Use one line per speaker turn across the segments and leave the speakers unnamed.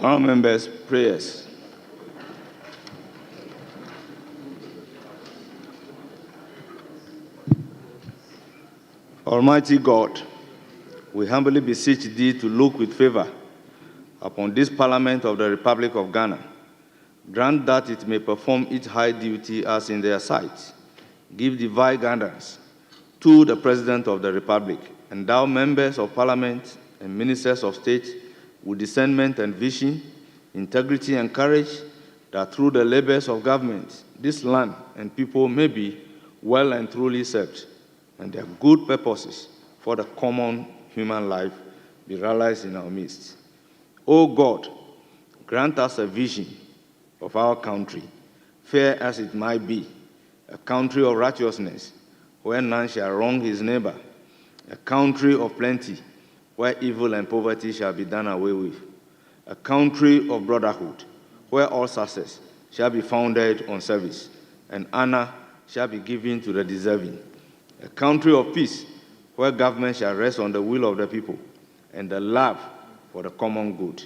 Honourable members, prayers. Almighty God, we humbly beseech thee to look with favor upon this Parliament of the Republic of Ghana. Grant that it may perform its high duty as in their sight. Give divine guidance to the President of the Republic. Endow members of Parliament and ministers of state with discernment and vision, integrity and courage, that through the labors of government, this land and people may be well and truly served, and their good purposes for the common human life be realized in our midst. O God, grant us a vision of our country, fair as it might be, a country of righteousness, where none shall wrong his neighbor, a country of plenty, where evil and poverty shall be done away with, a country of brotherhood, where all success shall be founded on service, and honor shall be given to the deserving, a country of peace, where government shall rest on the will of the people, and the love for the common good.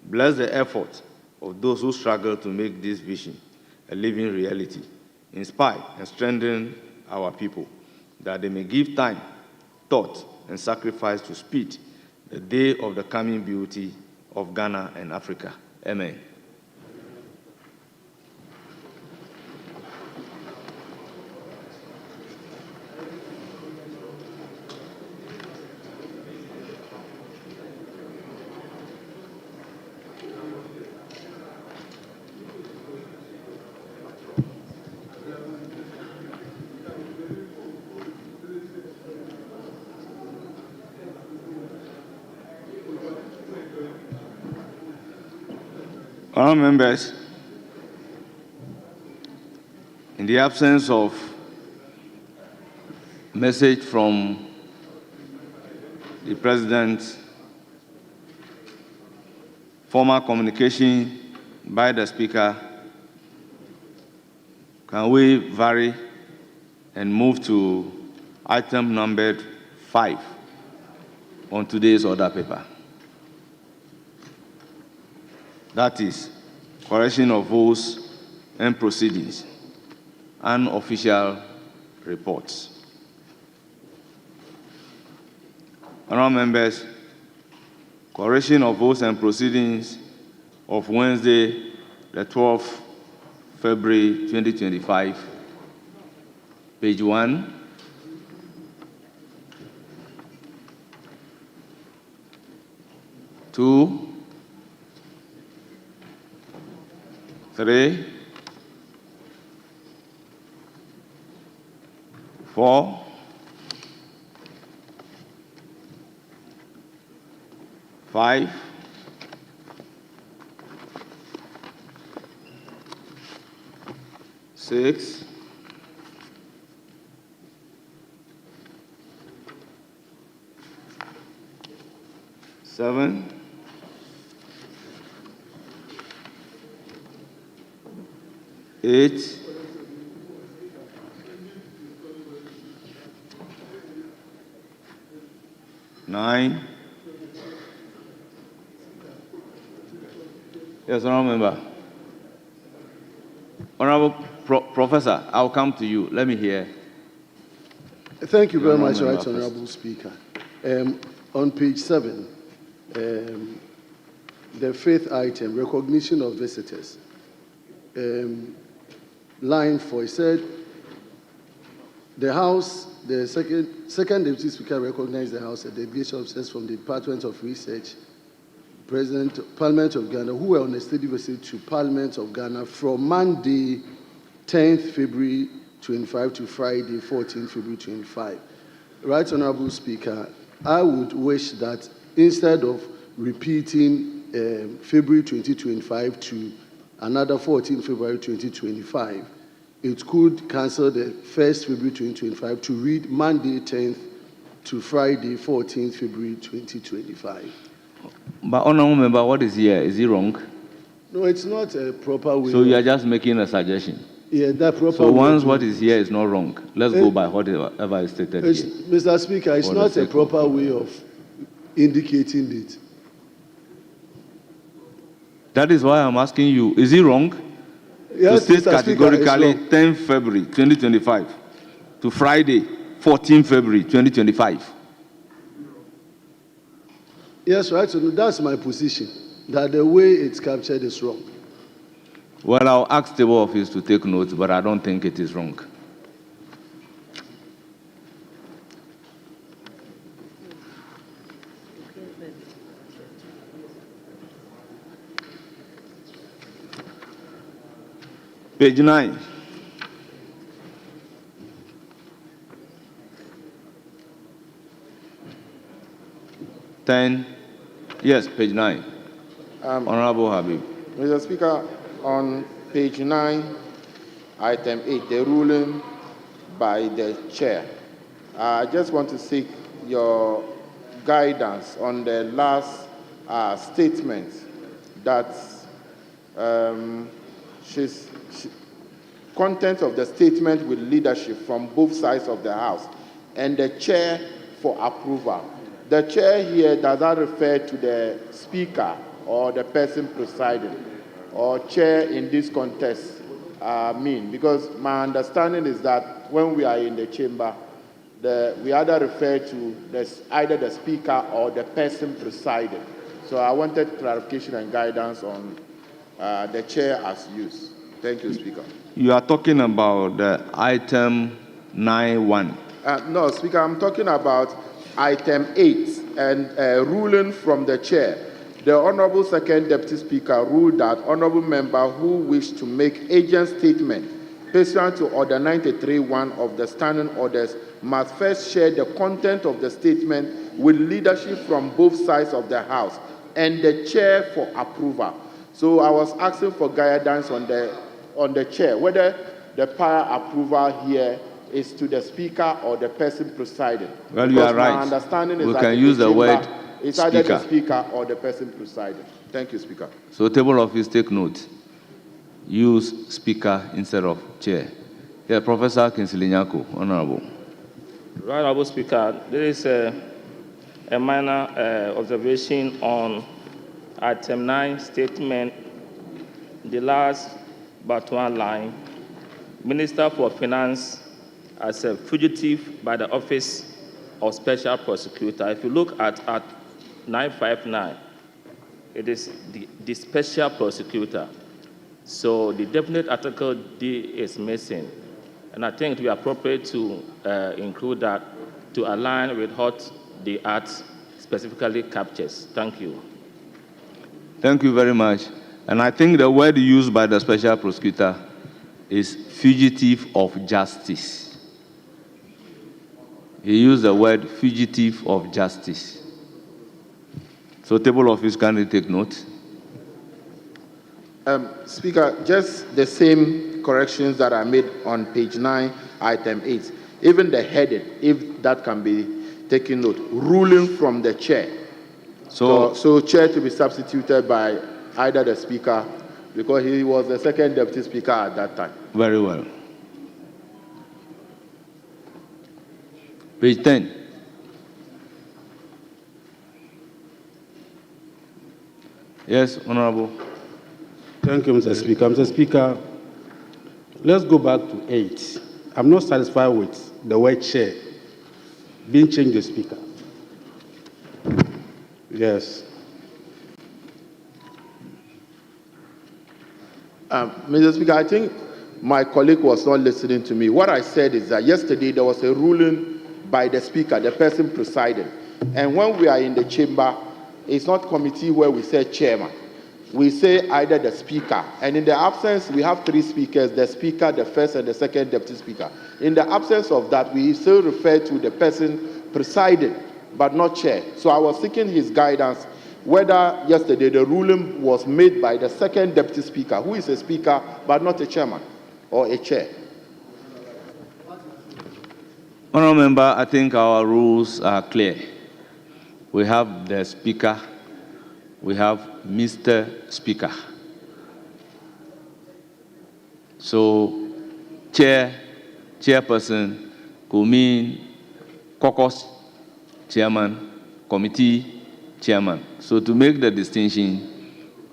Bless the effort of those who struggle to make this vision a living reality. Inspire and strengthen our people, that they may give time, thought, and sacrifice to speed the day of the coming beauty of Ghana and Africa. Amen. Honourable members, in the absence of message from the President, formal communication by the Speaker, can we vary and move to item numbered 5 on today's order paper? That is, correction of votes and proceedings, and official reports. Honourable members, correction of votes and proceedings of Wednesday, the 12th February 2025, page 1. Two, 3, 4, 5, 6, 7, 8, 9. Yes, Honourable Member. Honourable Professor, I'll come to you. Let me hear.
Thank you very much, Right Honourable Speaker. On page 7, the 5th item, recognition of visitors. Line 4, it said, the House, the second Deputy Speaker recognized the House and delegation officers from the Department of Research, Parliament of Ghana, who were on a study visit to Parliament of Ghana from Monday, 10th February 25 to Friday, 14th February 25. Right Honourable Speaker, I would wish that instead of repeating February 2025 to another 14th February 2025, it could cancel the 1st February 2025 to read Monday 10th to Friday 14th February 2025.
But Honourable Member, what is here? Is it wrong?
No, it's not a proper way.
So you are just making a suggestion?
Yeah, that proper
So
way.
once what is here is not wrong, let's go by whatever is stated here.
Mr. Speaker, it's not a proper way of indicating it.
That is why I'm asking you, is it wrong
Yes,
to state
Mr. Speaker, it's
categorically
wrong.
10 February 2025 to Friday 14 February 2025?
Yes, right. So that's my position, that the way it's captured is wrong.
Well, I'll ask the office to take notes, but I don't think it is wrong. Page 9. Yes, page 9. Honorable Habib.
Mr. Speaker, on page 9, item 8, the ruling by the chair. I just want to seek your guidance on the last statement that content of the statement with leadership from both sides of the House and the chair for approval. The chair here does not refer to the speaker or the person presiding, or chair in this context because my understanding is that when we are in the chamber, we either refer to either the speaker or the person presiding. So I wanted clarification and guidance on the chair as used. Thank you, Speaker.
You are talking about the item 9.1.
No, Speaker, I'm talking about item 8 and ruling from the chair. The Honorable Second Deputy Speaker ruled that honorable member who wished to make agent statement pursuant to Order 93.1 of the Standing Orders must first share the content of the statement with leadership from both sides of the House and the chair for approval. So I was asking for guidance on the chair, whether the prior approval here is to the speaker or the person presiding.
Well, you are right.
My understanding is
we
that
can use the word
it's
speaker.
either the speaker or the person presiding. Thank you, Speaker.
So table office, take note. Use speaker instead of chair. Yeah, Professor Kinsley Nyako, Honorable.
Right, Honorable Speaker, there is a minor observation on item 9 statement, the last but one line. Minister for Finance as a fugitive by the Office of Special Prosecutor. If you look at 959, it is the Special Prosecutor. So the definite article D is missing. And I think it would be appropriate to include that to align with what the Act specifically captures. Thank you.
Thank you very much. And I think the word used by the Special Prosecutor is fugitive of justice. He used the word fugitive of justice. So table office, can you take note?
Speaker, just the same corrections that I made on page 9, item 8. Even the heading, if that can be taken note, ruling from the chair. So chair to be substituted by either the speaker, because he was the second deputy speaker at that time.
Very well. Page 10. Yes, Honorable.
Thank you, Mr. Speaker. Mr. Speaker, let's go back to 8. I'm not satisfied with the word chair being changed to speaker. Yes.
Mr. Speaker, I think my colleague was not listening to me. What I said is that yesterday there was a ruling by the speaker, the person presiding. And when we are in the chamber, it's not committee where we say chairman. We say either the speaker. And in the absence, we have 3 speakers, the speaker, the first and the second deputy speaker. In the absence of that, we still refer to the person presiding, but not chair. So I was seeking his guidance whether yesterday the ruling was made by the second deputy speaker, who is a speaker but not a chairman or a chair.
Honourable Member, I think our rules are clear. We have the speaker, we have Mr. Speaker. So, chairperson could mean caucus chairman, committee chairman. So to make the distinction,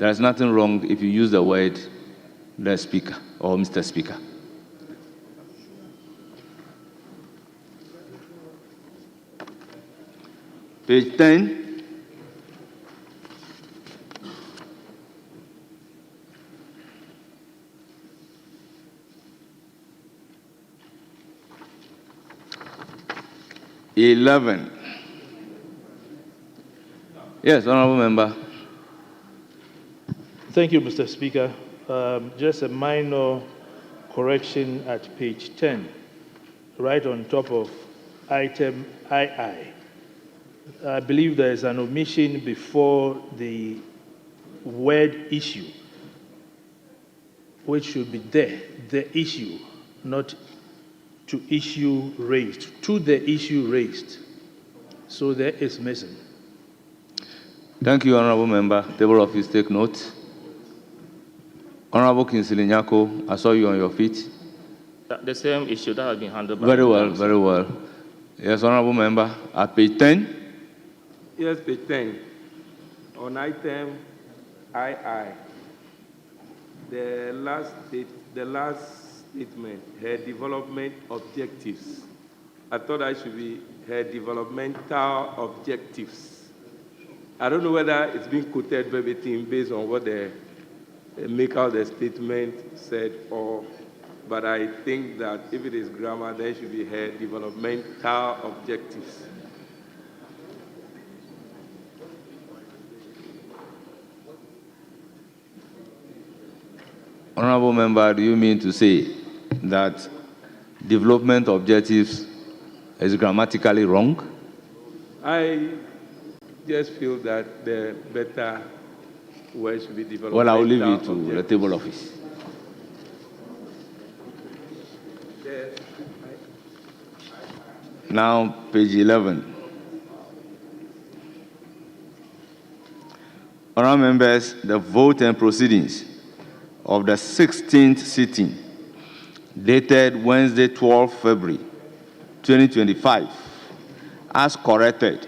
There is nothing wrong if you use the word the Speaker or Mr. Speaker. Page 10. Yes, Honorable Member.
Thank you, Mr. Speaker. Just a minor correction at page 10, right on top of item II. I believe there is an omission before the word issue, which should be there, the issue, not to issue raised, to the issue raised. So there is missing.
Thank you, Honorable Member. Table office, take note. Honorable Kingsley Nyako, I saw you on your feet.
The same issue that has been handled by
Very well,
council.
very well. Yes, Honorable Member. At page 10.
Yes, page 10. On item II, the last statement, her development objectives. I thought that should be her developmental objectives. I don't know whether it's been quoted verbatim based on what the maker of the statement said, but I think that if it is grammar, there should be her developmental objectives.
Honorable Member, do you mean to say that development objectives is grammatically wrong?
I just feel that the better word should be developmental.
Well, I will leave it to
objectives.
the table office. Now, page 11. Honourable members, the vote and proceedings of the 16th sitting, dated Wednesday, 12 February 2025, as corrected,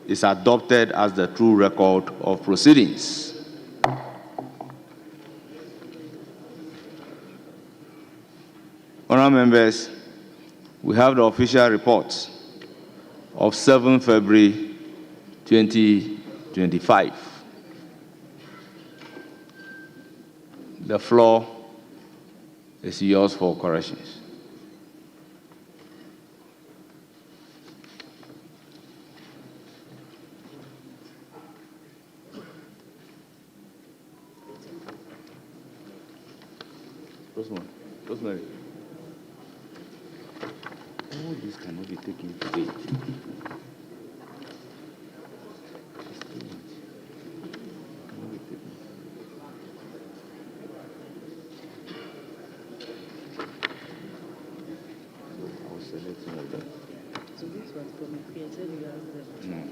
is adopted as the true record of proceedings. Honourable members, we have the official reports of 7 February 2025. The floor is yours for corrections. Rosemary. All this cannot be taken today.
So this was from created you asked them.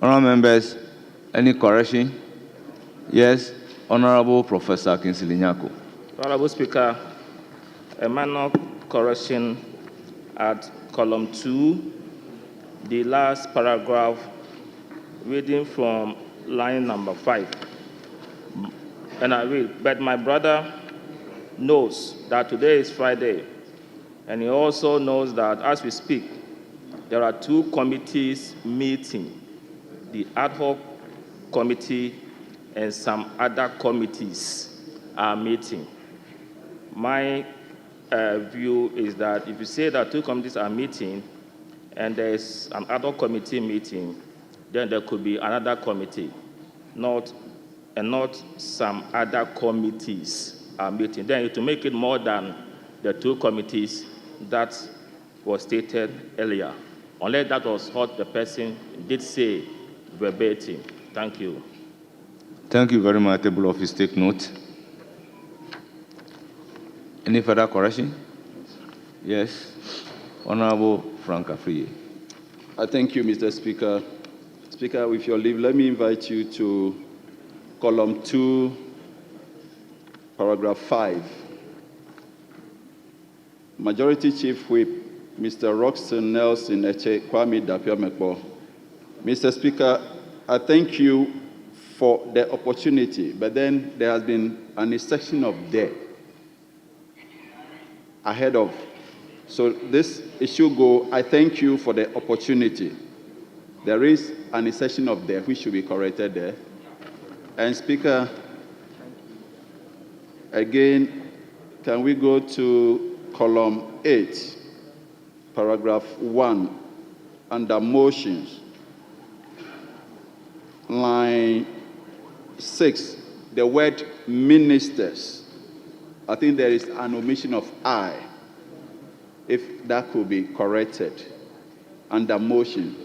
Honourable members, any correction? Yes, Honourable Professor Kingsley Nyako.
Honorable Speaker, a minor correction at column 2, the last paragraph, reading from line number 5. And I read, but my brother knows that today is Friday, and he also knows that as we speak, there are 2 committees meeting, the ad hoc committee and some other committees are meeting. My view is that if you say that 2 committees are meeting and there's an ad hoc committee meeting, then there could be another committee, not some other committees are meeting. Then to make it more than the 2 committees that was stated earlier, unless that was what the person did say verbatim. Thank you.
Thank you very much. Table office, take note. Any further correction? Yes. Honorable Frank Afriye.
Thank you, Mr. Speaker. Speaker, with your leave, let me invite you to column 2, paragraph 5. Majority Chief Whip, Mr. Roxton Nelson Eche Kwame Dapiamekbo. Mr. Speaker, I thank you for the opportunity, but then there has been an instruction of there ahead of. So this issue go, I thank you for the opportunity. There is an insertion of there which should be corrected there. And Speaker, again, can we go to column 8, paragraph 1, under motions, line 6, the word ministers. I think there is an omission of I. If that could be corrected under motion.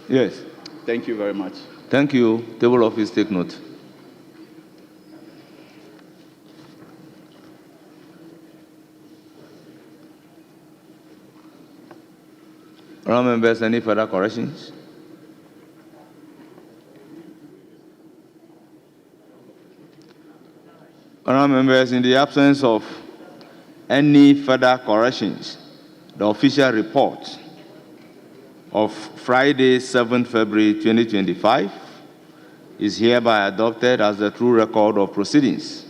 Yes.
Thank you very much.
Thank you. Table office, take note. Honourable members, any further corrections? Honourable members, in the absence of any further corrections, the official report of Friday, 7th February 2025 is hereby adopted as the true record of proceedings.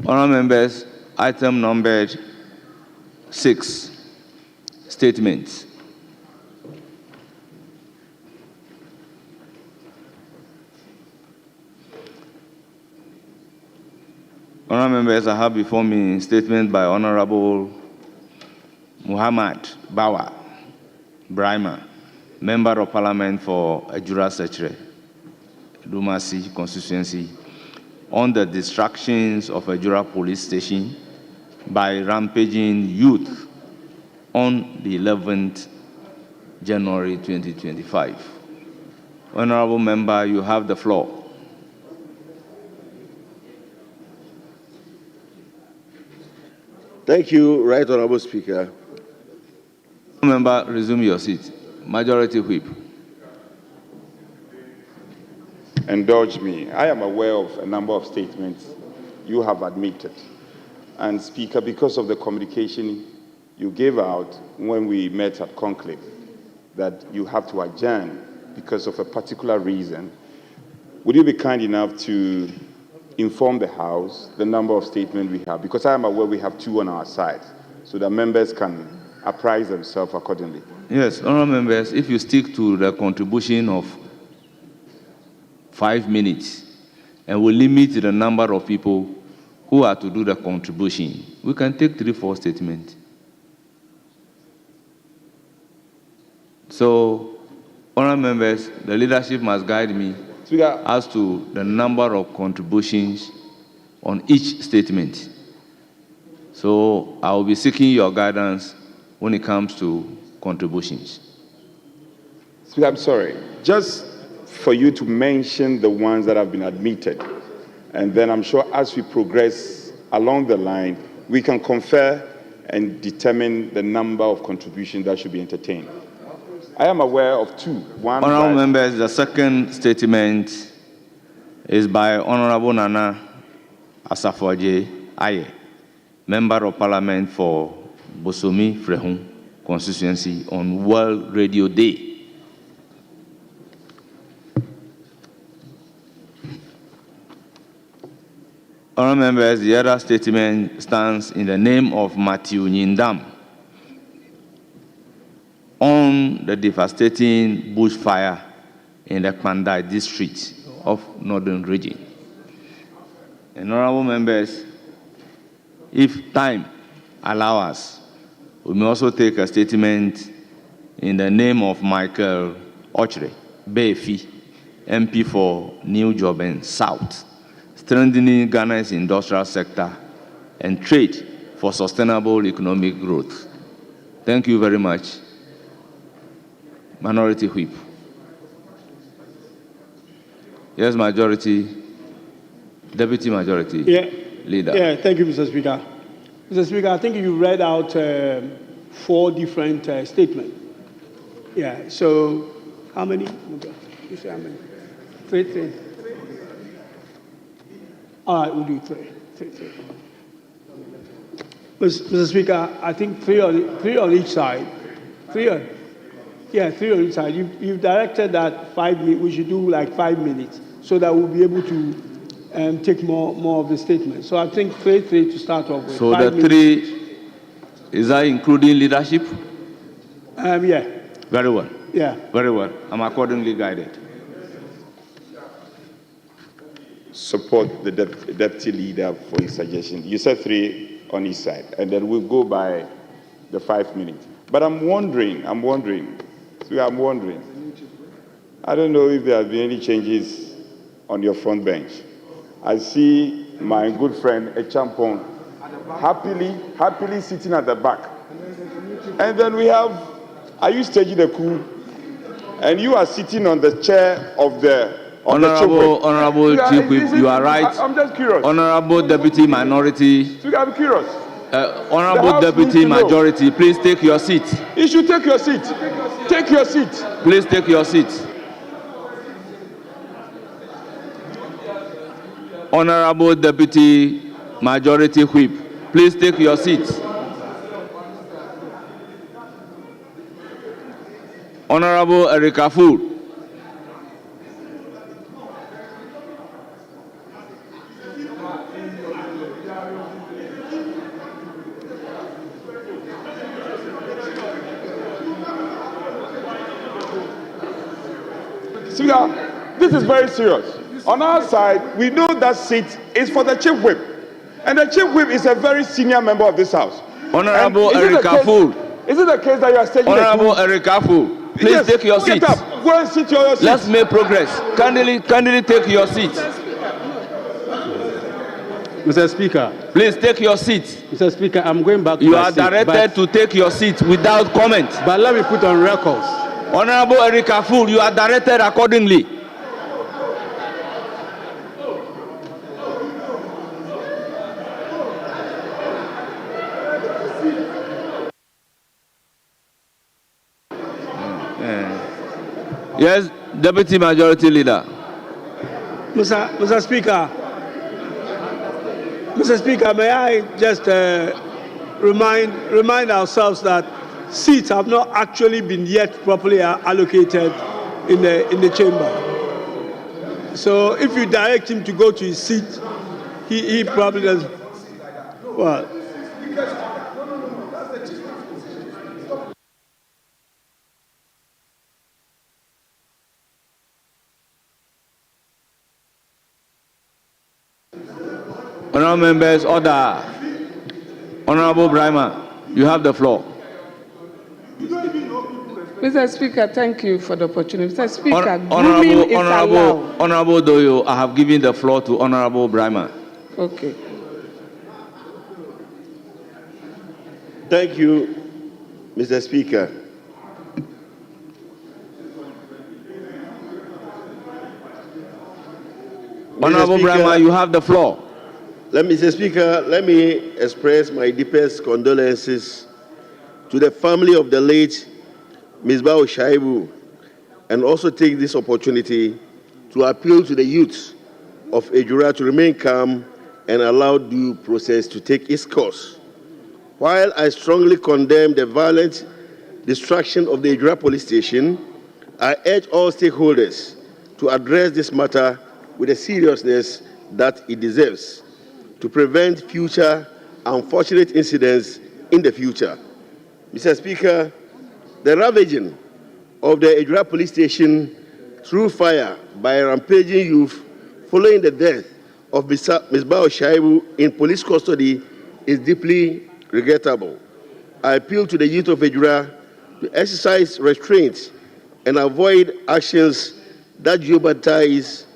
Honourable members, item numbered 6, statements. Honourable members, I have before me a statement by Honourable Muhammad Bawa Brahma, Member of Parliament for Ajura Sechere, Dumasi constituency, on the distractions of Ajura police station by rampaging youth on the 11th January 2025. Honourable member, you have the floor.
Thank you, Right Honourable Speaker.
Member, resume your seat. Majority Whip.
Indulge me. I am aware of a number of statements you have admitted. And Speaker, because of the communication you gave out when we met at Conclave, that you have to adjourn because of a particular reason, would you be kind enough to inform the House the number of statements we have? Because I am aware we have 2 on our side, so that members can apprise themselves accordingly.
Yes, honourable members, if you stick to the contribution of 5 minutes and we limit the number of people who are to do the contribution, we can take 3-4 statements. So, honourable members, the leadership must guide me
Speaker,
as to the number of contributions on each statement. So, I will be seeking your guidance when it comes to contributions.
Speaker, I'm sorry. Just for you to mention the ones that have been admitted. And then I'm sure as we progress along the line, we can confer and determine the number of contributions that should be entertained. I am aware of 2. One,
honourable members, the second statement is by Honourable Nana Asafoje Aye, Member of Parliament for Bosomi Frehun constituency, on World Radio Day. Honourable members, the other statement stands in the name of Matthew Nyindam on the devastating bushfire in the Kwandai district of Northern Region. And honourable members, if time allows us, we may also take a statement in the name of Michael Ochre Befi, MP for New Joben South, strengthening Ghana's industrial sector and trade for sustainable economic growth. Thank you very much. Minority Whip. Yes, majority. Deputy Majority Leader.
Yeah, thank you, Mr. Speaker. Mr. Speaker, I think you read out 4 different statements. Yeah, so how many? You say how many? 3. All right, we'll do 3. Mr. Speaker, I think three on each side. 3 on each side. You've directed that 5 minutes. We should do like 5 minutes so that we'll be able to take more of the statements. So I think 3 to start off with.
So the 3, is that including leadership?
Yeah.
Very well.
Yeah.
Very well. I'm accordingly guided.
Support the deputy leader for his suggestion. You said 3 on each side, and then we'll go by the 5 minutes. But I'm wondering. I don't know if there have been any changes on your front bench. I see my good friend Echampong happily sitting at the back. And then we have, are you staging a coup? And you are sitting on the chair of the
Honorable Chief Whip, you are right.
I'm just curious.
Honorable Deputy Minority.
I'm curious.
Honorable Deputy Majority, please take your seat.
You should take your seat. Take your seat.
Please take your seat. Honorable Deputy Majority Whip, please take your seat. Honorable Erika Fool.
Speaker, this is very serious. On our side, we know that seat is for the Chief Whip. And the Chief Whip is a very senior member of this House.
Honorable Erika Fool.
Is it the case that you are staging
Honorable Erika Fool, please take your seat.
Get up. Go and sit your seat.
Let's make progress. Kindly take your seat.
Mr. Speaker.
Please take your seat.
Mr. Speaker, I'm going back to
you
my
are
seat,
directed to take your seat without comment.
But let me put on records.
Honorable Erika Fool, you are directed accordingly. Yes, Deputy Majority Leader.
Mr. Speaker, may I just remind ourselves that seats have not actually been yet properly allocated in the chamber. So if you direct him to go to his seat, he probably does. Well.
Honorable members, order. Honorable Brahma, you have the floor.
Mr. Speaker, thank you for the opportunity. Mr. Speaker, grooming is allowed.
Honorable Doyo, I have given the floor to Honorable Brahma.
Okay.
Thank you, Mr. Speaker.
Honorable Brahma, you have the floor.
Mr. Speaker, let me express my deepest condolences to the family of the late Ms. Bao Shaibu, and also take this opportunity to appeal to the youth of Ejura to remain calm and allow due process to take its course. While I strongly condemn the violent destruction of the Ejura police station, I urge all stakeholders to address this matter with the seriousness that it deserves, to prevent future unfortunate incidents in the future. Mr. Speaker, the ravaging of the Ejura police station through fire by a rampaging youth following the death of Ms. Bao Shaibu in police custody is deeply regrettable. I appeal to the youth of Ejura to exercise restraint and avoid actions that jeopardize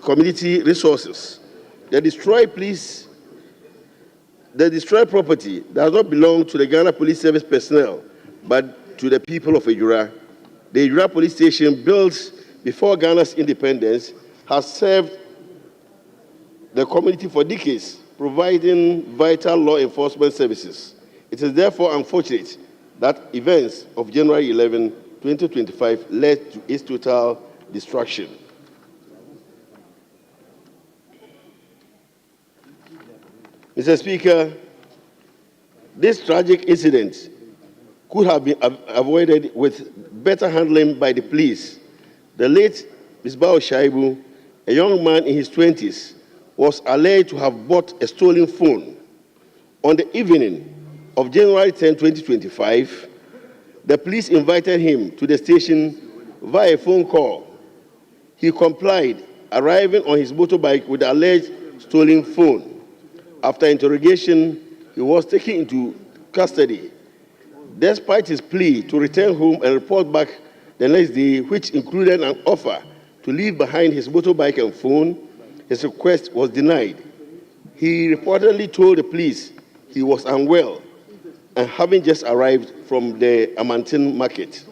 community resources. The destroyed property does not belong to the Ghana Police Service personnel, but to the people of Ejura. The Ejura police station, built before Ghana's independence, has served the community for decades, providing vital law enforcement services. It is therefore unfortunate that events of January 11, 2025 led to its total destruction. Mr. Speaker, this tragic incident could have been avoided with better handling by the police. The late Misbah Shaibu, a young man in his 20s, was alleged to have bought a stolen phone. On the evening of January 10, 2025, the police invited him to the station via a phone call. He complied, arriving on his motorbike with the alleged stolen phone. After interrogation, he was taken into custody. Despite his plea to return home and report back the next day, which included an offer to leave behind his motorbike and phone, his request was denied. He reportedly told the police he was unwell and having just arrived from the Amantin market.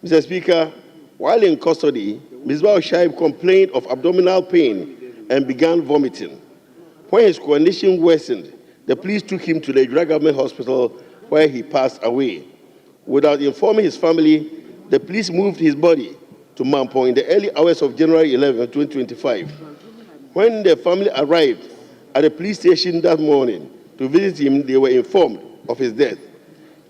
Mr. Speaker, while in custody, Misbah Shaib complained of abdominal pain and began vomiting. When his condition worsened, the police took him to the Ira Government Hospital where he passed away. Without informing his family, the police moved his body to Mampo in the early hours of January 11, 2025. When the family arrived at the police station that morning to visit him, they were informed of his death.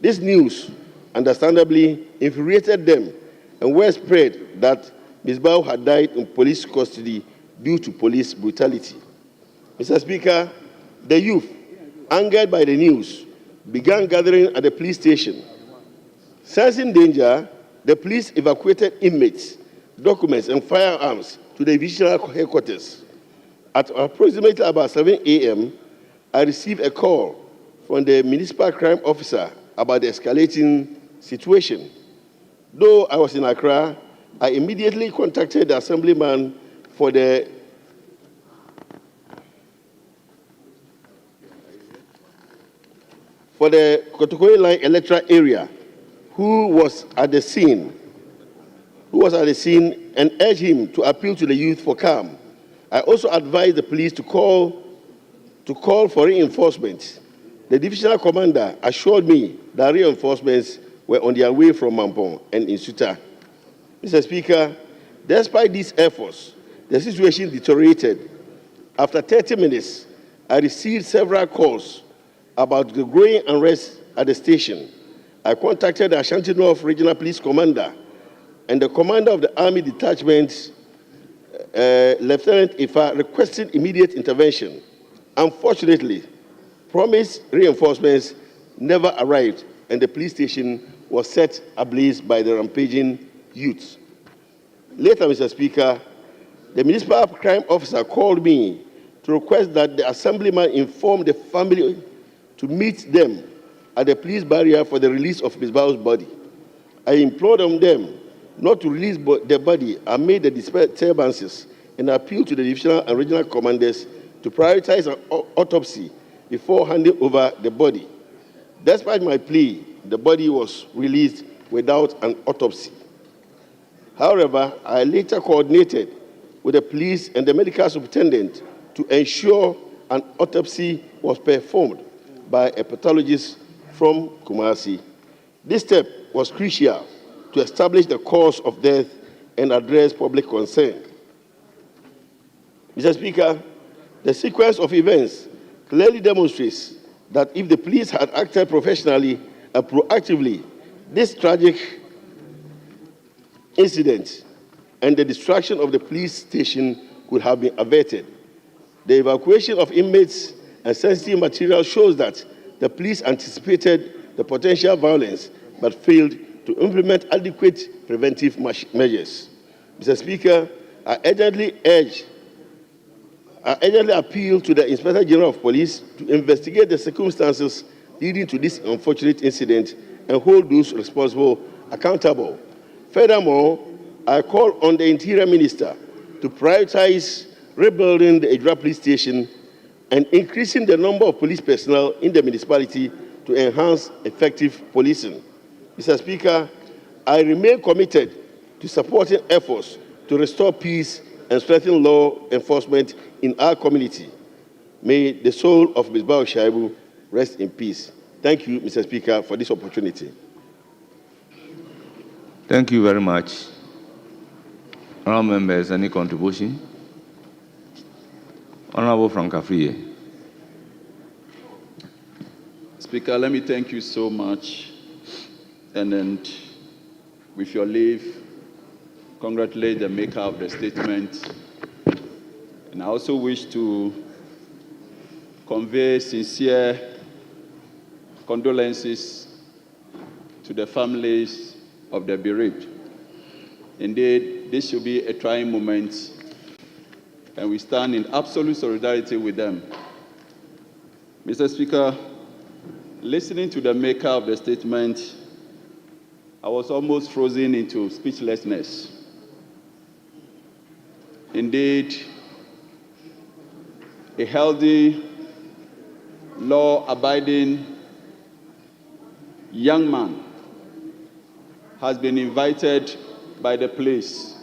This news, understandably, infuriated them, and word spread that Misbah had died in police custody due to police brutality. Mr. Speaker, the youth, angered by the news, began gathering at the police station. Sensing danger, the police evacuated inmates, documents, and firearms to the divisional headquarters. At approximately about 7 a.m., I received a call from the municipal crime officer about the escalating situation. Though I was in Accra, I immediately contacted the assemblyman for the Kotokoi Line electoral area, who was at the scene and urged him to appeal to the youth for calm. I also advised the police to call for reinforcements. The divisional commander assured me that reinforcements were on their way from Mampong and Insuta. Mr. Speaker, despite these efforts, the situation deteriorated. After 30 minutes, I received several calls about the growing unrest at the station. I contacted the Ashanti North Regional Police Commander and the commander of the Army Detachment, Lieutenant Ifa, requesting immediate intervention. Unfortunately, promised reinforcements never arrived, and the police station was set ablaze by the rampaging youths. Later, Mr. Speaker, the municipal crime officer called me to request that the assemblyman inform the family to meet them at the police barrier for the release of Misbah's body. I implored on them not to release the body amid the disturbances and appealed to the divisional and regional commanders to prioritize an autopsy before handing over the body. Despite my plea, the body was released without an autopsy. However, I later coordinated with the police and the medical superintendent to ensure an autopsy was performed by a pathologist from Kumasi. This step was crucial to establish the cause of death and address public concern. Mr. Speaker, the sequence of events clearly demonstrates that if the police had acted professionally and proactively, this tragic incident and the destruction of the police station could have been averted. The evacuation of inmates and sensitive material shows that the police anticipated the potential violence but failed to implement adequate preventive measures. Mr. Speaker, I urgently appeal to the Inspector General of Police to investigate the circumstances leading to this unfortunate incident and hold those responsible accountable. Furthermore, I call on the Interior Minister to prioritize rebuilding the Ejura Police Station and increasing the number of police personnel in the municipality to enhance effective policing. Mr. Speaker, I remain committed to supporting efforts to restore peace and strengthen law enforcement in our community. May the soul of Ms. Bao Shaibu rest in peace. Thank you, Mr. Speaker, for this opportunity.
Thank you very much. Honourable members, any contribution? Honourable Frank Afriye.
Speaker, let me thank you so much. And then, with your leave, congratulate the maker of the statement. And I also wish to convey sincere condolences to the families of the bereaved. Indeed, this should be a trying moment, and we stand in absolute solidarity with them. Mr. Speaker, listening to the maker of the statement, I was almost frozen into speechlessness. Indeed, a healthy, law-abiding young man has been invited by the police.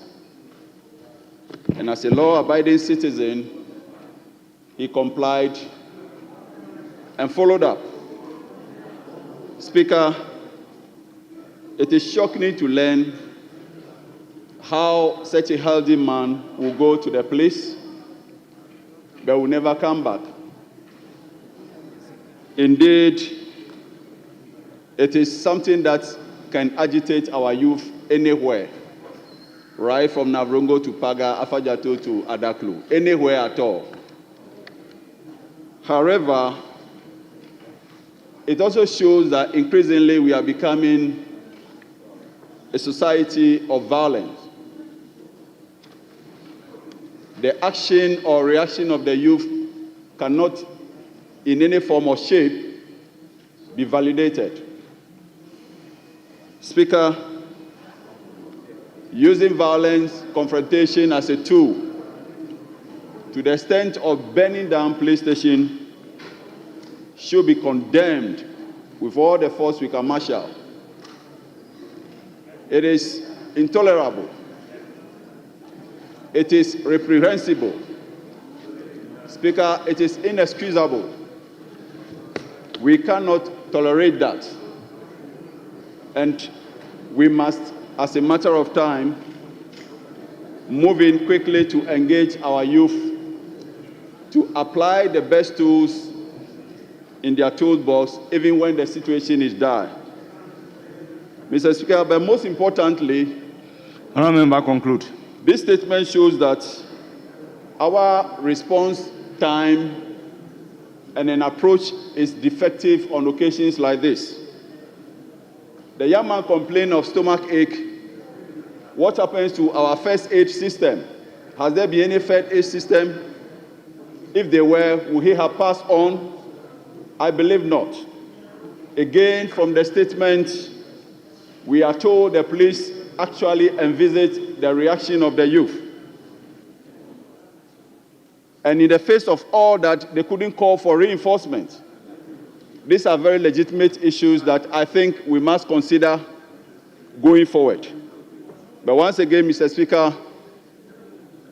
And as a law-abiding citizen, he complied and followed up. Speaker, it is shocking to learn how such a healthy man will go to the police but will never come back. Indeed, it is something that can agitate our youth anywhere, right from Navrongo to Paga, Afajato to Adaklu, anywhere at all. However, it also shows that increasingly we are becoming a society of violence. The action or reaction of the youth cannot, in any form or shape, be validated. Speaker, using violence, confrontation as a tool to the extent of burning down police stations should be condemned with all the force we can marshal. It is intolerable. It is reprehensible. Speaker, it is inexcusable. We cannot tolerate that. And we must, as a matter of time, move in quickly to engage our youth to apply the best tools in their toolbox, even when the situation is dire. Mr. Speaker, but most importantly,
Honourable Member, conclude.
This statement shows that our response time and an approach is defective on occasions like this. The young man complained of stomach ache. What happens to our first aid system? Has there been any first aid system? If there were, would he have passed on? I believe not. Again, from the statement, we are told the police actually envisaged the reaction of the youth. And in the face of all that, they couldn't call for reinforcement. These are very legitimate issues that I think we must consider going forward. But once again, Mr. Speaker,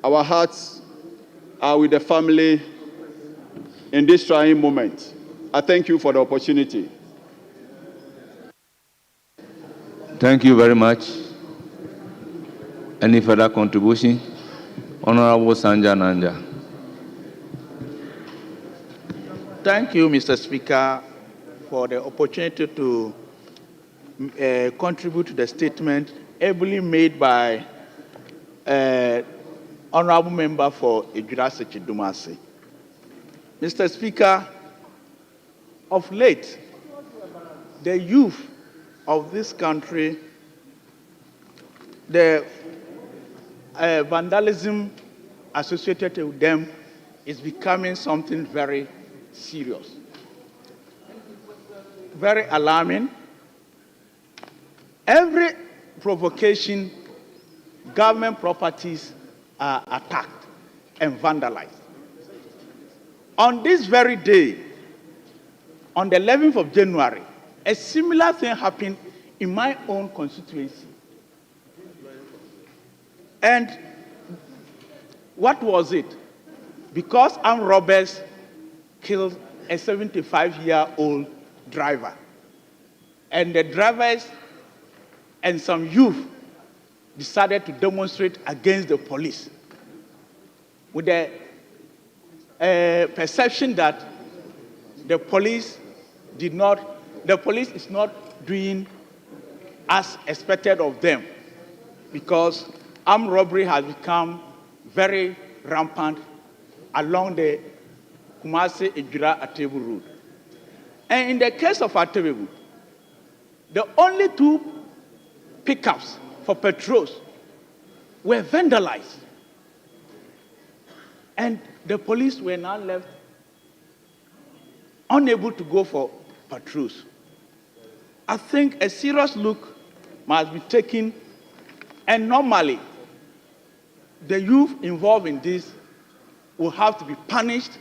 our hearts are with the family in this trying moment. I thank you for the opportunity.
Thank you very much. Any further contribution? Honorable Sanja Nanja.
Thank you, Mr. Speaker, for the opportunity to contribute to the statement ably made by Honorable Member for Ejurase Chidumase. Mr. Speaker, of late, the youth of this country, the vandalism associated with them is becoming something very serious, very alarming. Every provocation, government properties are attacked and vandalized. On this very day, on the 11th of January, a similar thing happened in my own constituency. And What was it? Because armed robbers killed a 75-year-old driver. And the drivers and some youth decided to demonstrate against the police with the perception that the police is not doing as expected of them, because armed robbery has become very rampant along the Kumasi-Ejura-Atebu road. And in the case of Atebu, the only 2 pickups for patrols were vandalized. And the police were now left unable to go for patrols. I think a serious look must be taken, and normally the youth involved in this will have to be punished.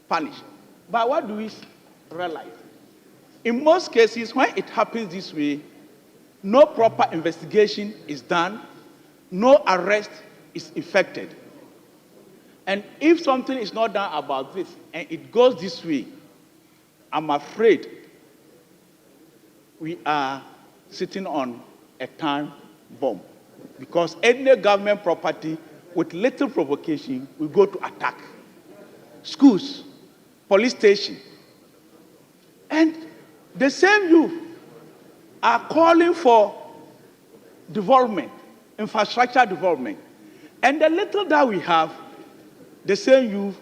But what do we realize? In most cases, when it happens this way, no proper investigation is done, no arrest is effected. And if something is not done about this, and it goes this way, I'm afraid we are sitting on a time bomb. Because any government property with little provocation will go to attack. Schools, police station. And the same youth are calling for development, infrastructure development. And the little that we have, the same youth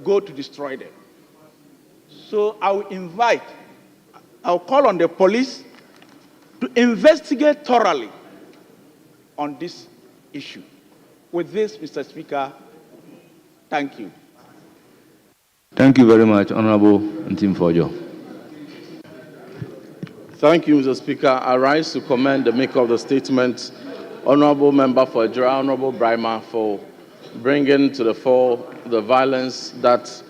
go to destroy them. So I'll call on the police to investigate thoroughly on this issue. With this, Mr. Speaker, thank you.
Thank you very much, Honorable Ntim Fojo.
Thank you, Mr. Speaker. I rise to commend the maker of the statement, Honorable Member for Ejura, Honorable Brima, for bringing to the fore the violence that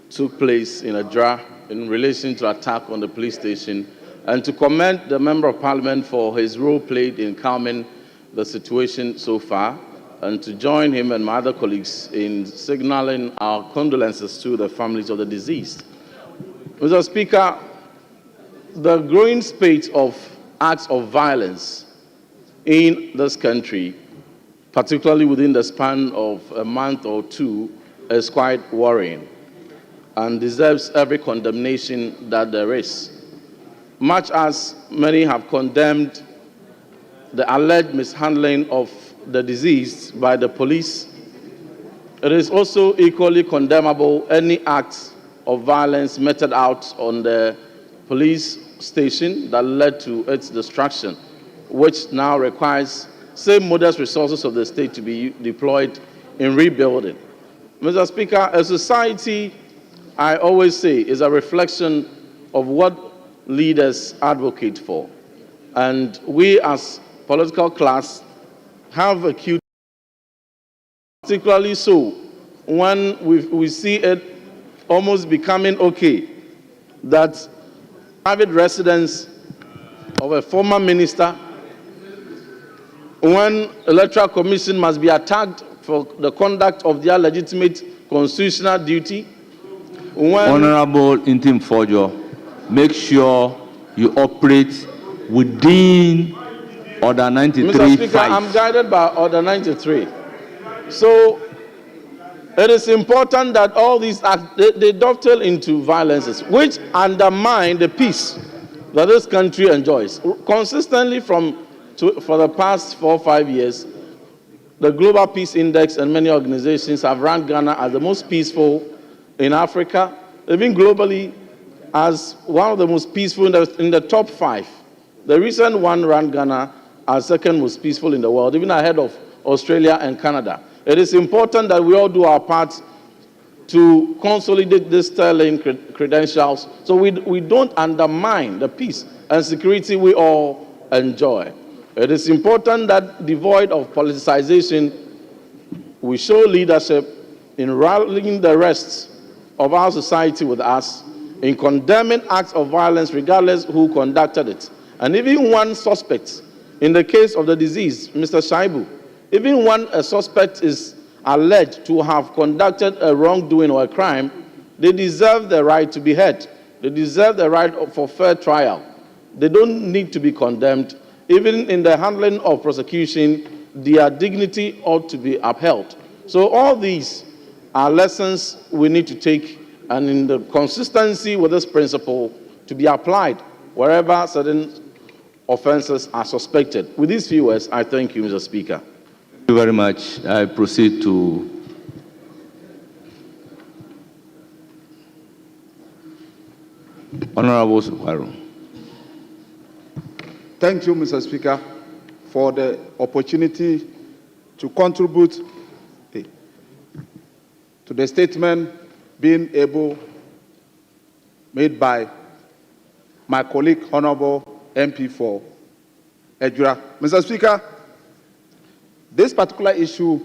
took place in Ejura in relation to attack on the police station, and to commend the Member of Parliament for his role played in calming the situation so far, and to join him and my other colleagues in signaling our condolences to the families of the deceased. Mr. Speaker, the growing spate of acts of violence in this country, particularly within the span of a month or 2, is quite worrying and deserves every condemnation that there is. Much as many have condemned the alleged mishandling of the deceased by the police, it is also equally condemnable any act of violence meted out on the police station that led to its destruction, which now requires same modest resources of the state to be deployed in rebuilding. Mr. Speaker, a society, I always say, is a reflection of what leaders advocate for. And we as political class have acute, particularly so when we see it almost becoming okay that private residence of a former minister, when electoral commission must be attacked for the conduct of their legitimate constitutional duty.
Honorable Ntim Fojo, make sure you operate within Order 93.
Mr. Speaker, I'm guided by Order 93. So it is important that all these acts, they dovetail into violences, which undermine the peace that this country enjoys. Consistently for the past 4 or 5 years, the Global Peace Index and many organizations have ranked Ghana as the most peaceful in Africa, even globally as one of the most peaceful in the top 5. The recent one ranked Ghana as second most peaceful in the world, even ahead of Australia and Canada. It is important that we all do our part to consolidate these sterling credentials so we don't undermine the peace and security we all enjoy. It is important that, devoid of politicization, we show leadership in rallying the rest of our society with us, in condemning acts of violence regardless who conducted it. And even one suspect, in the case of the deceased, Mr. Shaibu, even when a suspect is alleged to have conducted a wrongdoing or a crime, they deserve the right to be heard. They deserve the right for fair trial. They don't need to be condemned. Even in the handling of prosecution, their dignity ought to be upheld. So all these are lessons we need to take, and in the consistency with this principle to be applied wherever certain offenses are suspected. With these few words, I thank you, Mr. Speaker.
Thank you very much. I proceed to Honorable Sukwaro.
Thank you, Mr. Speaker, for the opportunity to contribute to the statement being made by my colleague, Honorable MP for Ejura. Mr. Speaker, this particular issue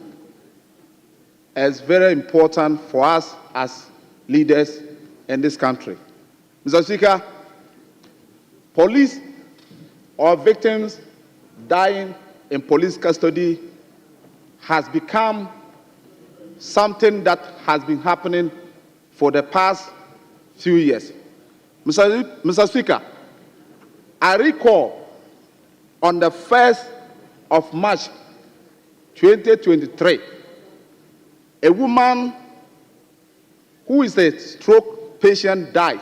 is very important for us as leaders in this country. Mr. Speaker, police or victims dying in police custody has become something that has been happening for the past few years. Mr. Speaker, I recall on the 1st of March 2023, a woman who is a stroke patient died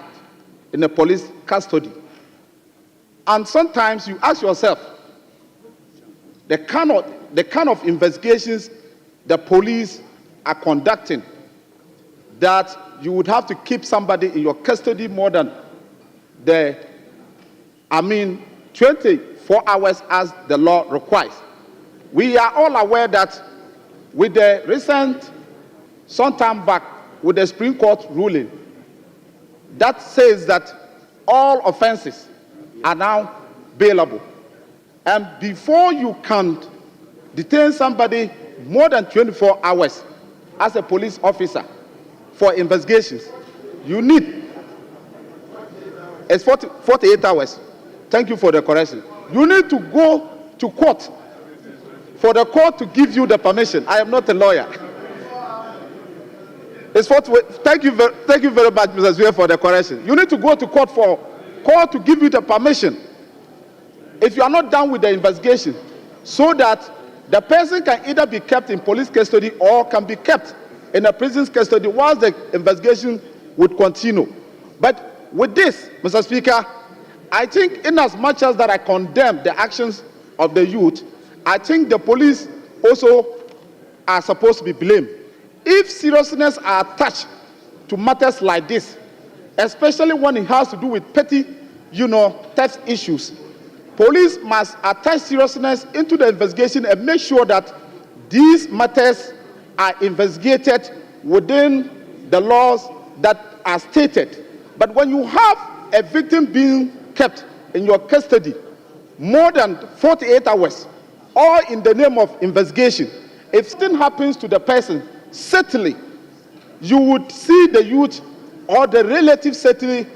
in the police custody. And sometimes you ask yourself, the kind of investigations the police are conducting, that you would have to keep somebody in your custody more than 24 hours as the law requires. We are all aware that with the recent, sometime back, with the Supreme Court ruling, that says that all offenses are now bailable. And before you can detain somebody more than 24 hours as a police officer for investigations, you need, it's 48 hours. Thank you for the correction. You need to go to court for the court to give you the permission. I am not a lawyer. Thank you very much, Mr. Speaker, for the correction. You need to go to court for court to give you the permission if you are not done with the investigation, so that the person can either be kept in police custody or can be kept in a prison's custody whilst the investigation would continue. But with this, Mr. Speaker, I think in as much as that I condemn the actions of the youth, I think the police also are supposed to be blamed. If seriousness are attached to matters like this, especially when it has to do with petty, theft issues, police must attach seriousness into the investigation and make sure that these matters are investigated within the laws that are stated. But when you have a victim being kept in your custody more than 48 hours, or in the name of investigation, if something happens to the person, certainly you would see the youth or the relatives certainly,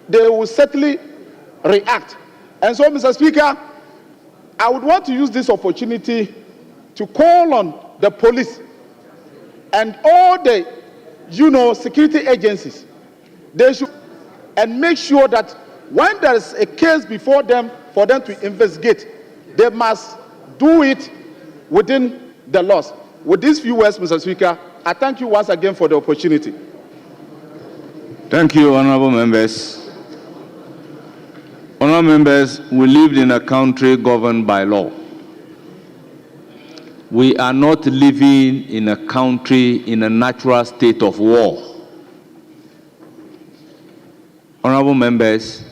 they will certainly react. And so, Mr. Speaker, I would want to use this opportunity to call on the police and all the, security agencies. They should and make sure that when there is a case before them for them to investigate, they must do it within the laws. With these few words, Mr. Speaker, I thank you once again for the opportunity.
Thank you, honorable members. Honorable members, we live in a country governed by law. We are not living in a country in a natural state of war. Honorable members,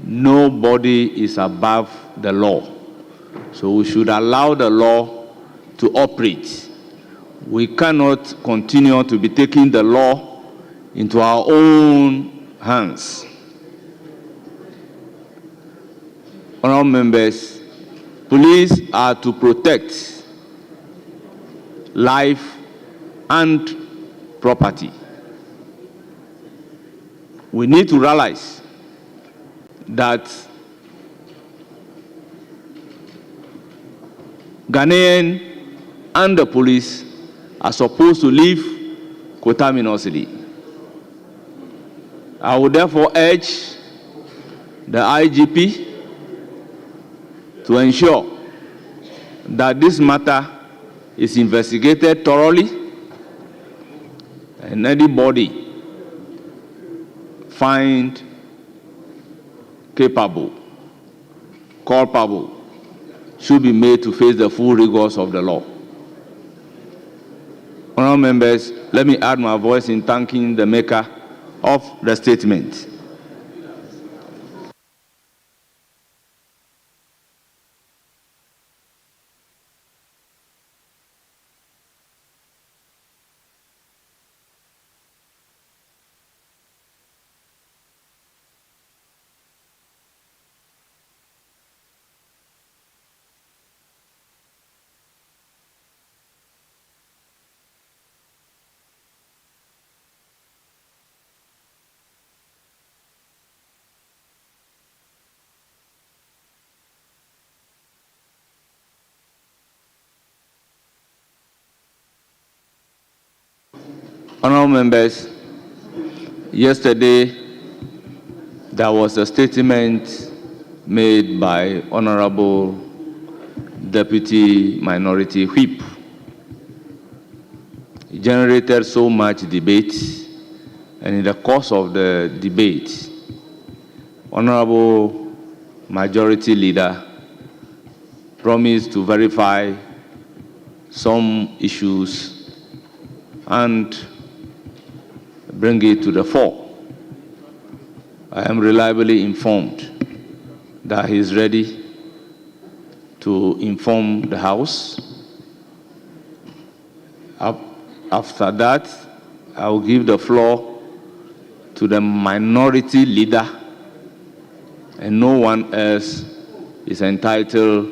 nobody is above the law. So we should allow the law to operate. We cannot continue to be taking the law into our own hands. Honorable members, police are to protect life and property. We need to realize that Ghanaian and the police are supposed to live coterminously. I would therefore urge the IGP to ensure that this matter is investigated thoroughly and anybody find capable, culpable, should be made to face the full rigors of the law. Honourable members, let me add my voice in thanking the maker of the statement. Honourable members, yesterday there was a statement made by Honourable Deputy Minority Whip. It generated so much debate, and in the course of the debate, Honourable Majority Leader promised to verify some issues and bring it to the fore. I am reliably informed that he is ready to inform the House. After that, I will give the floor to the minority leader, and no one else is entitled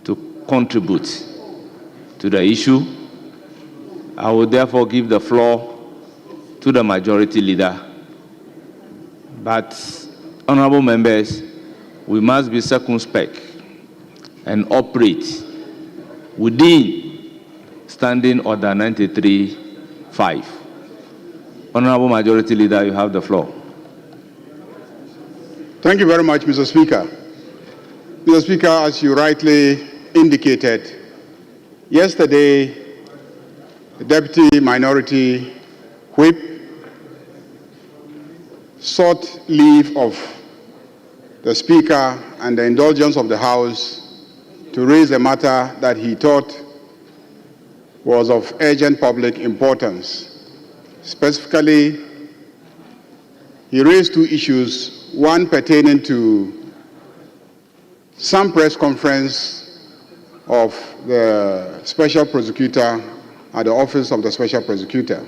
to contribute to the issue. I will therefore give the floor to the majority leader. But, honourable members, we must be circumspect and operate within Standing Order 93(5). Honourable Majority Leader, you have the floor.
Thank you very much, Mr. Speaker. Mr. Speaker, as you rightly indicated, yesterday, the Deputy Minority Whip sought leave of the Speaker and the indulgence of the House to raise a matter that he thought was of urgent public importance. Specifically, he raised two issues, one pertaining to some press conference of the Special Prosecutor at the Office of the Special Prosecutor.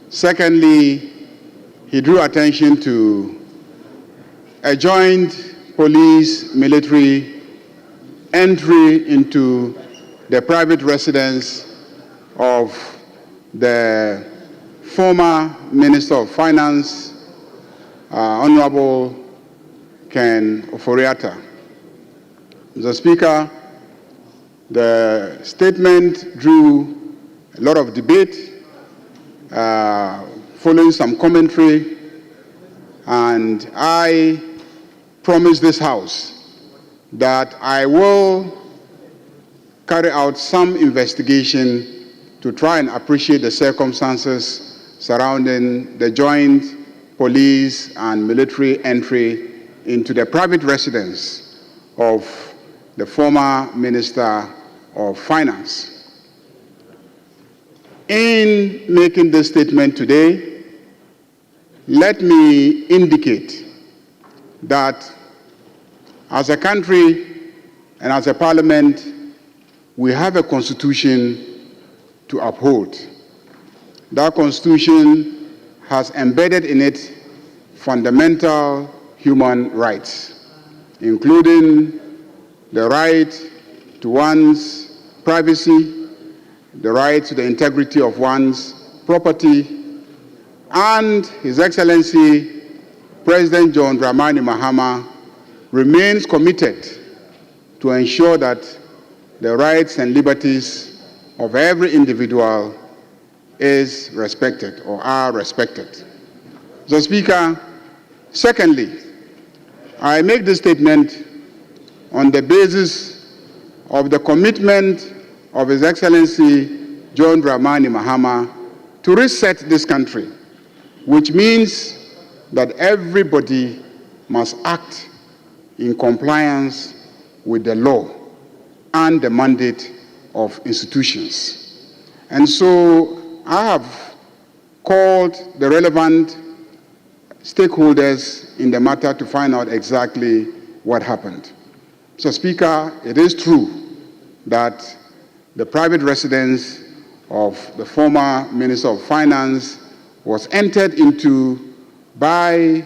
Secondly, he drew attention to a joint police-military entry into the private residence of the former Minister of Finance, Honorable Ken Ofori-Atta. Mr. Speaker, the statement drew a lot of debate, following some commentary, and I promise this House that I will carry out some investigation to try and appreciate the circumstances surrounding the joint police and military entry into the private residence of the former Minister of Finance. In making this statement today, let me indicate that as a country and as a parliament, we have a constitution to uphold. That constitution has embedded in it fundamental human rights, including the right to one's privacy, the right to the integrity of one's property, and His Excellency President John Dramani Mahama remains committed to ensure that the rights and liberties of every individual is respected or are respected. Mr. Speaker, secondly, I make this statement on the basis of the commitment of His Excellency John Dramani Mahama to reset this country, which means that everybody must act in compliance with the law and the mandate of institutions. And so I have called the relevant stakeholders in the matter to find out exactly what happened. So, Speaker, it is true that the private residence of the former Minister of Finance was entered into by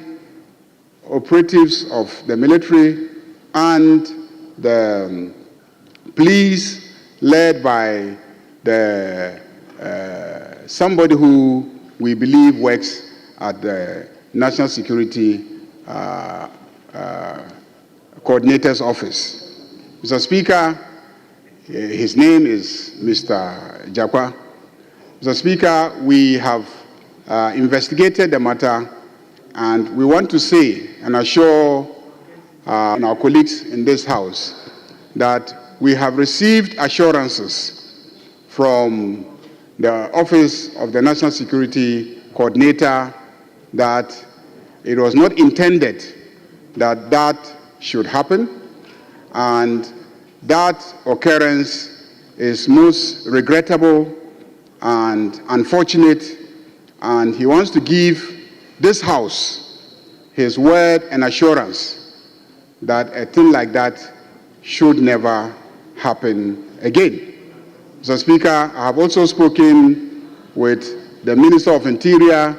operatives of the military and the police led by the, somebody who we believe works at the National Security Coordinator's Office. Mr. Speaker, his name is Mr. Jakwa. Mr. Speaker, we have investigated the matter, and we want to say and assure our colleagues in this House that we have received assurances from the Office of the National Security Coordinator that it was not intended that that should happen, and that occurrence is most regrettable and unfortunate, and he wants to give this House his word and assurance that a thing like that should never happen again. Mr. Speaker, I have also spoken with the Minister of Interior,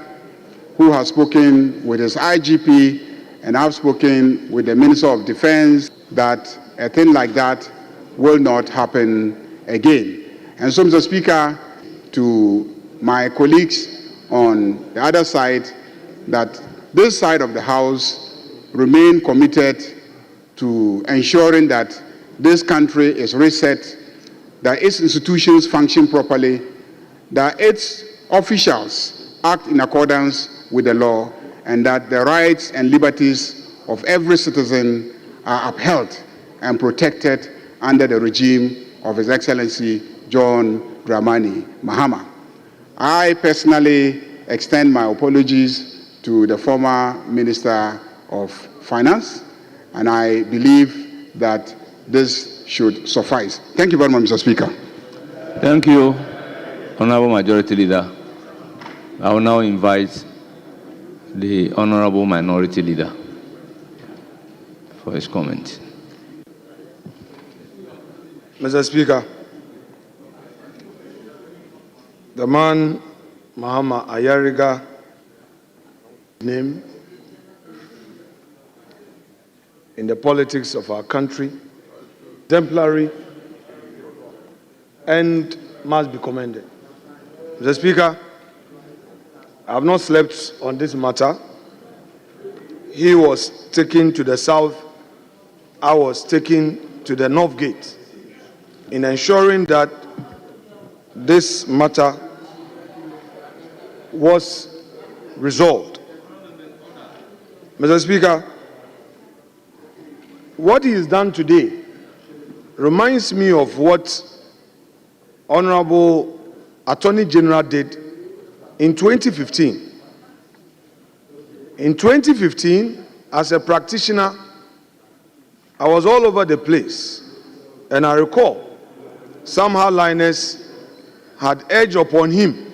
who has spoken with his IGP, and I've spoken with the Minister of Defense that a thing like that will not happen again. And so, Mr. Speaker, to my colleagues on the other side, that this side of the House remain committed to ensuring that this country is reset, that its institutions function properly, that its officials act in accordance with the law, and that the rights and liberties of every citizen are upheld and protected under the regime of His Excellency John Dramani Mahama. I personally extend my apologies to the former Minister of Finance, and I believe that this should suffice. Thank you very much, Mr. Speaker.
Thank you, Honorable Majority Leader. I will now invite the Honorable Minority Leader for his comment.
Mr. Speaker, the man Mahama Ayariga name in the politics of our country, exemplary and must be commended. Mr. Speaker, I have not slept on this matter. He was taken to the south, I was taken to the north gate in ensuring that this matter was resolved. Mr. Speaker, what he has done today reminds me of what Honorable Attorney General did in 2015. In 2015, as a practitioner, I was all over the place, and I recall somehow Linus had urged upon him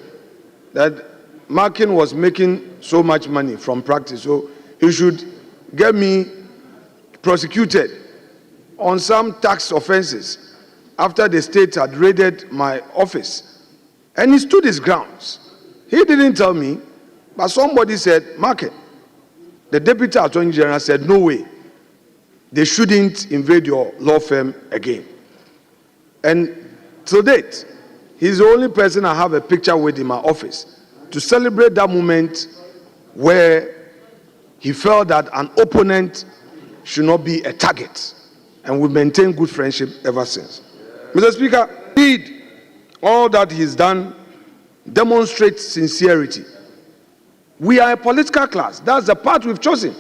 that Markin was making so much money from practice, so he should get me prosecuted on some tax offenses after the state had raided my office. And he stood his grounds. He didn't tell me, but somebody said, Markin. The Deputy Attorney General said, no way. They shouldn't invade your law firm again. And to date, he's the only person I have a picture with in my office to celebrate that moment where he felt that an opponent should not be a target. And we maintain good friendship ever since. Mr. Speaker, indeed, All that he's done demonstrates sincerity. We are a political class. That's the path we've chosen.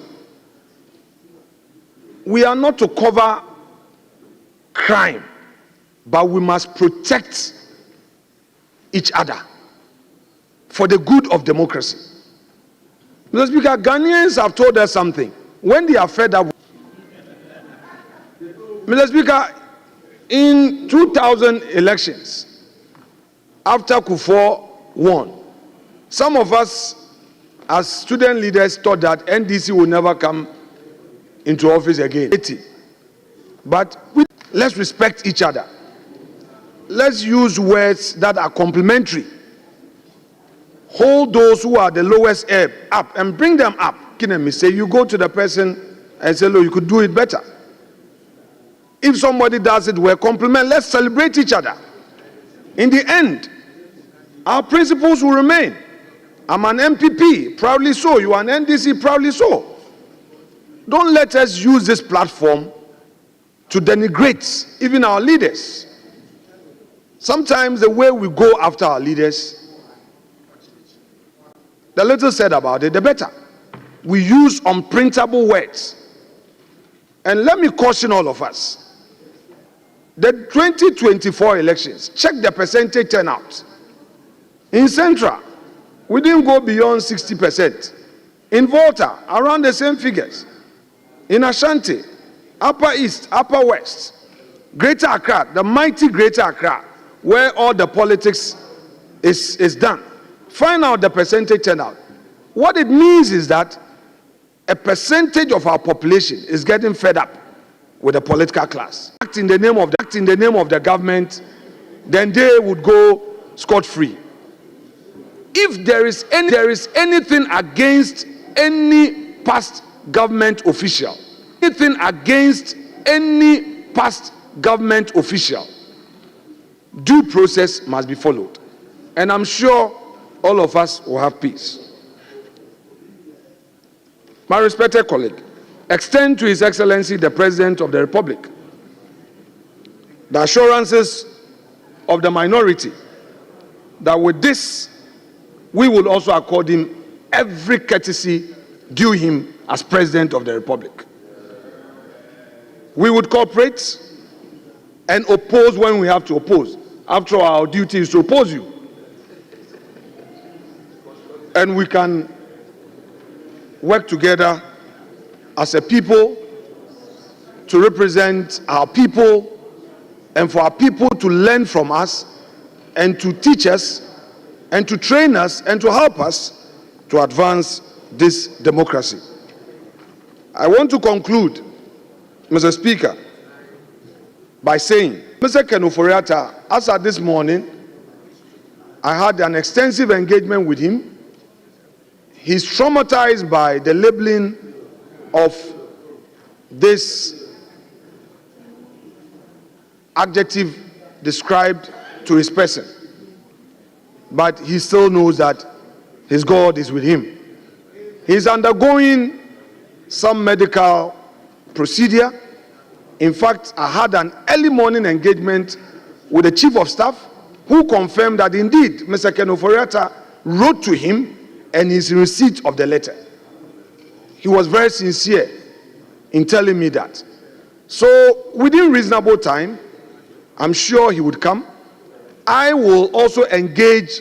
We are not to cover crime, but we must protect each other for the good of democracy. Mr. Speaker, Ghanaians have told us something. When they are fed up, Mr. Speaker, in 2000 elections, after Kufuor won, some of us as student leaders thought that NDC will never come into office again. But let's respect each other. Let's use words that are complementary. Hold those who are the lowest ebb up and bring them up. Say you go to the person and say, look, you could do it better. If somebody does it well, compliment. Let's celebrate each other. In the end, our principles will remain. I'm an MPP, proudly so. You are an NDC, proudly so. Don't let us use this platform to denigrate even our leaders. Sometimes the way we go after our leaders, the little said about it, the better. We use unprintable words. And let me caution all of us. The 2024 elections, check the percentage turnout. In Central, we didn't go beyond 60%. In Volta, around the same figures. In Ashanti, Upper East, Upper West, Greater Accra, the mighty Greater Accra, where all the politics is done. Find out the percentage turnout. What it means is that a percentage of our population is getting fed up with the political class. Act in the name of the government, then they would go scot-free. If there is anything against any past government official, anything against any past government official, due process must be followed. And I'm sure all of us will have peace. My respected colleague, extend to His Excellency the President of the Republic the assurances of the minority that with this, we will also accord him every courtesy due him as President of the Republic. We would cooperate and oppose when we have to oppose. After all, our duty is to oppose you. And we can work together as a people to represent our people and for our people to learn from us and to teach us and to train us and to help us to advance this democracy. I want to conclude, Mr. Speaker, by saying, Mr. Ken Ofori-Atta, as at this morning, I had an extensive engagement with him. He's traumatized by the labeling of this adjective described to his person. But he still knows that his God is with him. He's undergoing some medical procedure. In fact, I had an early morning engagement with the Chief of Staff who confirmed that indeed Mr. Ken Ofori-Atta wrote to him and he's in receipt of the letter. He was very sincere in telling me that. So within reasonable time, I'm sure he would come. I will also engage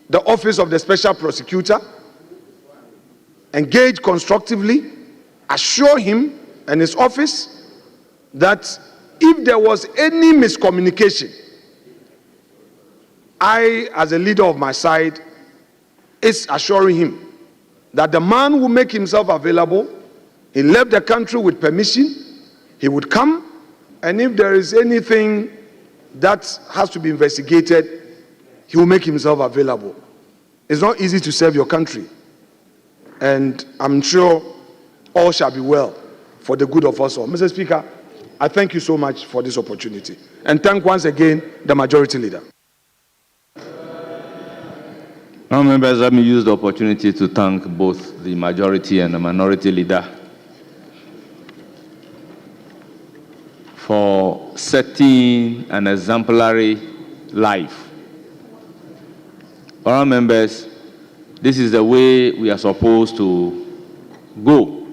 the Office of the Special Prosecutor, engage constructively, assure him and his office that if there was any miscommunication, I, as a leader of my side, is assuring him that the man will make himself available. He left the country with permission. He would come, and if there is anything that has to be investigated, he will make himself available. It's not easy to serve your country, and I'm sure all shall be well for the good of us all. Mr. Speaker, I thank you so much for this opportunity, and thank once again the Majority Leader.
Now, members, let me use the opportunity to thank both the Majority and the Minority Leader for setting an exemplary life Honourable members, this is the way we are supposed to go.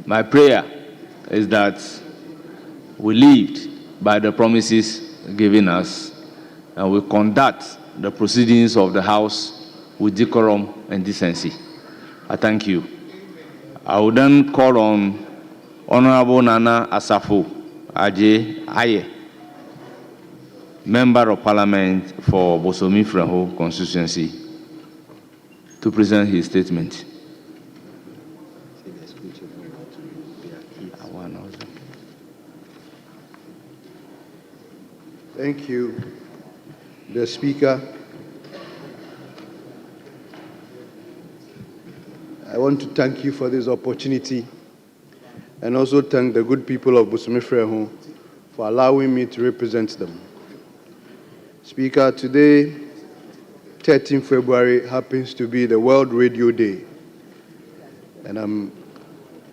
My prayer is that we lived by the promises given us and we conduct the proceedings of the House with decorum and decency. I thank you. I will then call on Honorable Nana Asafo Aje Aye, Member of Parliament for Bosomi Freho constituency, to present his statement.
Thank you, the Speaker. I want to thank you for this opportunity and also thank the good people of Bosomi Freho for allowing me to represent them. Speaker, today, 13 February, happens to be the World Radio Day. And I'm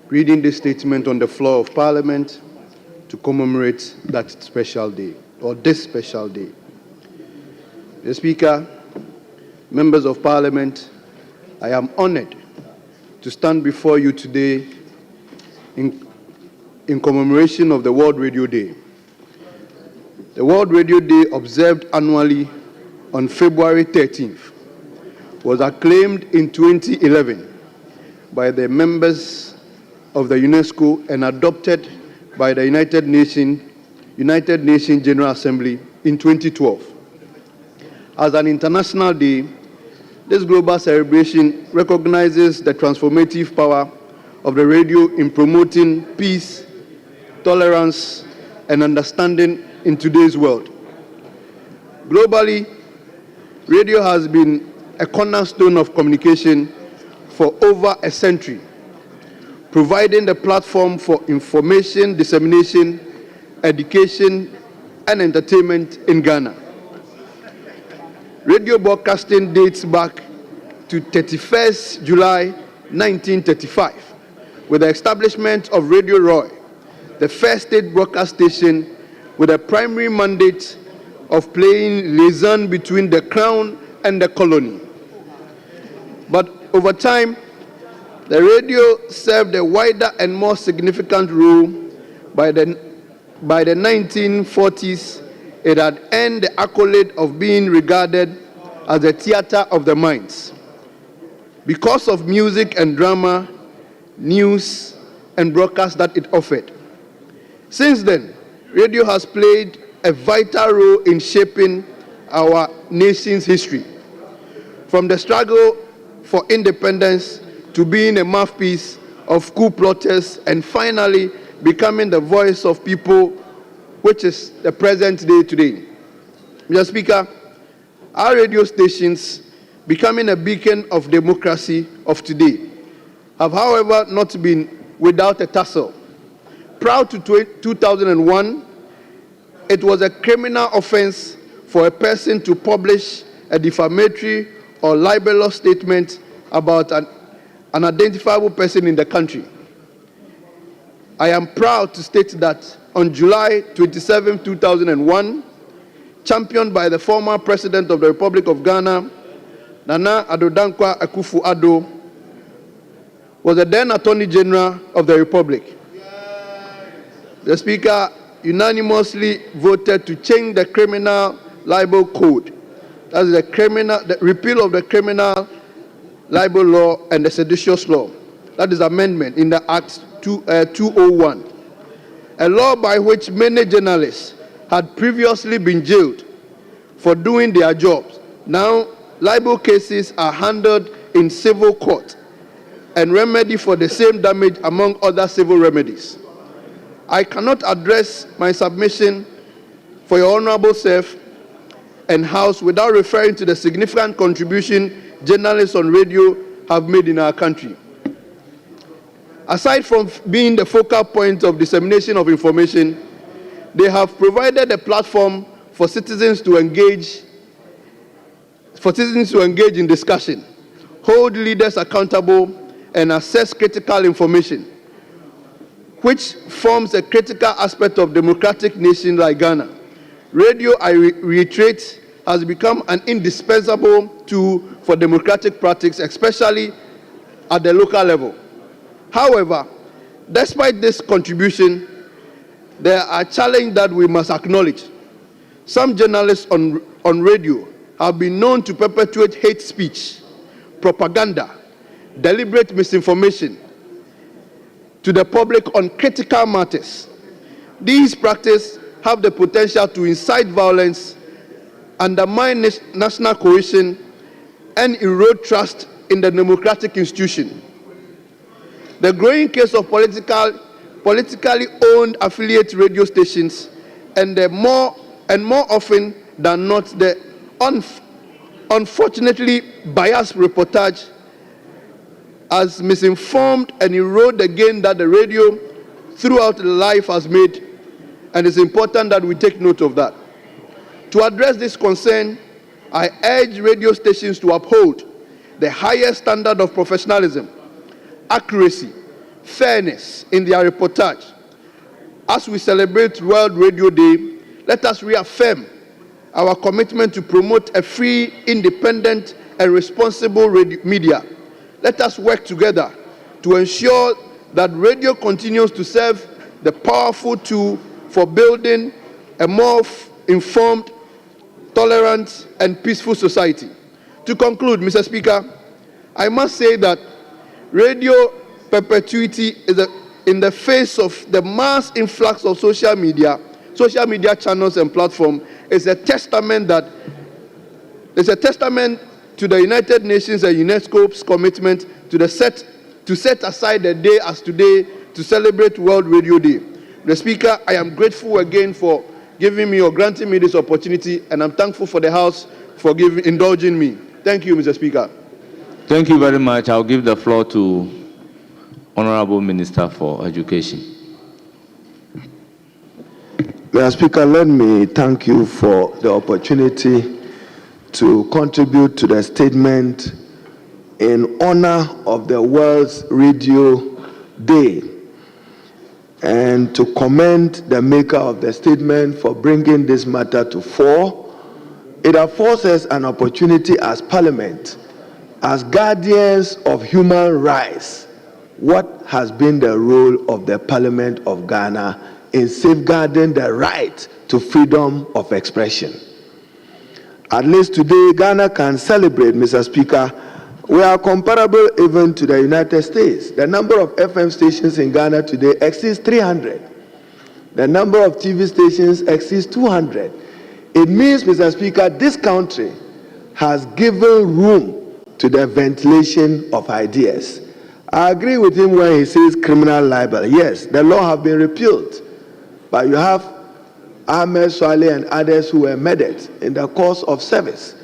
reading this statement on the floor of Parliament to commemorate that special day, or this special day. The Speaker, members of Parliament, I am honored to stand before you today in commemoration of the World Radio Day. The World Radio Day, observed annually on February 13th, was acclaimed in 2011 by the members of the UNESCO and adopted by the United Nations General Assembly in 2012. As an international day, this global celebration recognizes the transformative power of the radio in promoting peace, tolerance, and understanding in today's world. Globally, radio has been a cornerstone of communication for over a century, providing the platform for information dissemination, education, and entertainment in Ghana. Radio broadcasting dates back to 31st July 1935 with the establishment of Radio Roy, the first state broadcast station with a primary mandate of playing liaison between the Crown and the colony. But over time, the radio served a wider and more significant role. By the 1940s, it had earned the accolade of being regarded as a theater of the minds because of music and drama, news, and broadcasts that it offered. Since then, radio has played a vital role in shaping our nation's history, from the struggle for independence to being a mouthpiece of coup plotters and finally becoming the voice of people, which is the present day today. Mr. Speaker, our radio stations, becoming a beacon of democracy of today, have, however, not been without a tussle. Prior to 2001, it was a criminal offense for a person to publish a defamatory or libelous statement about an identifiable person in the country. I am proud to state that on July 27, 2001, championed by the former President of the Republic of Ghana, Nana Addo Dankwa Akufo-Addo, was the then Attorney General of the Republic. The Speaker unanimously voted to change the criminal libel code. That is the repeal of the criminal libel law and the seditious law. That is amendment in the Act 201. A law by which many journalists had previously been jailed for doing their jobs. Now, libel cases are handled in civil court and remedy for the same damage among other civil remedies. I cannot address my submission for your honorable self and House without referring to the significant contribution journalists on radio have made in our country. Aside from being the focal point of dissemination of information, they have provided a platform for citizens to engage in discussion, hold leaders accountable, and assess critical information, which forms a critical aspect of democratic nation like Ghana. Radio, I reiterate, has become an indispensable tool for democratic practice, especially at the local level. However, despite this contribution, there are challenges that we must acknowledge. Some journalists on radio have been known to perpetuate hate speech, propaganda, deliberate misinformation to the public on critical matters. These practices have the potential to incite violence, undermine national cohesion, and erode trust in the democratic institution. The growing case of politically owned affiliate radio stations and more often than not the unfortunately biased reportage has misinformed and eroded the gain that the radio throughout life has made, and it's important that we take note of that. To address this concern, I urge radio stations to uphold the highest standard of professionalism, accuracy, fairness in their reportage. As we celebrate World Radio Day, let us reaffirm our commitment to promote a free, independent, and responsible media. Let us work together to ensure that radio continues to serve the powerful tool for building a more informed, tolerant, and peaceful society. To conclude, Mr. Speaker, I must say that radio perpetuity is in the face of the mass influx of social media channels and platforms is a testament to the United Nations and UNESCO's commitment to set aside a day as today to celebrate World Radio Day. Mr. Speaker, I am grateful again for giving me or granting me this opportunity, and I'm thankful for the House for indulging me. Thank you, Mr. Speaker.
Thank you very much. I'll give the floor to Honorable Minister for Education.
Mr. Speaker, let me thank you for the opportunity to contribute to the statement in honor of the World's Radio Day and to commend the maker of the statement for bringing this matter to fore. It affords us an opportunity as Parliament, as guardians of human rights. What has been the role of the Parliament of Ghana in safeguarding the right to freedom of expression? At least today, Ghana can celebrate, Mr. Speaker. We are comparable even to the United States. The number of FM stations in Ghana today exceeds 300. The number of TV stations exceeds 200. It means, Mr. Speaker, this country has given room to the ventilation of ideas. I agree with him when he says criminal libel. Yes, the law has been repealed, but you have Ahmed Swale and others who were murdered in the course of service.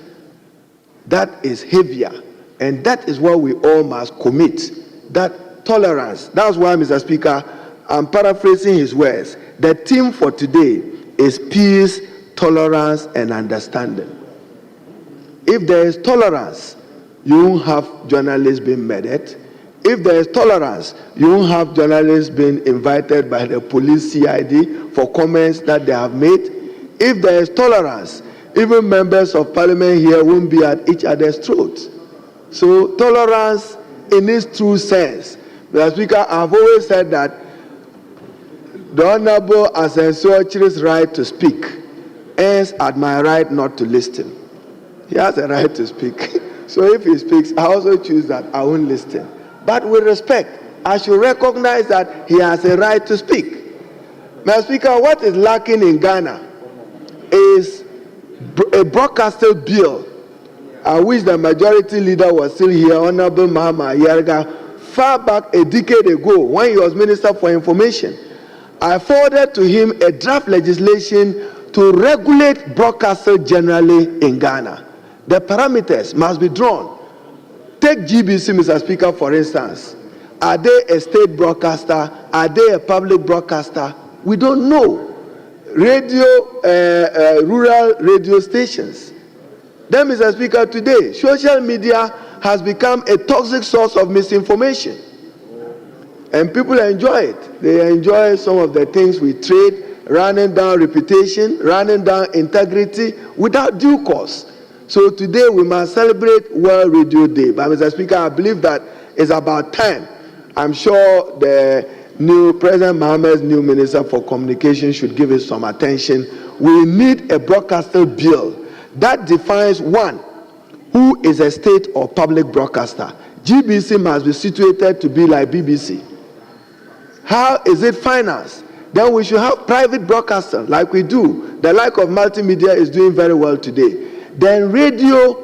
That is heavier, and that is what we all must commit, that tolerance. That's why, Mr. Speaker, I'm paraphrasing his words. The theme for today is peace, tolerance, and understanding. If there is tolerance, you won't have journalists being murdered. If there is tolerance, you won't have journalists being invited by the police CID for comments that they have made. If there is tolerance, even members of Parliament here won't be at each other's throats. So tolerance in its true sense. Mr. Speaker, I've always said that the Honorable Asensio Chiri's right to speak ends at my right not to listen. He has a right to speak. So if he speaks, I also choose that I won't listen. But with respect, I should recognize that he has a right to speak. Mr. Speaker, what is lacking in Ghana is a broadcasting bill. I wish the majority leader was still here, Honorable Mahama Yarga, far back a decade ago when he was Minister for Information. I forwarded to him a draft legislation to regulate broadcasting generally in Ghana. The parameters must be drawn. Take GBC, Mr. Speaker, for instance. Are they a state broadcaster? Are they a public broadcaster? We don't know. Rural radio stations. Then, Mr. Speaker, today, social media has become a toxic source of misinformation. And people enjoy it. They enjoy some of the things we trade, running down reputation, running down integrity without due cause. So today we must celebrate World Radio Day. But Mr. Speaker, I believe that it's about time. I'm sure the new President Mohammed's new Minister for Communication should give it some attention. We need a broadcaster bill that defines, one, who is a state or public broadcaster. GBC must be situated to be like BBC. How is it financed? Then we should have private broadcasters like we do. The like of multimedia is doing very well today. Then rural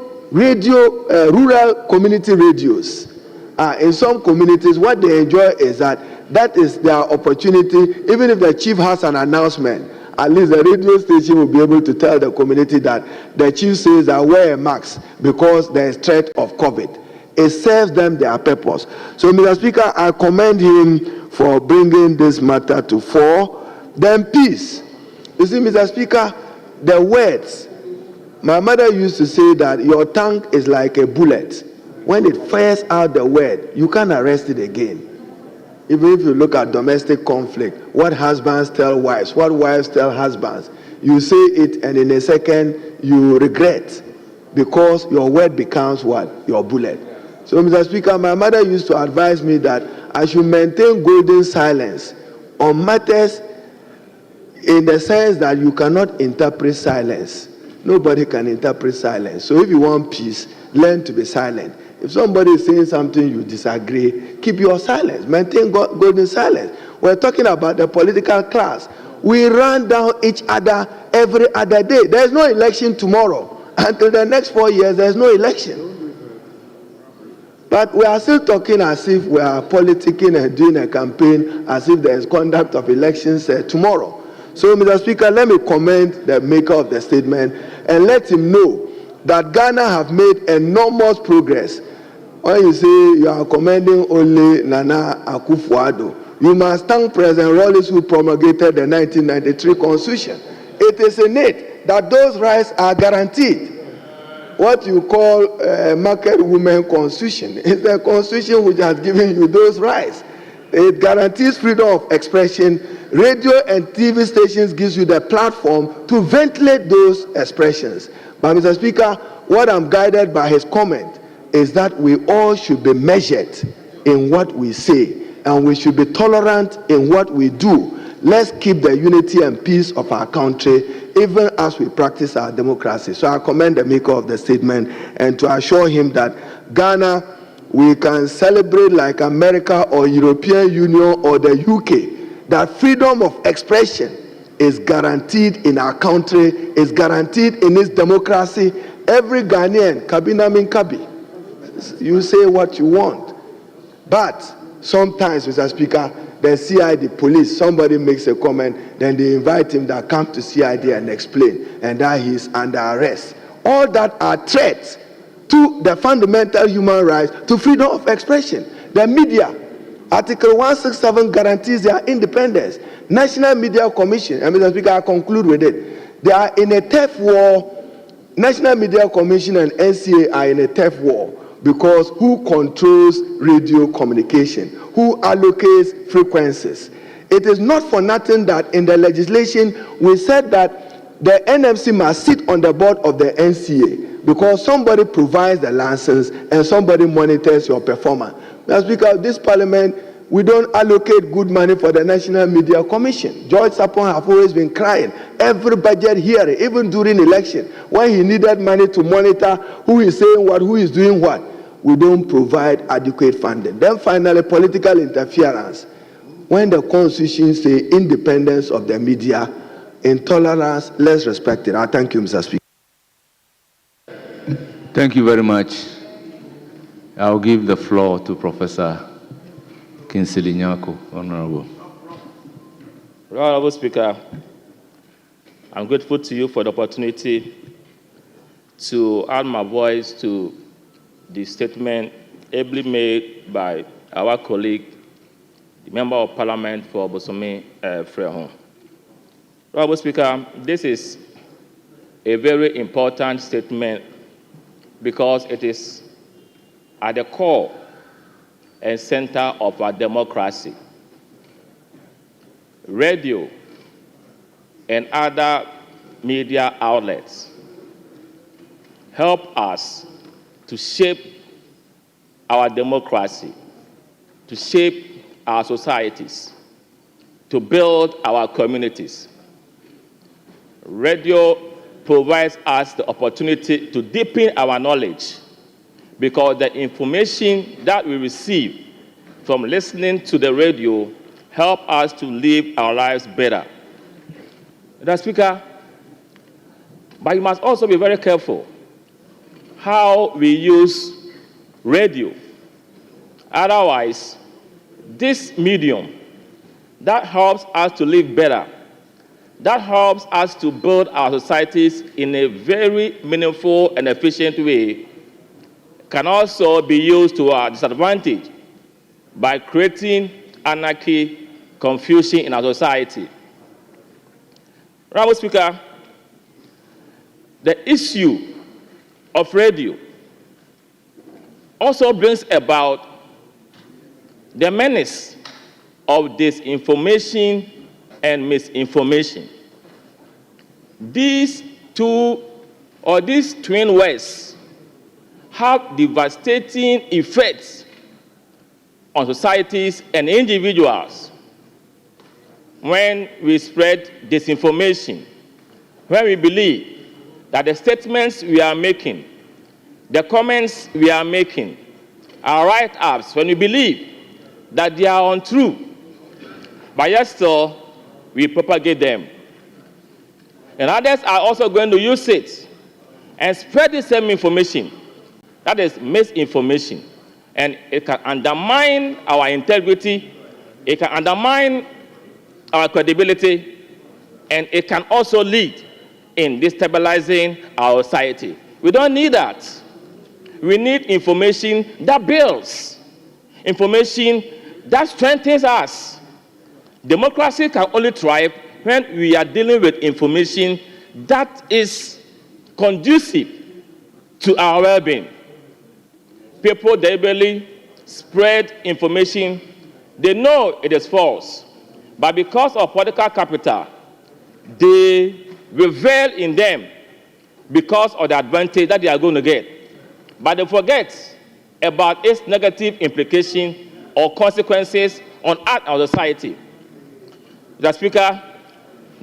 community radios. In some communities, what they enjoy is that is their opportunity. Even if the chief has an announcement, at least the radio station will be able to tell the community that the chief says that wear a mask because there is threat of COVID. It serves them their purpose. So, Mr. Speaker, I commend him for bringing this matter to fore. Then peace. You see, Mr. Speaker, the words, my mother used to say that your tongue is like a bullet. When it fires out the word, you can't arrest it again. Even if you look at domestic conflict, what husbands tell wives, what wives tell husbands, you say it and in a second you regret because your word becomes what? Your bullet. So, Mr. Speaker, my mother used to advise me that I should maintain golden silence on matters in the sense that you cannot interpret silence. Nobody can interpret silence. So if you want peace, learn to be silent. If somebody is saying something you disagree, keep your silence. Maintain golden silence. We're talking about the political class. We run down each other every other day. There's no election tomorrow. Until the next 4 years, there's no election. But we are still talking as if we are politicking and doing a campaign as if there is conduct of elections tomorrow. So, Mr. Speaker, let me commend the maker of the statement and let him know that Ghana have made enormous progress. When you say you are commending only Nana Akufo-Addo, you must thank President Rawlings who promulgated the 1993 Constitution. It is in it that those rights are guaranteed. What you call a market woman constitution is the constitution which has given you those rights. It guarantees freedom of expression. Radio and TV stations gives you the platform to ventilate those expressions. But Mr. Speaker, what I'm guided by his comment is that we all should be measured in what we say and we should be tolerant in what we do. Let's keep the unity and peace of our country even as we practice our democracy. So I commend the maker of the statement and to assure him that Ghana, we can celebrate like America or European Union or the UK, that freedom of expression is guaranteed in our country, is guaranteed in its democracy. Every Ghanaian, Kabina min Kabi, you say what you want. But sometimes, Mr. Speaker, the CID police, somebody makes a comment, then they invite him that come to CID and explain, and that he is under arrest. All that are threats to the fundamental human rights, to freedom of expression. The media, Article 167 guarantees their independence. National Media Commission, and Mr. Speaker, I conclude with it. They are in a turf war. National Media Commission and NCA are in a turf war because who controls radio communication? Who allocates frequencies? It is not for nothing that in the legislation we said that the NMC must sit on the board of the NCA because somebody provides the license and somebody monitors your performance. That's because this parliament, we don't allocate good money for the National Media Commission. George Sapon have always been crying. Every budget hearing, even during election, when he needed money to monitor who is saying what, who is doing what, we don't provide adequate funding. Then finally, political interference. When the Constitution says independence of the media, intolerance, let's respect it. I thank you, Mr. Speaker.
Thank you very much. I'll give the floor to Professor Kinsley Nyako, Honorable.
Honorable Speaker, I'm grateful to you for the opportunity to add my voice to the statement ably made by our colleague, the Member of Parliament for Bosome Frehon. Honorable Speaker, this is a very important statement because it is at the core and center of our democracy. Radio and other media outlets help us to shape our democracy, to shape our societies, to build our communities. Radio provides us the opportunity to deepen our knowledge because the information that we receive from listening to the radio help us to live our lives better. Mr. Speaker, but you must also be very careful how we use radio. Otherwise, this medium that helps us to live better, that helps us to build our societies in a very meaningful and efficient way, can also be used to our disadvantage by creating anarchy, confusion in our society. Mr. Speaker, the issue of radio also brings about the menace of disinformation and misinformation. These twin words have devastating effects on societies and individuals when we spread disinformation, when we believe that the statements we are making, the comments we are making, are write-ups, when we believe that they are untrue, but yet still we propagate them. And others are also going to use it and spread the same information, that is misinformation. And it can undermine our integrity, it can undermine our credibility, and it can also lead in destabilizing our society. We don't need that. We need information that builds, information that strengthens us. Democracy can only thrive when we are dealing with information that is conducive to our well-being. People deliberately spread information, they know it is false, but because of political capital, they revel in them because of the advantage that they are going to get. But they forget about its negative implication or consequences on our society. Mr. Speaker,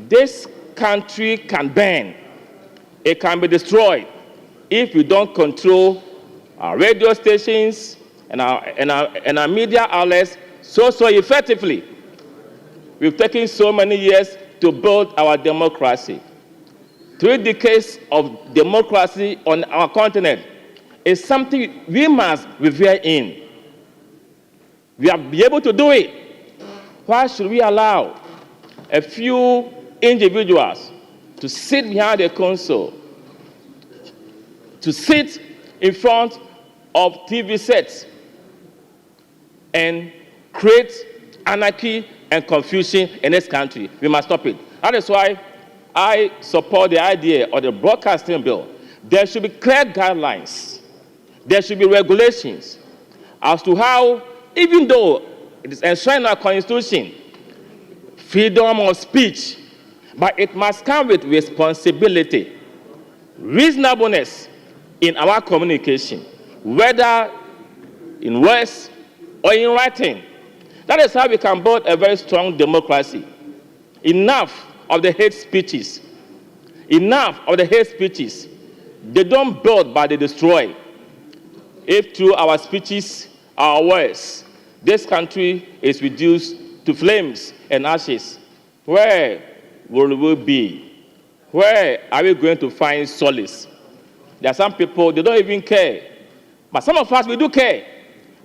this country can burn. It can be destroyed if we don't control our radio stations and our media outlets so effectively. We've taken so many years to build our democracy. 3 decades of democracy on our continent is something we must revere in. We have been able to do it. Why should we allow a few individuals to sit behind a console, to sit in front of TV sets and create anarchy and confusion in this country? We must stop it. That is why I support the idea of the broadcasting bill. There should be clear guidelines. There should be regulations as to how, even though it is enshrined in our Constitution, freedom of speech, but it must come with responsibility, reasonableness in our communication, whether in words or in writing. That is how we can build a very strong democracy. Enough of the hate speeches. Enough of the hate speeches. They don't build, but they destroy. If through our speeches, our words, this country is reduced to flames and ashes, where will we be? Where are we going to find solace? There are some people, they don't even care. But some of us, we do care,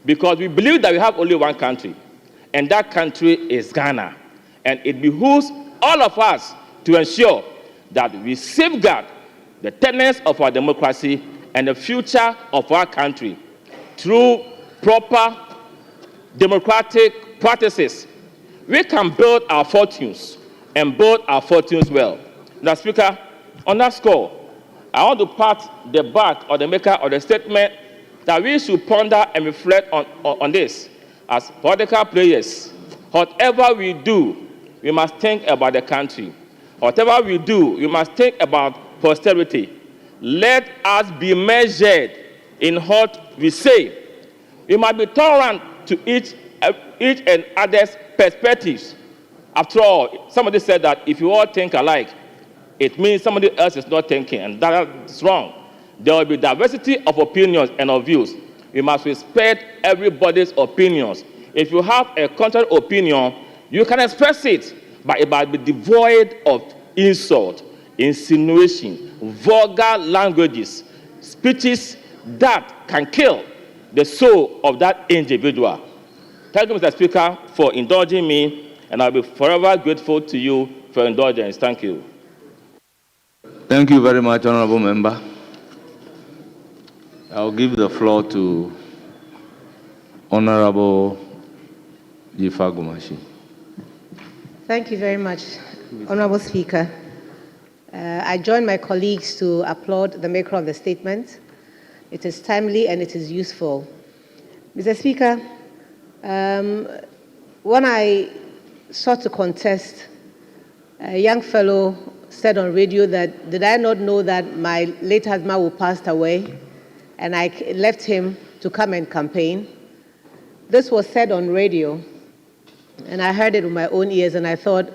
because we believe that we have only one country, and that country is Ghana. And it behooves all of us to ensure that we safeguard the tenets of our democracy and the future of our country through proper democratic practices. We can build our fortunes and build our fortunes well. Mr. Speaker, on that score, I want to pat the back of the maker of the statement that we should ponder and reflect on this. As political players, whatever we do, we must think about the country. Whatever we do, we must think about posterity. Let us be measured in what we say. We must be tolerant to each and other's perspectives. After all, somebody said that if you all think alike, it means somebody else is not thinking, and that's wrong. There will be diversity of opinions and of views. We must respect everybody's opinions. If you have a contrary opinion, you can express it, but it must be devoid of insult, insinuation, vulgar languages, speeches that can kill the soul of that individual. Thank you, Mr. Speaker, for indulging me, and I'll be forever grateful to you for your indulgence. Thank you.
Thank you very much, Honorable Member. I'll give the floor to Honorable Yifa Gumashi.
Thank you very much, Honorable Speaker. I join my colleagues to applaud the maker of the statement. It is timely and it is useful. Mr. Speaker, when I sought to contest, a young fellow said on radio that, did I not know that my late husband who passed away and I left him to come and campaign? This was said on radio, and I heard it with my own ears, and I thought,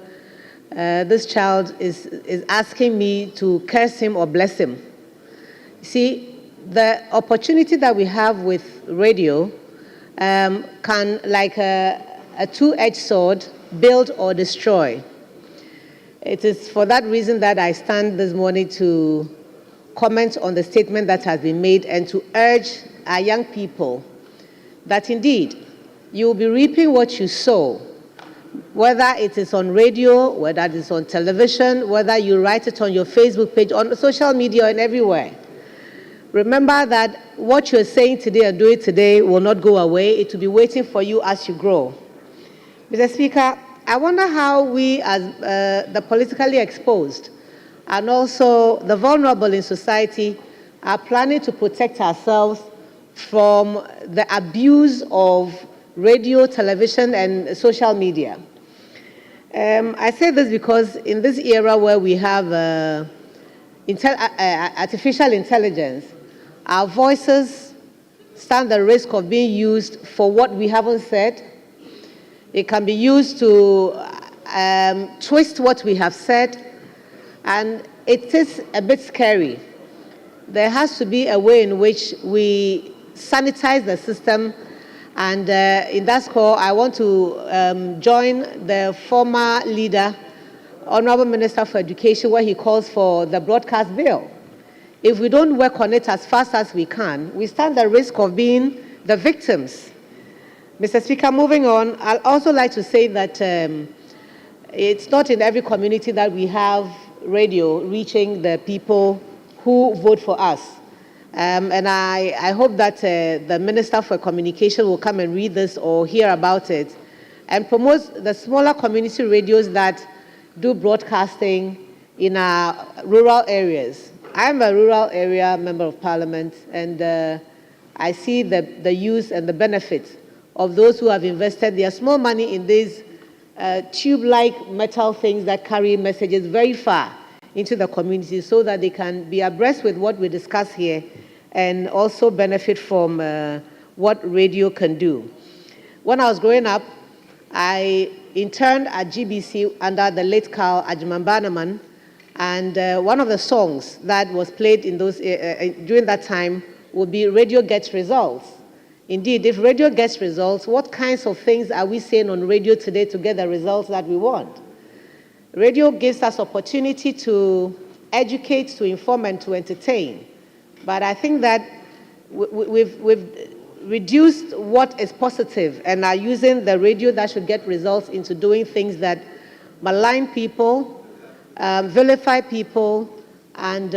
this child is asking me to curse him or bless him. See, the opportunity that we have with radio can, like a two-edged sword, build or destroy. It is for that reason that I stand this morning to comment on the statement that has been made and to urge our young people that indeed you will be reaping what you sow, whether it is on radio, whether it is on television, whether you write it on your Facebook page, on social media and everywhere. Remember that what you're saying today and doing today will not go away. It will be waiting for you as you grow. Mr. Speaker, I wonder how we, as the politically exposed and also the vulnerable in society, are planning to protect ourselves from the abuse of radio, television, and social media. I say this because in this era where we have artificial intelligence, our voices stand the risk of being used for what we haven't said. It can be used to twist what we have said, and it is a bit scary. There has to be a way in which we sanitize the system, and in that score, I want to join the former leader, Honorable Minister for Education, where he calls for the broadcast bill. If we don't work on it as fast as we can, we stand the risk of being the victims. Mr. Speaker, moving on, I'd also like to say that it's not in every community that we have radio reaching the people who vote for us. And I hope that the Minister for Communication will come and read this or hear about it and promote the smaller community radios that do broadcasting in our rural areas. I'm a rural area member of parliament, and I see the use and the benefits of those who have invested their small money in these tube-like metal things that carry messages very far into the community so that they can be abreast with what we discuss here and also benefit from what radio can do. When I was growing up, I interned at GBC under the late Carl Ajimambanaman, and one of the songs that was played in those during that time would be Radio Gets Results. Indeed, if radio gets results, what kinds of things are we saying on radio today to get the results that we want? Radio gives us opportunity to educate, to inform, and to entertain. But I think that we've reduced what is positive and are using the radio that should get results into doing things that malign people, vilify people, and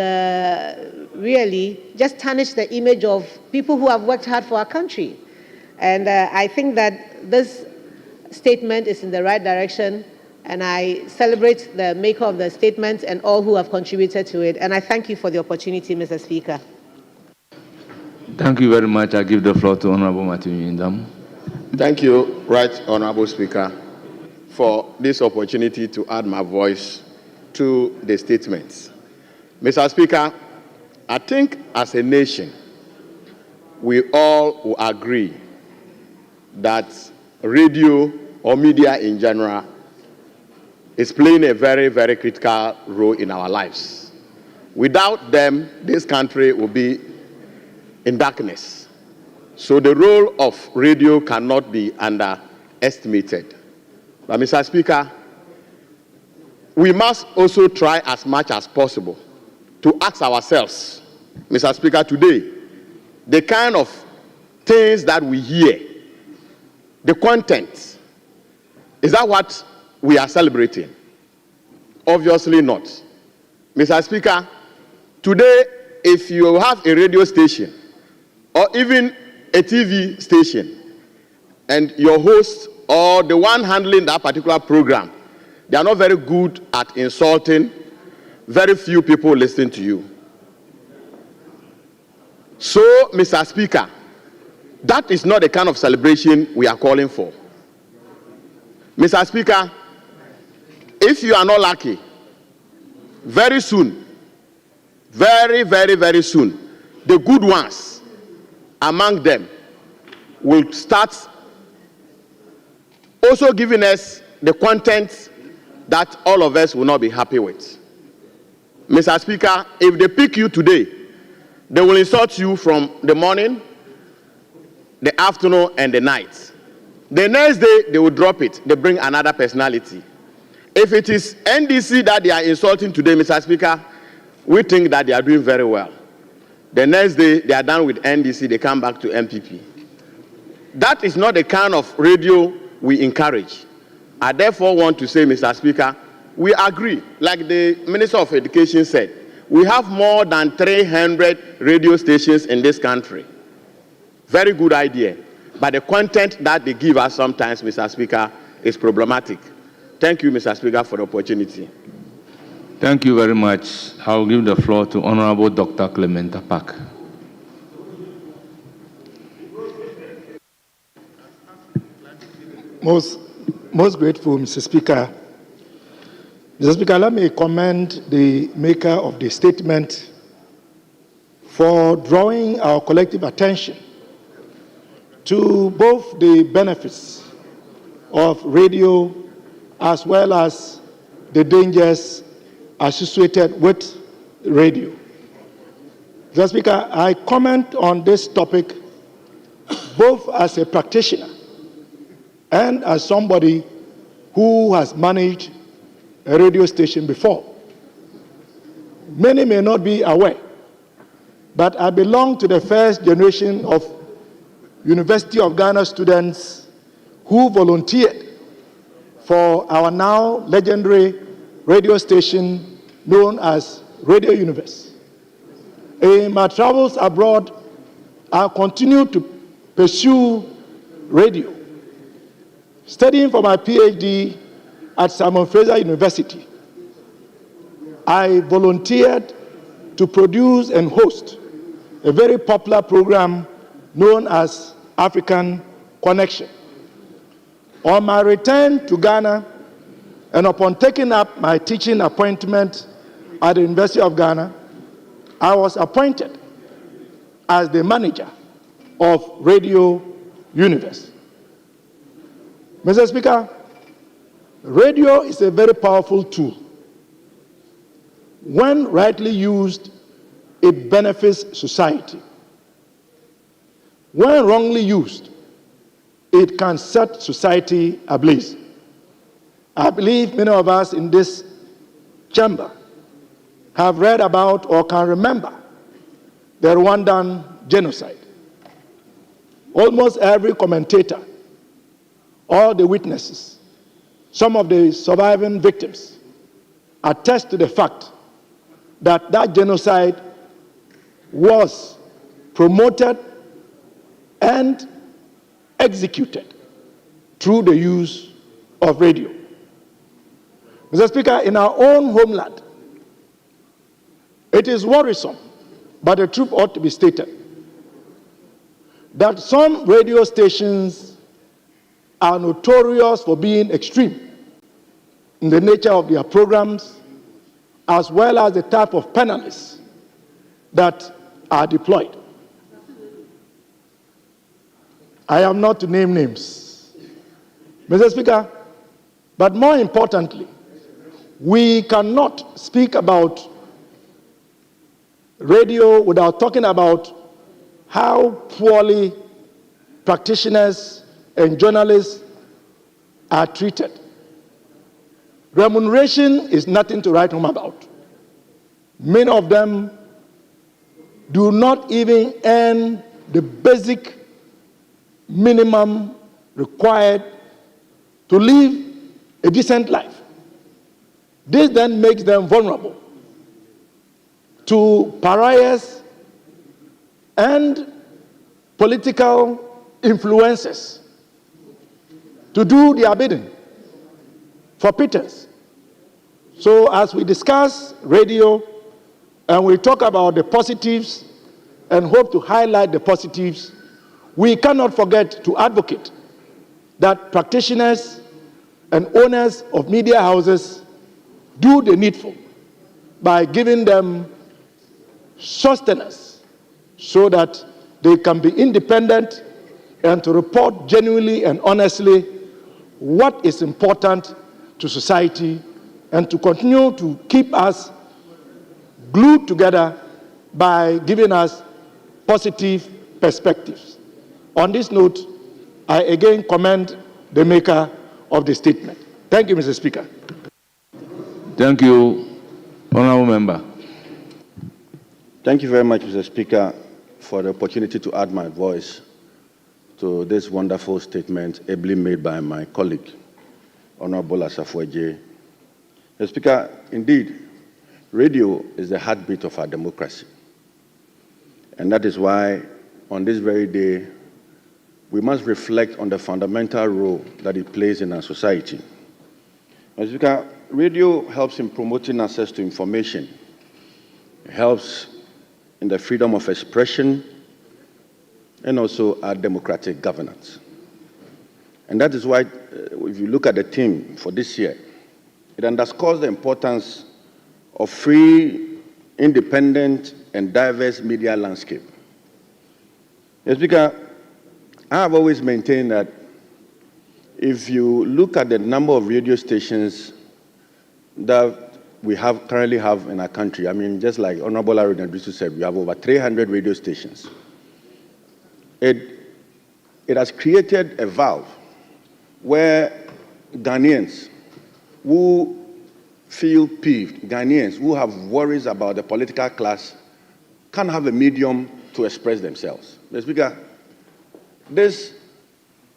really just tarnish the image of people who have worked hard for our country. And I think that this statement is in the right direction, and I celebrate the maker of the statement and all who have contributed to it. And I thank you for the opportunity, Mr. Speaker.
Thank you very much. I give the floor to Honorable Martin Yindam.
Thank you, Right Honorable Speaker, for this opportunity to add my voice to the statements. Mr. Speaker, I think as a nation, we all will agree that radio or media in general is playing a very, very critical role in our lives. Without them, this country will be in darkness. So the role of radio cannot be underestimated. But Mr. Speaker, we must also try as much as possible to ask ourselves, Mr. Speaker, today, the kind of things that we hear, the content, is that what we are celebrating? Obviously not. Mr. Speaker, today, if you have a radio station or even a TV station and your host or the one handling that particular program, they are not very good at insulting, very few people listen to you. So, Mr. Speaker, that is not the kind of celebration we are calling for. Mr. Speaker, if you are not lucky, very soon, very, very, very soon, the good ones among them will start also giving us the content that all of us will not be happy with. Mr. Speaker, if they pick you today, they will insult you from the morning, the afternoon, and the night. The next day, they will drop it. They bring another personality. If it is NDC that they are insulting today, Mr. Speaker, we think that they are doing very well. The next day, they are done with NDC, they come back to MPP. That is not the kind of radio we encourage. I therefore want to say, Mr. Speaker, we agree, like the Minister of Education said, we have more than 300 radio stations in this country. Very good idea. But the content that they give us sometimes, Mr. Speaker, is problematic. Thank you, Mr. Speaker, for the opportunity.
Thank you very much. I will give the floor to Honorable Dr. Clementa Park.
Most grateful, Mr. Speaker. Mr. Speaker, let me commend the maker of the statement for drawing our collective attention to both the benefits of radio as well as the dangers associated with radio. Mr. Speaker, I comment on this topic both as a practitioner and as somebody who has managed a radio station before. Many may not be aware, but I belong to the first generation of University of Ghana students who volunteered for our now legendary radio station known as Radio Universe. In my travels abroad, I continued to pursue radio. Studying for my PhD at Simon Fraser University, I volunteered to produce and host a very popular program known as African Connection. On my return to Ghana, and upon taking up my teaching appointment at the University of Ghana, I was appointed as the manager of Radio Universe. Mr. Speaker, radio is a very powerful tool. When rightly used, it benefits society. When wrongly used, it can set society ablaze. I believe many of us in this chamber have read about or can remember the Rwandan genocide. Almost every commentator, all the witnesses, some of the surviving victims attest to the fact that that genocide was promoted and executed through the use of radio. Mr. Speaker, in our own homeland, it is worrisome, but the truth ought to be stated, that some radio stations are notorious for being extreme in the nature of their programs as well as the type of panelists that are deployed. I am not to name names, Mr. Speaker, but more importantly, we cannot speak about radio without talking about how poorly practitioners and journalists are treated. Remuneration is nothing to write home about. Many of them do not even earn the basic minimum required to live a decent life. This then makes them vulnerable to pariahs and political influences to do their bidding for pittance. So as we discuss radio and we talk about the positives and hope to highlight the positives, we cannot forget to advocate that practitioners and owners of media houses do the needful by giving them sustenance so that they can be independent and to report genuinely and honestly what is important to society and to continue to keep us glued together by giving us positive perspectives. On this note, I again commend the maker of the statement. Thank you, Mr. Speaker.
Thank you, Honourable Member.
Thank you very much, Mr. Speaker, for the opportunity to add my voice to this wonderful statement ably made by my colleague, Honourable Asafo-Adjei. Mr. Speaker, indeed, radio is the heartbeat of our democracy. And that is why, on this very day, we must reflect on the fundamental role that it plays in our society. Mr. Speaker, radio helps in promoting access to information. It helps in the freedom of expression and also our democratic governance. And that is why, if you look at the theme for this year, it underscores the importance of free, independent, and diverse media landscape. Mr. Speaker, I have always maintained that if you look at the number of radio stations that we currently have in our country, I mean, just like Honorable Larry Nadrisu said, we have over 300 radio stations. It has created a valve where Ghanaians who feel peeved, Ghanaians who have worries about the political class, can have a medium to express themselves. Mr. Speaker, this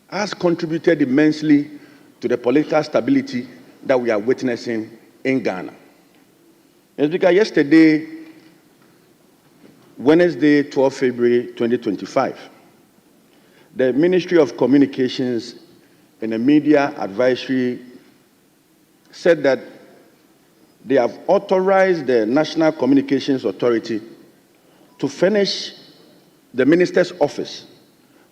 has contributed immensely to the political stability that we are witnessing in Ghana. Mr. Speaker, yesterday, Wednesday, 12 February 2025, the Ministry of Communications in a media advisory said that they have authorized the National Communications Authority to furnish the Minister's Office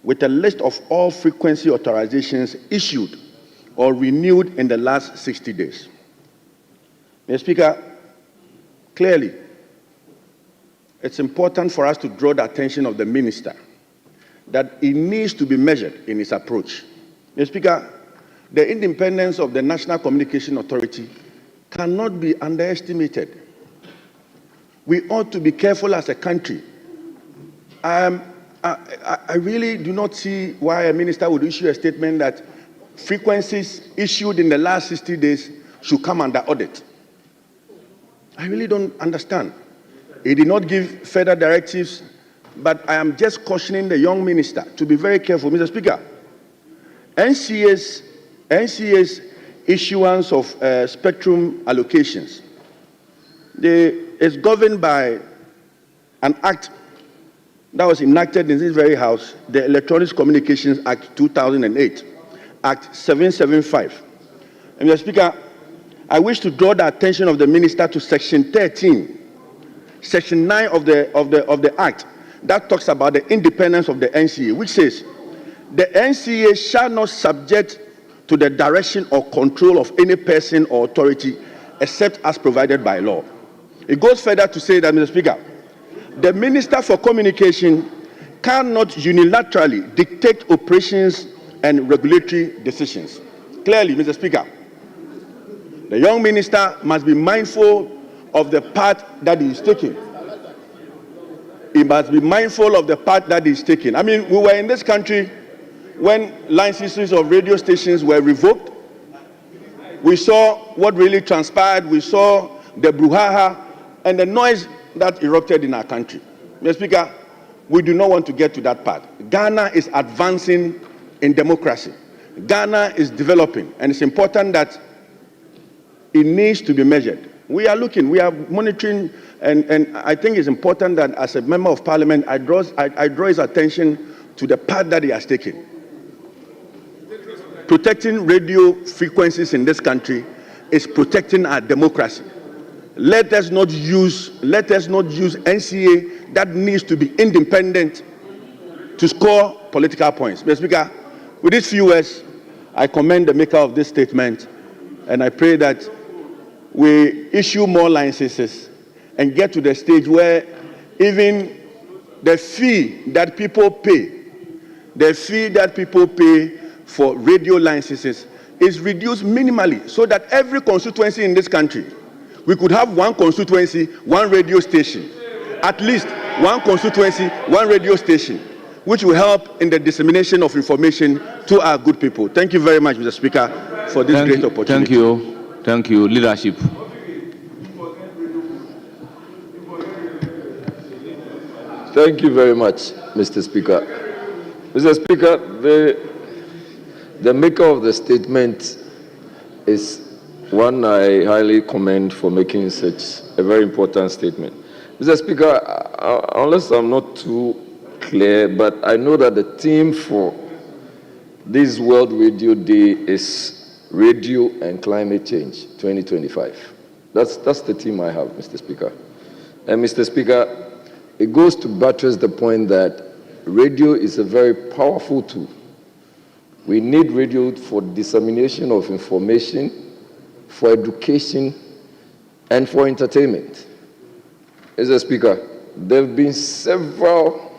with a list of all frequency authorizations issued or renewed in the last 60 days. Mr. Speaker, clearly, it's important for us to draw the attention of the Minister that it needs to be measured in its approach. Mr. Speaker, the independence of the National Communication Authority cannot be underestimated. We ought to be careful as a country. I really do not see why a minister would issue a statement that frequencies issued in the last 60 days should come under audit. I really don't understand. He did not give further directives, but I am just cautioning the young minister to be very careful. Mr. Speaker, NCA's issuance of spectrum allocations is governed by an act that was enacted in this very house, the Electronic Communications Act 2008, Act 775. And Mr. Speaker, I wish to draw the attention of the minister to Section 13, Section 9 of the Act that talks about the independence of the NCA, which says, the NCA shall not subject to the direction or control of any person or authority except as provided by law.
It goes further to say that, Mr. Speaker, the Minister for Communication cannot unilaterally dictate operations and regulatory decisions. Clearly, Mr. Speaker, the young minister must be mindful of the path that he is taking. He must be mindful of the path that he is taking. I mean, we were in this country when licenses of radio stations were revoked. We saw what really transpired. We saw the brouhaha and the noise that erupted in our country. Mr. Speaker, we do not want to get to that part. Ghana is advancing in democracy. Ghana is developing, and it's important that it needs to be measured. We are looking, we are monitoring, and I think it's important that as a member of parliament, I draw his attention to the path that he has taken. Protecting radio frequencies in this country is protecting our democracy. Let us not use NCA that needs to be independent to score political points. Mr. Speaker, with these few words, I commend the maker of this statement, and I pray that we issue more licenses and get to the stage where even the fee that people pay for radio licenses is reduced minimally, so that every constituency in this country, we could have one constituency, one radio station. At least one constituency, one radio station, which will help in the dissemination of information to our good people. Thank you very much, Mr. Speaker, for this great opportunity.
Thank you. Thank you. Leadership.
Thank you very much, Mr. Speaker. Mr. Speaker, the maker of the statement is one I highly commend for making such a very important statement. Mr. Speaker, unless I'm not too clear, but I know that the theme for this World Radio Day is Radio and Climate Change 2025. That's the theme I have, Mr. Speaker. And Mr. Speaker, it goes to buttress the point that radio is a very powerful tool. We need radio for dissemination of information, for education, and for entertainment. Mr. Speaker, there have been several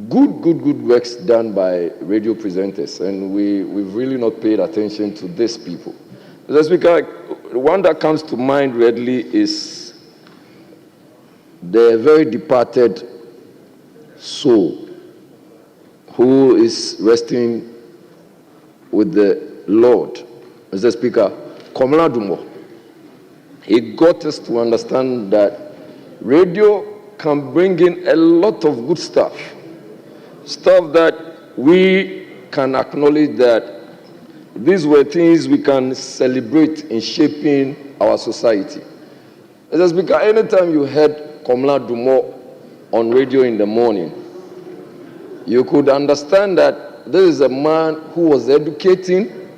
good works done by radio presenters, and we've really not paid attention to these people. Mr. Speaker, the one that comes to mind readily is the very departed soul who is resting with the Lord. Mr. Speaker, Komla Dumo. He got us to understand that radio can bring in a lot of good stuff that we can acknowledge that these were things we can celebrate in shaping our society. Mr. Speaker, anytime you heard Komla Dumo on radio in the morning, you could understand that this is a man who was educating,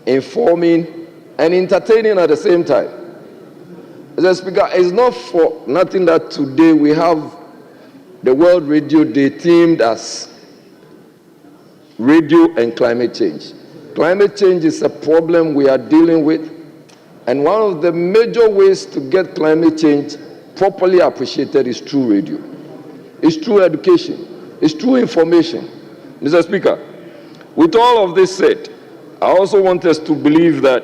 informing, and entertaining at the same time. Mr. Speaker, it's not for nothing that today we have the World Radio Day themed as radio and climate change. Climate change is a problem we are dealing with, and one of the major ways to get climate change properly appreciated is through radio. It's through education. It's through information. Mr. Speaker, with all of this said, I also want us to believe that,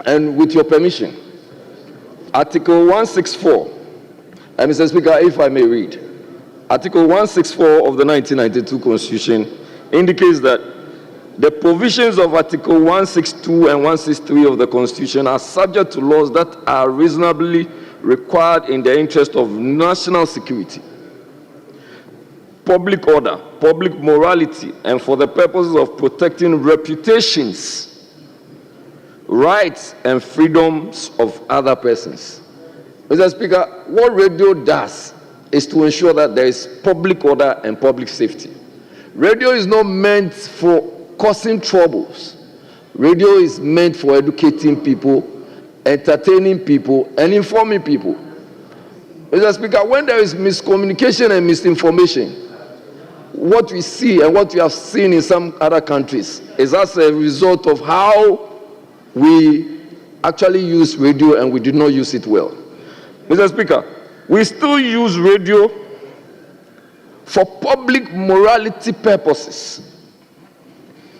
and with your permission, Article 164, and Mr. Speaker, if I may read, Article 164 of the 1992 Constitution indicates that the provisions of Article 162 and 163 of the Constitution are subject to laws that are reasonably required in the interest of national security, public order, public morality, and for the purposes of protecting reputations, rights, and freedoms of other persons. Mr. Speaker, what radio does is to ensure that there is public order and public safety. Radio is not meant for causing troubles. Radio is meant for educating people, entertaining people, and informing people. Mr. Speaker, when there is miscommunication and misinformation, what we see and what we have seen in some other countries is as a result of how we actually use radio and we did not use it well. Mr. Speaker, we still use radio for public morality purposes.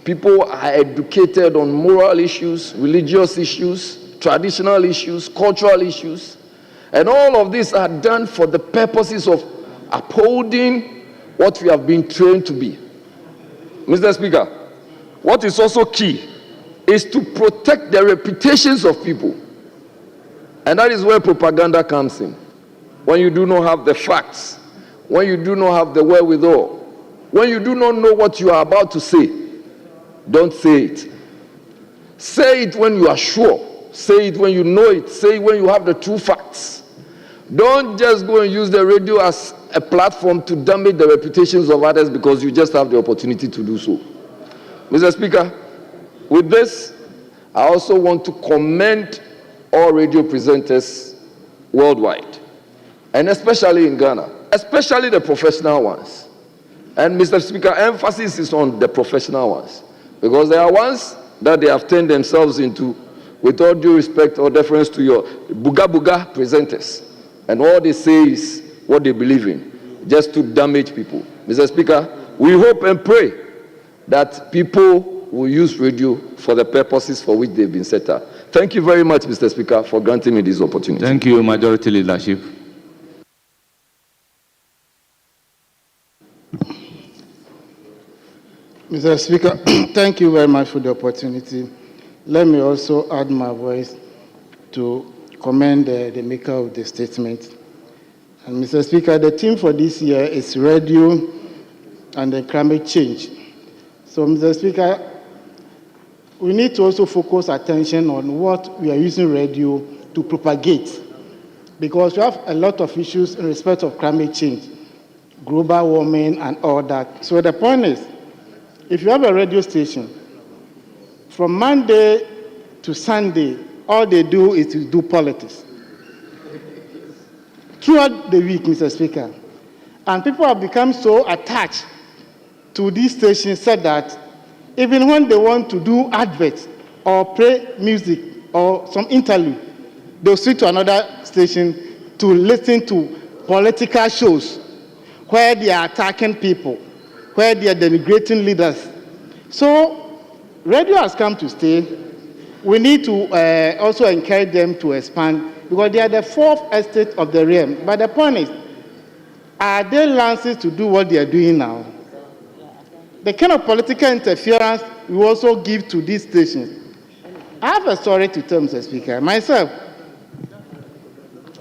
People are educated on moral issues, religious issues, traditional issues, cultural issues, and all of these are done for the purposes of upholding what we have been trained to be. Mr. Speaker, what is also key is to protect the reputations of people. And that is where propaganda comes in. When you do not have the facts, when you do not have the wherewithal, when you do not know what you are about to say, don't say it. Say it when you are sure. Say it when you know it. Say it when you have the true facts. Don't just go and use the radio as a platform to damage the reputations of others because you just have the opportunity to do so. Mr. Speaker, with this, I also want to commend all radio presenters worldwide, and especially in Ghana, especially the professional ones. And Mr. Speaker, emphasis is on the professional ones, because there are ones that they have turned themselves into, with all due respect or deference to your buga presenters. And all they say is what they believe in, just to damage people. Mr. Speaker, we hope and pray that people will use radio for the purposes for which they've been set up. Thank you very much, Mr. Speaker, for granting me this opportunity.
Thank you, Majority Leadership.
Mr. Speaker, thank you very much for the opportunity. Let me also add my voice to commend the maker of the statement. And Mr. Speaker, the theme for this year is radio and the climate change. So, Mr. Speaker, we need to also focus attention on what we are using radio to propagate, because we have a lot of issues in respect of climate change, global warming and all that. So the point is, if you have a radio station, from Monday to Sunday, all they do is to do politics. Throughout the week, Mr. Speaker, and people have become so attached to these stations said that even when they want to do adverts or play music or some interlude, they'll switch to another station to listen to political shows where they are attacking people, where they are denigrating leaders. So radio has come to stay. We need to also encourage them to expand, because they are the fourth estate of the realm. But the point is, are they licensed to do what they are doing now? The kind of political interference we also give to these stations. I have a story to tell, Mr. Speaker. Myself,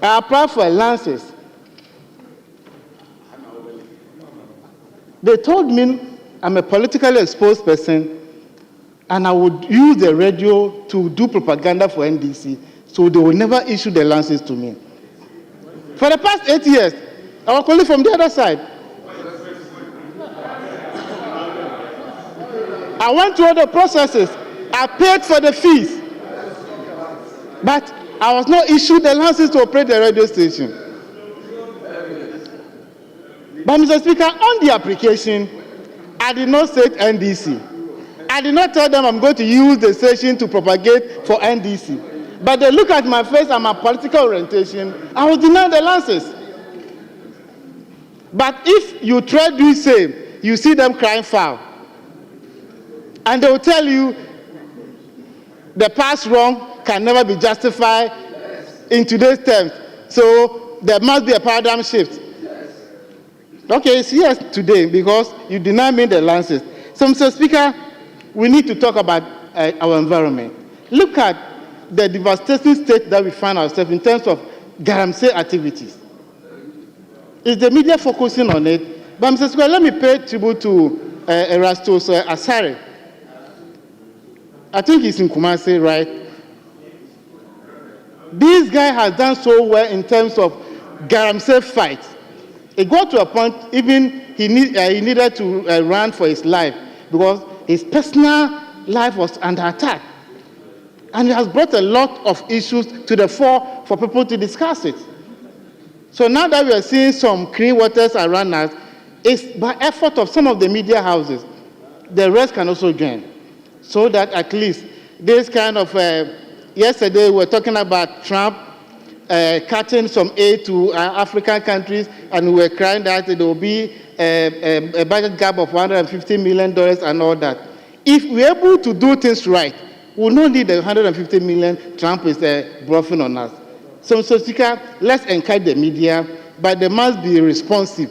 I applied for a license. They told me I'm a politically exposed person and I would use the radio to do propaganda for NDC, so they will never issue the license to me. For the past 8 years, I was calling from the other side. I went through all the processes. I paid for the fees. But I was not issued the license to operate the radio station. But Mr. Speaker, on the application, I did not say NDC. I did not tell them I'm going to use the station to propagate for NDC. But they look at my face and my political orientation, I was denied the license. But if you try to do the same, you see them crying foul. And they will tell you the past wrong can never be justified in today's terms. So there must be a paradigm shift. Okay, it's here today because you deny me the license. So, Mr. Speaker, we need to talk about our environment. Look at the devastating state that we find ourselves in terms of galamsey activities. Is the media focusing on it? But, Mr. Speaker, let me pay tribute to Erastus Asare. I think he's in Kumasi, right? This guy has done so well in terms of galamsey fight. It got to a point even he needed to run for his life because his personal life was under attack. And it has brought a lot of issues to the fore for people to discuss it. So now that we are seeing some clean waters around us, it's by effort of some of the media houses. The rest can also join. So that at least this kind of, yesterday we were talking about Trump cutting some aid to African countries, and we were crying that there will be a budget gap of $150 million and all that. If we're able to do things right, we'll not need the $150 million Trump is bluffing on us. So, Mr. Speaker, let's encourage the media, but they must be responsive.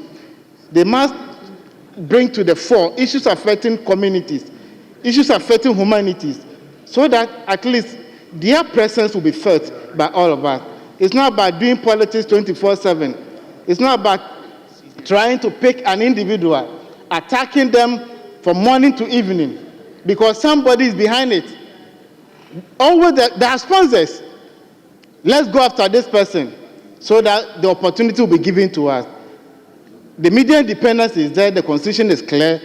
They must bring to the fore issues affecting communities, issues affecting humanities, so that at least their presence will be felt by all of us. It's not about doing politics 24/7. It's not about trying to pick an individual, attacking them from morning to evening, because somebody is behind it. Always there are sponsors. Let's go after this person so that the opportunity will be given to us. The media independence is there, the constitution is clear.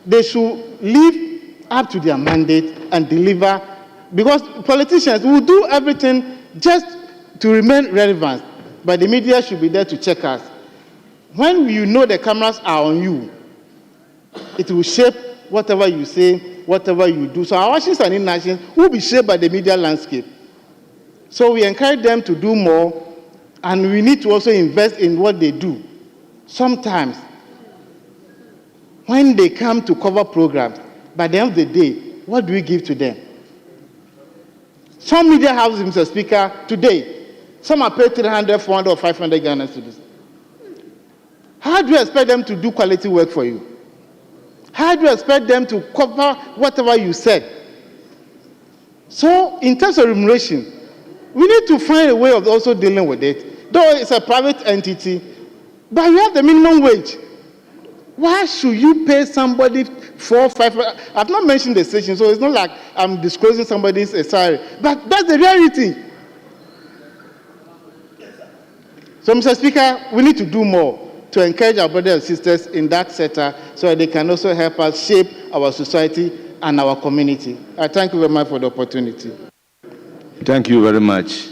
They should live up to their mandate and deliver, because politicians will do everything just to remain relevant, but the media should be there to check us. When you know the cameras are on you, it will shape whatever you say, whatever you do. So our actions and inactions will be shaped by the media landscape. So we encourage them to do more, and we need to also invest in what they do. Sometimes, when they come to cover programs, by the end of the day, what do we give to them? Some media houses, Mr. Speaker, today, some are paid 300, 400, or 500 Ghana cedis. How do you expect them to do quality work for you? How do you expect them to cover whatever you said? So, in terms of remuneration, we need to find a way of also dealing with it. Though it's a private entity, but you have the minimum wage. Why should you pay somebody 4, 5? I've not mentioned the station, so it's not like I'm disclosing somebody's salary. But that's the reality. So, Mr. Speaker, we need to do more to encourage our brothers and sisters in that sector so that they can also help us shape our society and our community. I thank you very much for the opportunity.
Thank you very much.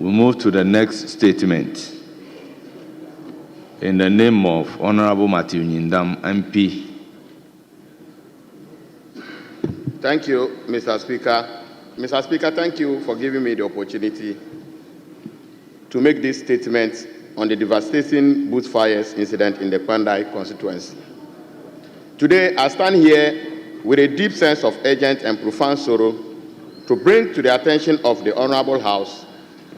We move to the next statement. In the name of Honorable Matthew Nyindam, MP.
Thank you, Mr. Speaker. Mr. Speaker, thank you for giving me the opportunity to make this statement on the devastating bushfires incident in the Kwandai constituency. Today, I stand here with a deep sense of urgent and profound sorrow to bring to the attention of the Honorable House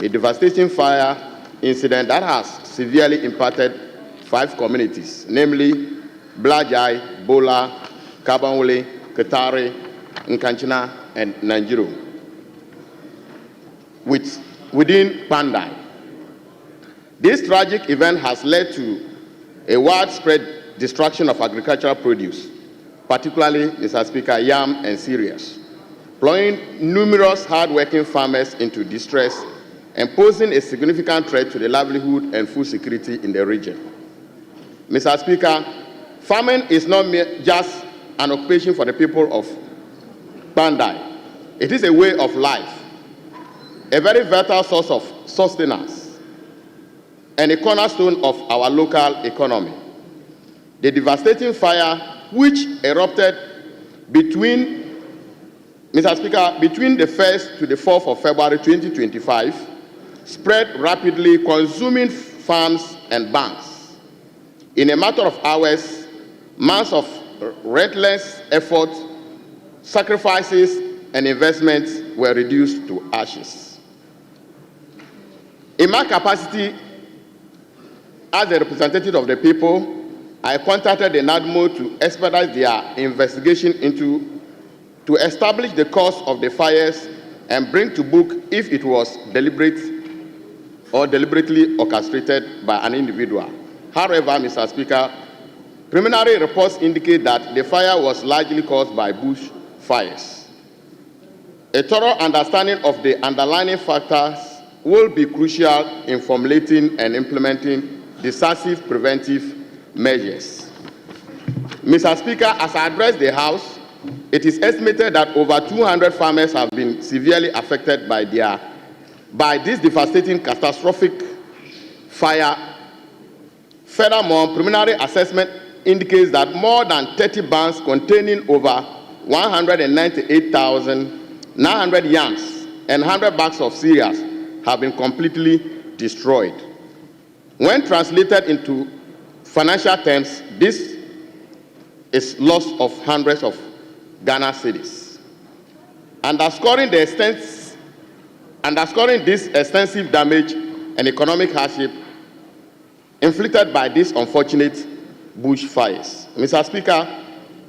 a devastating fire incident that has severely impacted 5 communities, namely Blajai, Bola, Kabanwole, Katare, Nkanchina, and Nanjiro, within Kwandai. This tragic event has led to a widespread destruction of agricultural produce, particularly, Mr. Speaker, yam and cereals, plunging numerous hard-working farmers into distress and posing a significant threat to the livelihood and food security in the region. Mr. Speaker, farming is not just an occupation for the people of Kwandai. It is a way of life, a very vital source of sustenance, and a cornerstone of our local economy. The devastating fire, which erupted between the 1st to the 4th of February 2025, spread rapidly, consuming farms and banks. In a matter of hours, months of relentless effort, sacrifices, and investments were reduced to ashes. In my capacity as a representative of the people, I contacted the NADMO to expedite their investigation to establish the cause of the fires and bring to book if it was deliberate or deliberately orchestrated by an individual. However, Mr. Speaker, preliminary reports indicate that the fire was largely caused by bush fires. A thorough understanding of the underlying factors will be crucial in formulating and implementing decisive preventive measures. Mr. Speaker, as I address the House, it is estimated that over 200 farmers have been severely affected by this devastating catastrophic fire. Furthermore, preliminary assessment indicates that more than 30 barns containing over 198,900 yams and 100 bags of cereals have been completely destroyed. When translated into financial terms, this is loss of hundreds of Ghana cedis. Underscoring this extensive damage and economic hardship inflicted by these unfortunate bushfires. Mr. Speaker,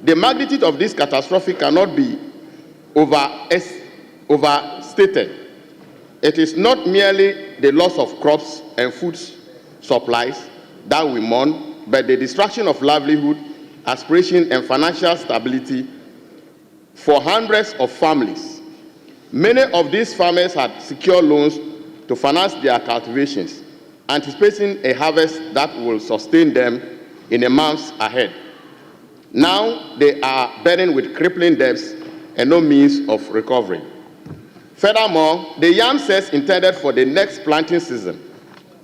the magnitude of this catastrophe cannot be overstated. It is not merely the loss of crops and food supplies that we mourn, but the destruction of livelihood, aspiration, and financial stability for hundreds of families. Many of these farmers had secured loans to finance their cultivations, anticipating a harvest that will sustain them in the months ahead. Now they are burdened with crippling debts and no means of recovery. Furthermore, the yam sets intended for the next planting season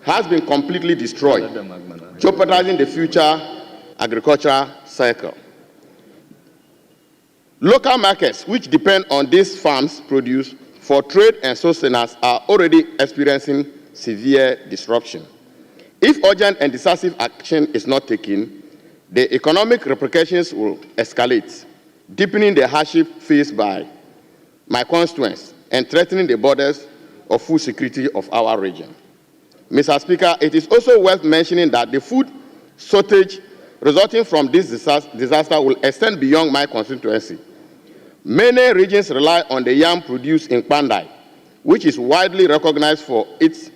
has been completely destroyed, jeopardizing the future agricultural cycle. Local markets, which depend on these farms' produce for trade and sustenance, are already experiencing severe disruption. If urgent and decisive action is not taken, the economic repercussions will escalate, deepening the hardship faced by my constituents and threatening the borders of food security of our region. Mr. Speaker, it is also worth mentioning that the food shortage resulting from this disaster will extend beyond my constituency. Many regions rely on the yam produced in Pandai, which is widely recognized for its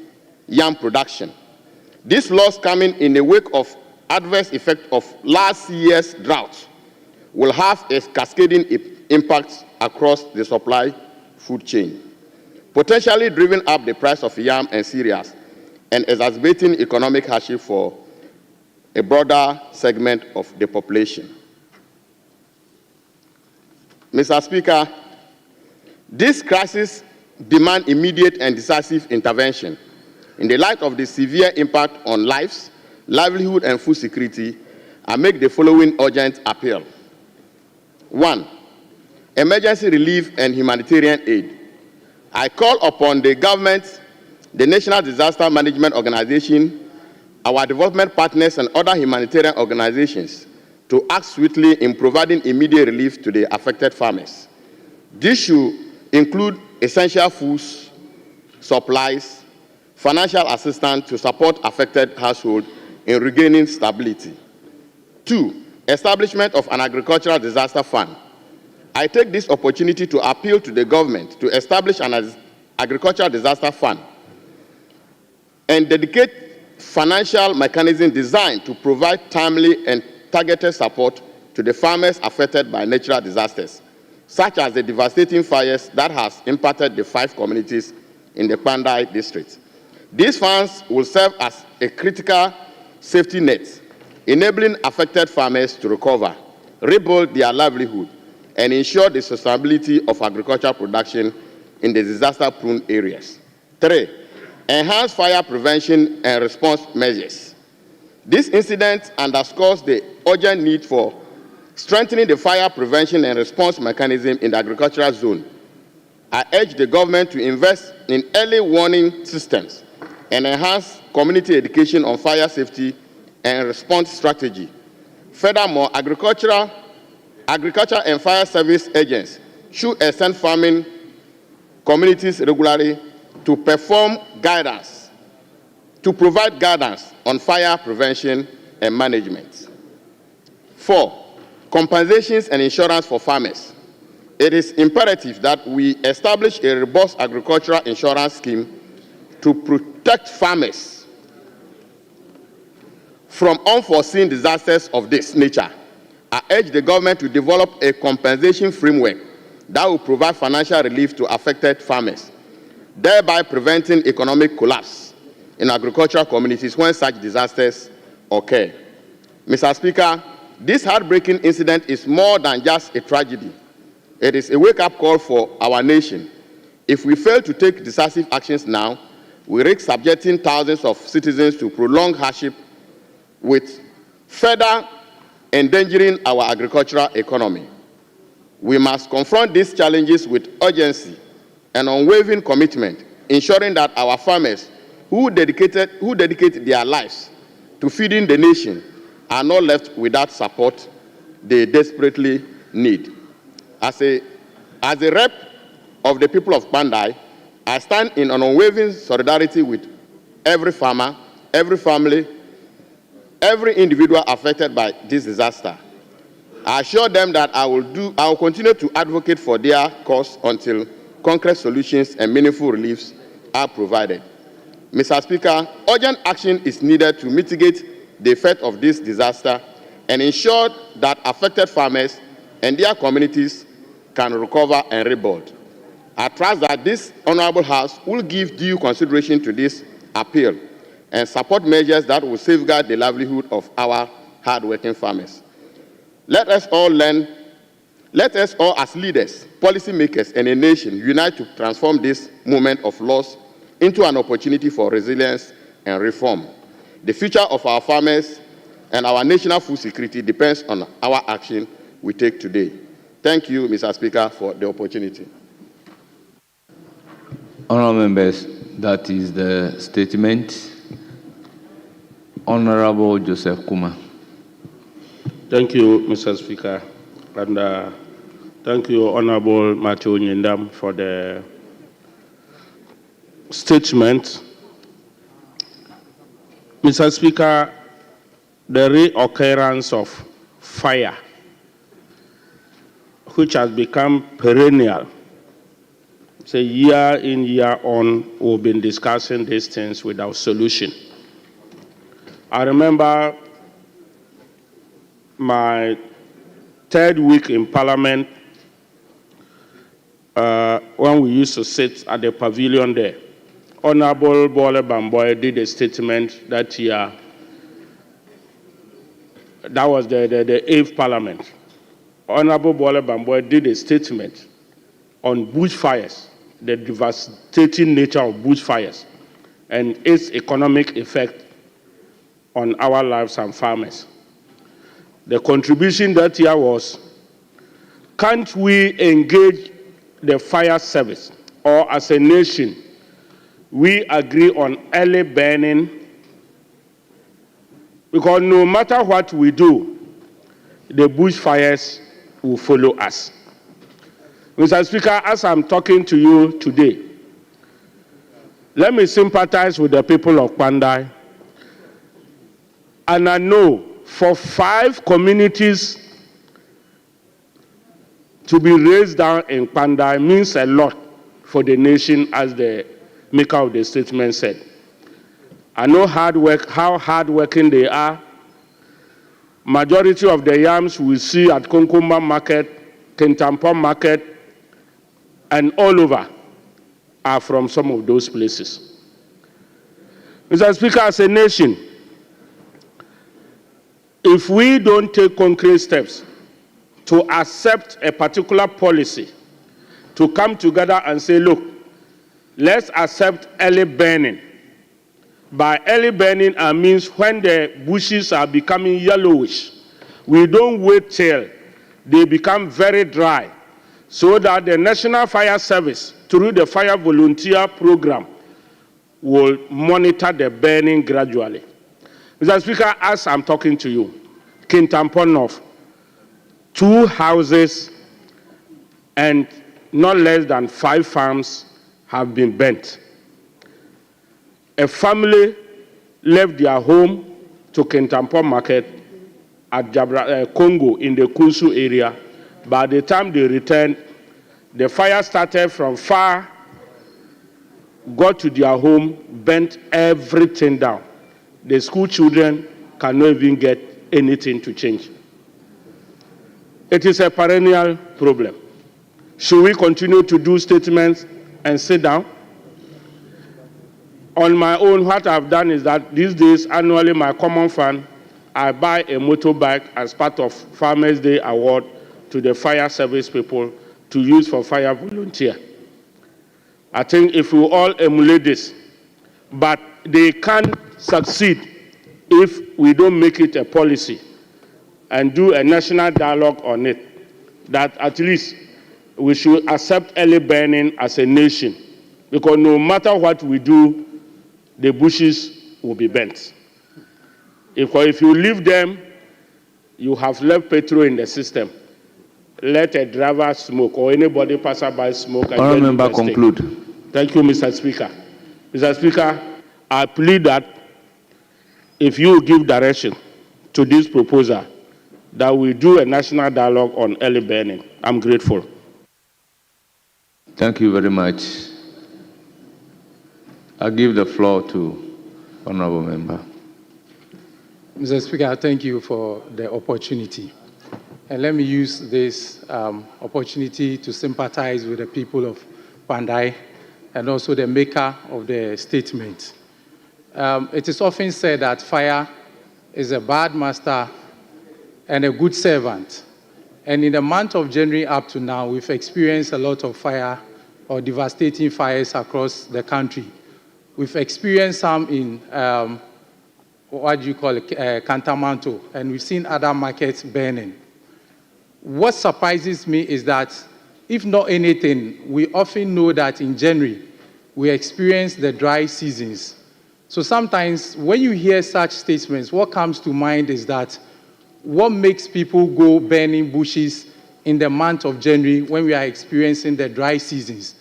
yam production. This loss, coming in the wake of adverse effect of last year's drought, will have a cascading impact across the supply food chain, potentially driving up the price of yam and cereals and exacerbating economic hardship for a broader segment of the population. Mr. Speaker, this crisis demands immediate and decisive intervention. In the light of the severe impact on lives, livelihood, and food security, I make the following urgent appeal. 1. Emergency relief and humanitarian aid. I call upon the government, the National Disaster Management Organization, our development partners, and other humanitarian organizations to act swiftly in providing immediate relief to the affected farmers. This should include essential foods, supplies, financial assistance to support affected households in regaining stability. 2. Establishment of an agricultural disaster fund. I take this opportunity to appeal to the government to establish an agricultural disaster fund and dedicate financial mechanism designed to provide timely and targeted support to the farmers affected by natural disasters, such as the devastating fires that has impacted the 5 communities in the Pandai district. These funds will serve as a critical safety net, enabling affected farmers to recover, rebuild their livelihood, and ensure the sustainability of agricultural production in the disaster-prone areas. 3. Enhance fire prevention and response measures. This incident underscores the urgent need for strengthening the fire prevention and response mechanism in the agricultural zone. I urge the government to invest in early warning systems and enhance community education on fire safety and response strategy. Furthermore, agriculture and fire service agents should extend farming communities regularly to provide guidance on fire prevention and management. 4. Compensations and insurance for farmers. It is imperative that we establish a robust agricultural insurance scheme to protect farmers from unforeseen disasters of this nature. I urge the government to develop a compensation framework that will provide financial relief to affected farmers, thereby preventing economic collapse in agricultural communities when such disasters occur. Mr. Speaker, this heartbreaking incident is more than just a tragedy. It is a wake-up call for our nation. If we fail to take decisive actions now, we risk subjecting thousands of citizens to prolonged hardship, with further endangering our agricultural economy. We must confront these challenges with urgency and unwavering commitment, ensuring that our farmers who dedicate their lives to feeding the nation are not left without support they desperately need. As a rep of the people of Pandai, I stand in an unwavering solidarity with every farmer, every family, every individual affected by this disaster. I assure them that I will continue to advocate for their cause until concrete solutions and meaningful reliefs are provided. Mr. Speaker, urgent action is needed to mitigate the effect of this disaster and ensure that affected farmers and their communities can recover and rebuild. I trust that this Honorable House will give due consideration to this appeal and support measures that will safeguard the livelihood of our hard-working farmers. Let us all as leaders, policymakers, and a nation unite to transform this moment of loss into an opportunity for resilience and reform. The future of our farmers and our national food security depends on our action we take today. Thank you, Mr. Speaker, for the opportunity.
Honourable members, that is the statement. Honourable Joseph Kuma.
Thank you, Mr. Speaker, and thank you, Honourable Matthew Nyindam, for the statement. Mr. Speaker, the reoccurrence of fire, which has become perennial, say year in, year on, we've been discussing these things without solution. I remember my third week in Parliament when we used to sit at the pavilion there. Honorable Bole Bamboy did a statement that year. That was the 8th Parliament. Honorable Bole Bamboy did a statement on bushfires, the devastating nature of bushfires, and its economic effect on our lives and farmers. The contribution that year was, can't we engage the fire service, or as a nation, we agree on early burning, because no matter what we do, the bushfires will follow us. Mr. Speaker, as I'm talking to you today, let me sympathize with the people of Pandai. And I know for 5 communities to be raised down in Pandai means a lot for the nation, as the maker of the statement said. I know how hardworking they are. Majority of the yams we see at Konkumba Market, Kintampo Market, and all over are from some of those places. Mr. Speaker, as a nation, if we don't take concrete steps to accept a particular policy, to come together and say, look, let's accept early burning. By early burning, I mean when the bushes are becoming yellowish. We don't wait till they become very dry, so that the National Fire Service, through the Fire Volunteer Program, will monitor the burning gradually. Mr. Speaker, as I'm talking to you, Kintampo North, 2 houses and not less than 5 farms have been burnt. A family left their home to Kintampo Market at Congo in the Kunsu area. By the time they returned, the fire started from far, got to their home, burnt everything down. The school children cannot even get anything to change. It is a perennial problem. Should we continue to do statements and sit down? On my own, what I've done is that these days, annually, my common fund, I buy a motorbike as part of Farmers' Day award to the fire service people to use for fire volunteer. I think if we all emulate this, but they can't succeed if we don't make it a policy and do a national dialogue on it, that at least we should accept early burning as a nation, because no matter what we do, the bushes will be burnt. If you leave them, you have left petrol in the system. Let a driver smoke or anybody passerby smoke. And
Honourable member, conclude.
Thank you, Mr. Speaker. Mr. Speaker, I plead that if you give direction to this proposal, that we do a national dialogue on early burning. I'm grateful.
Thank you very much. I give the floor to Honourable Member.
Mr. Speaker, thank you for the opportunity. And let me use this opportunity to sympathize with the people of Pandai and also the maker of the statement. It is often said that fire is a bad master and a good servant. And in the month of January up to now, we've experienced a lot of fire or devastating fires across the country. We've experienced some in, Cantamanto, and we've seen other markets burning. What surprises me is that, if not anything, we often know that in January, we experience the dry seasons. So sometimes when you hear such statements, what comes to mind is that what makes people go burning bushes in the month of January when we are experiencing the dry seasons?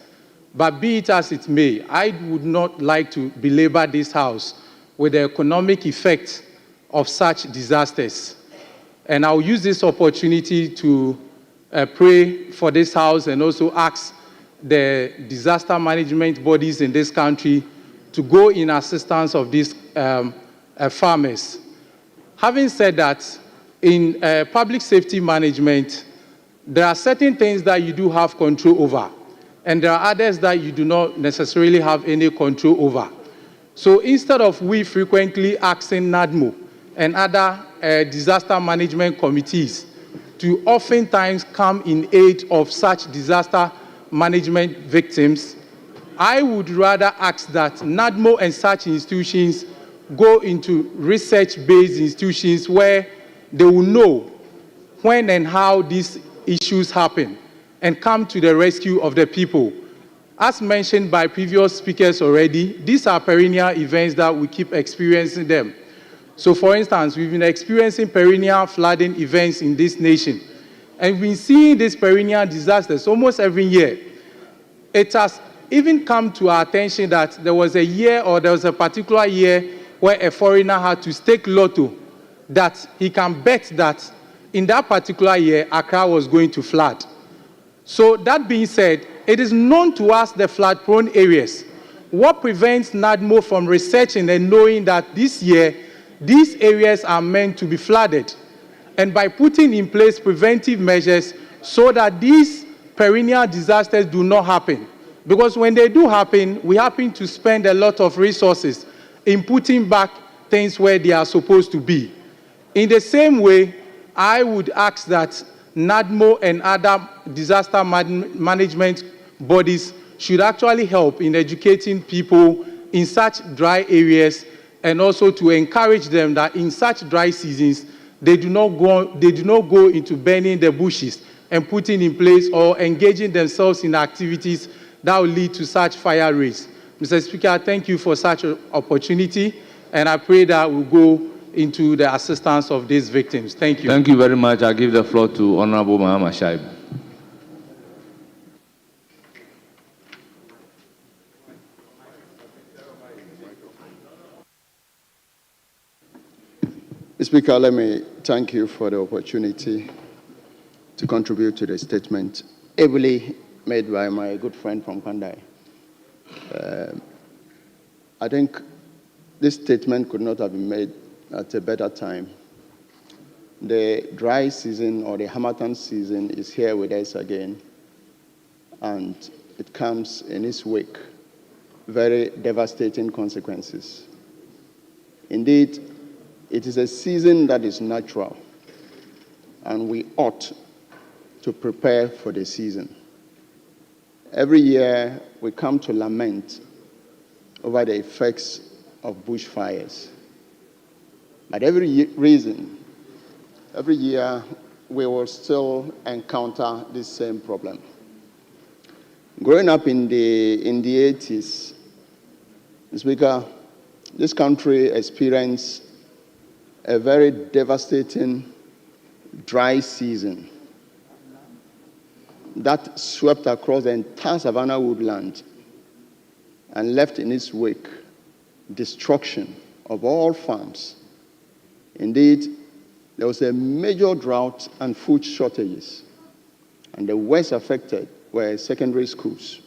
But be it as it may, I would not like to belabor this House with the economic effect of such disasters. And I'll use this opportunity to pray for this House and also ask the disaster management bodies in this country to go in assistance of these farmers. Having said that, in public safety management, there are certain things that you do have control over, and there are others that you do not necessarily have any control over. So instead of we frequently asking NADMO and other disaster management committees to oftentimes come in aid of such disaster management victims, I would rather ask that NADMO and such institutions go into research-based institutions where they will know when and how these issues happen and come to the rescue of the people. As mentioned by previous speakers already, these are perennial events that we keep experiencing them. So for instance, we've been experiencing perennial flooding events in this nation. And we've been seeing these perennial disasters almost every year. It has even come to our attention that there was a year or there was a particular year where a foreigner had to stake lotto that he can bet that in that particular year, Accra was going to flood. So that being said, it is known to us the flood-prone areas. What prevents NADMO from researching and knowing that this year, these areas are meant to be flooded? And by putting in place preventive measures so that these perennial disasters do not happen. Because when they do happen, we happen to spend a lot of resources in putting back things where they are supposed to be. In the same way, I would ask that NADMO and other disaster management bodies should actually help in educating people in such dry areas and also to encourage them that in such dry seasons, they do not go into burning the bushes and putting in place or engaging themselves in activities that will lead to such fire rates. Mr. Speaker, thank you for such an opportunity, and I pray that we'll go into the assistance of these victims. Thank you.
Thank you very much. I give the floor to Honorable Mahama Shaib.
Speaker, let me thank you for the opportunity to contribute to the statement ably made by my good friend from Pandai. I think this statement could not have been made at a better time. The dry season or the Harmattan season is here with us again, and it comes in its wake, very devastating consequences. Indeed, it is a season that is natural, and we ought to prepare for the season. Every year, we come to lament over the effects of bushfires. But every year, we will still encounter this same problem. Growing up in the 80s, Speaker,
This country experienced a very devastating dry season that swept across the entire Savannah woodland and left in its wake destruction of all farms. Indeed, there was a major drought and food shortages, and the worst affected were secondary schools.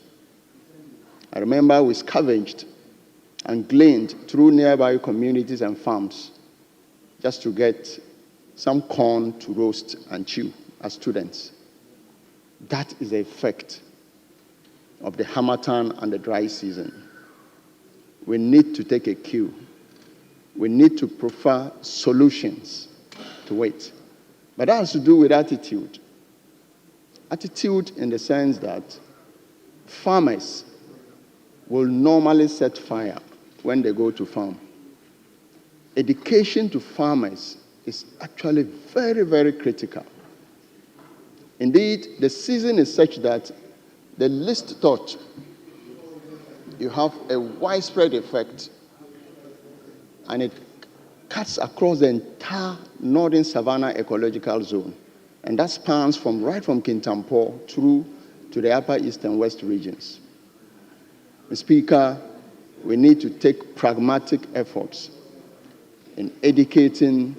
I remember we scavenged and gleaned through nearby communities and farms just to get some corn to roast and chew as students. That is the effect of the harmattan and the dry season. We need to take a cue. We need to prefer solutions to it. But that has to do with attitude. Attitude in the sense that farmers will normally set fire when they go to farm. Education to farmers is actually very, very critical. Indeed, the season is such that the least thought, you have a widespread effect, and it cuts across the entire northern Savannah ecological zone. And that spans right from Kintampo through to the upper east and west regions. Mr. Speaker, we need to take pragmatic efforts in educating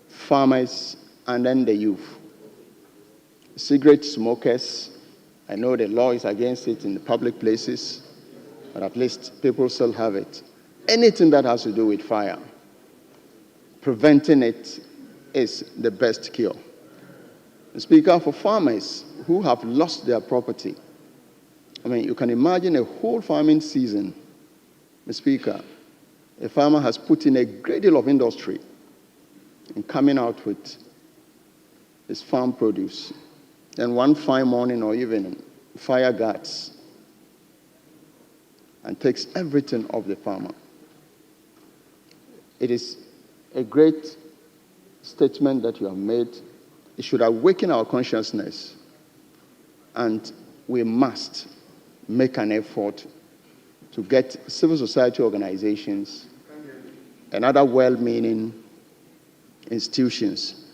farmers and then the youth. Cigarette smokers, I know the law is against it in the public places, but at least people still have it. Anything that has to do with fire, preventing it is the best cure. Mr. Speaker, for farmers who have lost their property, I mean, you can imagine a whole farming season. Mr. Speaker, a farmer has put in a great deal of industry in coming out with his farm produce. Then one fine morning or evening, fire guards and takes everything off the farmer. It is a great statement that you have made. It should awaken our consciousness, and we must make an effort to get civil society organizations and other well-meaning institutions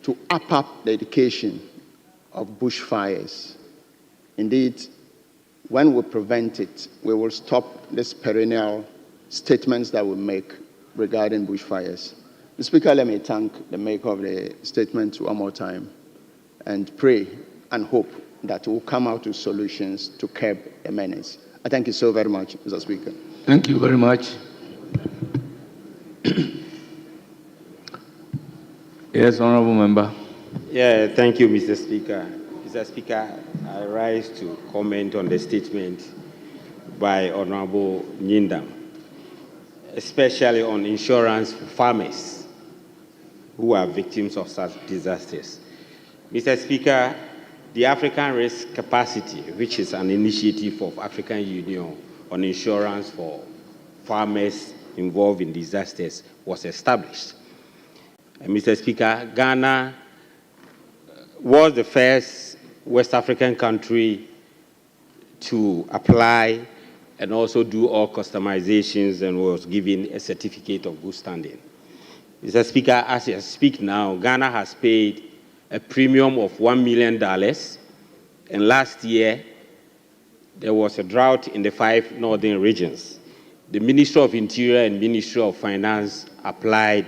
to up the education of bushfires. Indeed, when we prevent it, we will stop these perennial statements that we make regarding bushfires. Mr. Speaker, let me thank the maker of the statement one more time and pray and hope that we'll come out with solutions to curb the menace. I thank you so very much, Mr. Speaker.
Thank you very much. Yes, Honorable Member.
Yeah, thank you, Mr. Speaker. Mr. Speaker, I rise to comment on the statement by Honorable Nyindam, especially on insurance for farmers who are victims of such disasters. Mr. Speaker, the African Risk Capacity, which is an initiative of African Union on insurance for farmers involved in disasters, was established. And Mr. Speaker, Ghana was the first West African country to apply and also do all customizations and was given a certificate of good standing. Mr. Speaker, as I speak now, Ghana has paid a premium of $1 million, and last year there was a drought in the 5 northern regions. The Ministry of Interior and Ministry of Finance applied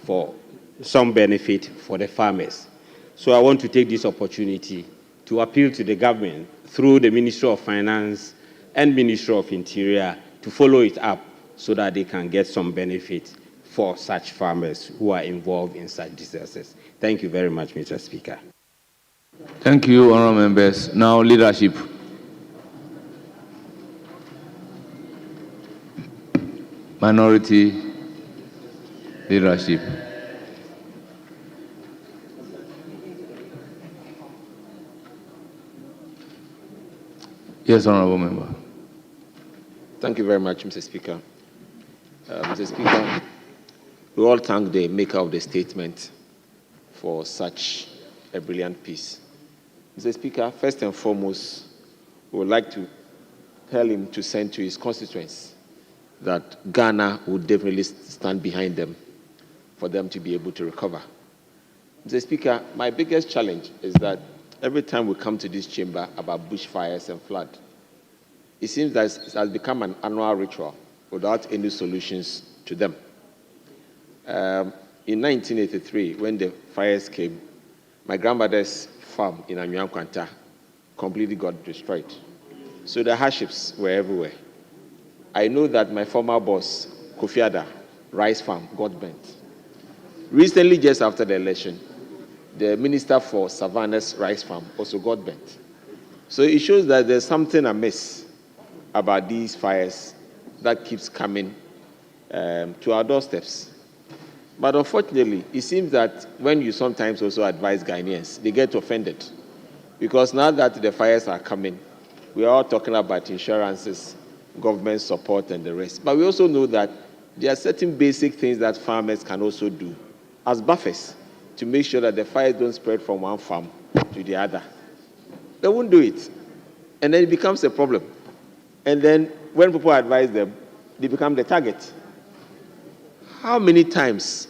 for some benefit for the farmers. So I want to take this opportunity to appeal to the government through the Ministry of Finance and Ministry of Interior to follow it up so that they can get some benefit for such farmers who are involved in such disasters. Thank you very much, Mr. Speaker.
Thank you, honorable members. Now, leadership. Minority leadership. Yes, honorable member.
Thank you very much, Mr. Speaker. Mr. Speaker, we all thank the maker of the statement for such a brilliant piece. Mr. Speaker, first and foremost, we would like to tell him to send to his constituents that Ghana would definitely stand behind them for them to be able to recover. Mr. Speaker, my biggest challenge is that every time we come to this chamber about bushfires and flood, it seems that it has become an annual ritual without any solutions to them. In 1983, when the fires came, my grandmother's farm in Anyuankwanta completely got destroyed. So the hardships were everywhere. I know that my former boss, Kofi Ada, rice farm got burnt. Recently, just after the election, the minister for Savannah's rice farm also got burnt. So it shows that there's something amiss about these fires that keeps coming to our doorsteps. But unfortunately, it seems that when you sometimes also advise Ghanaians, they get offended. Because now that the fires are coming, we are all talking about insurances, government support, and the rest. But we also know that there are certain basic things that farmers can also do as buffers to make sure that the fires don't spread from one farm to the other. They won't do it. And then it becomes a problem. And then when people advise them, they become the target. How many times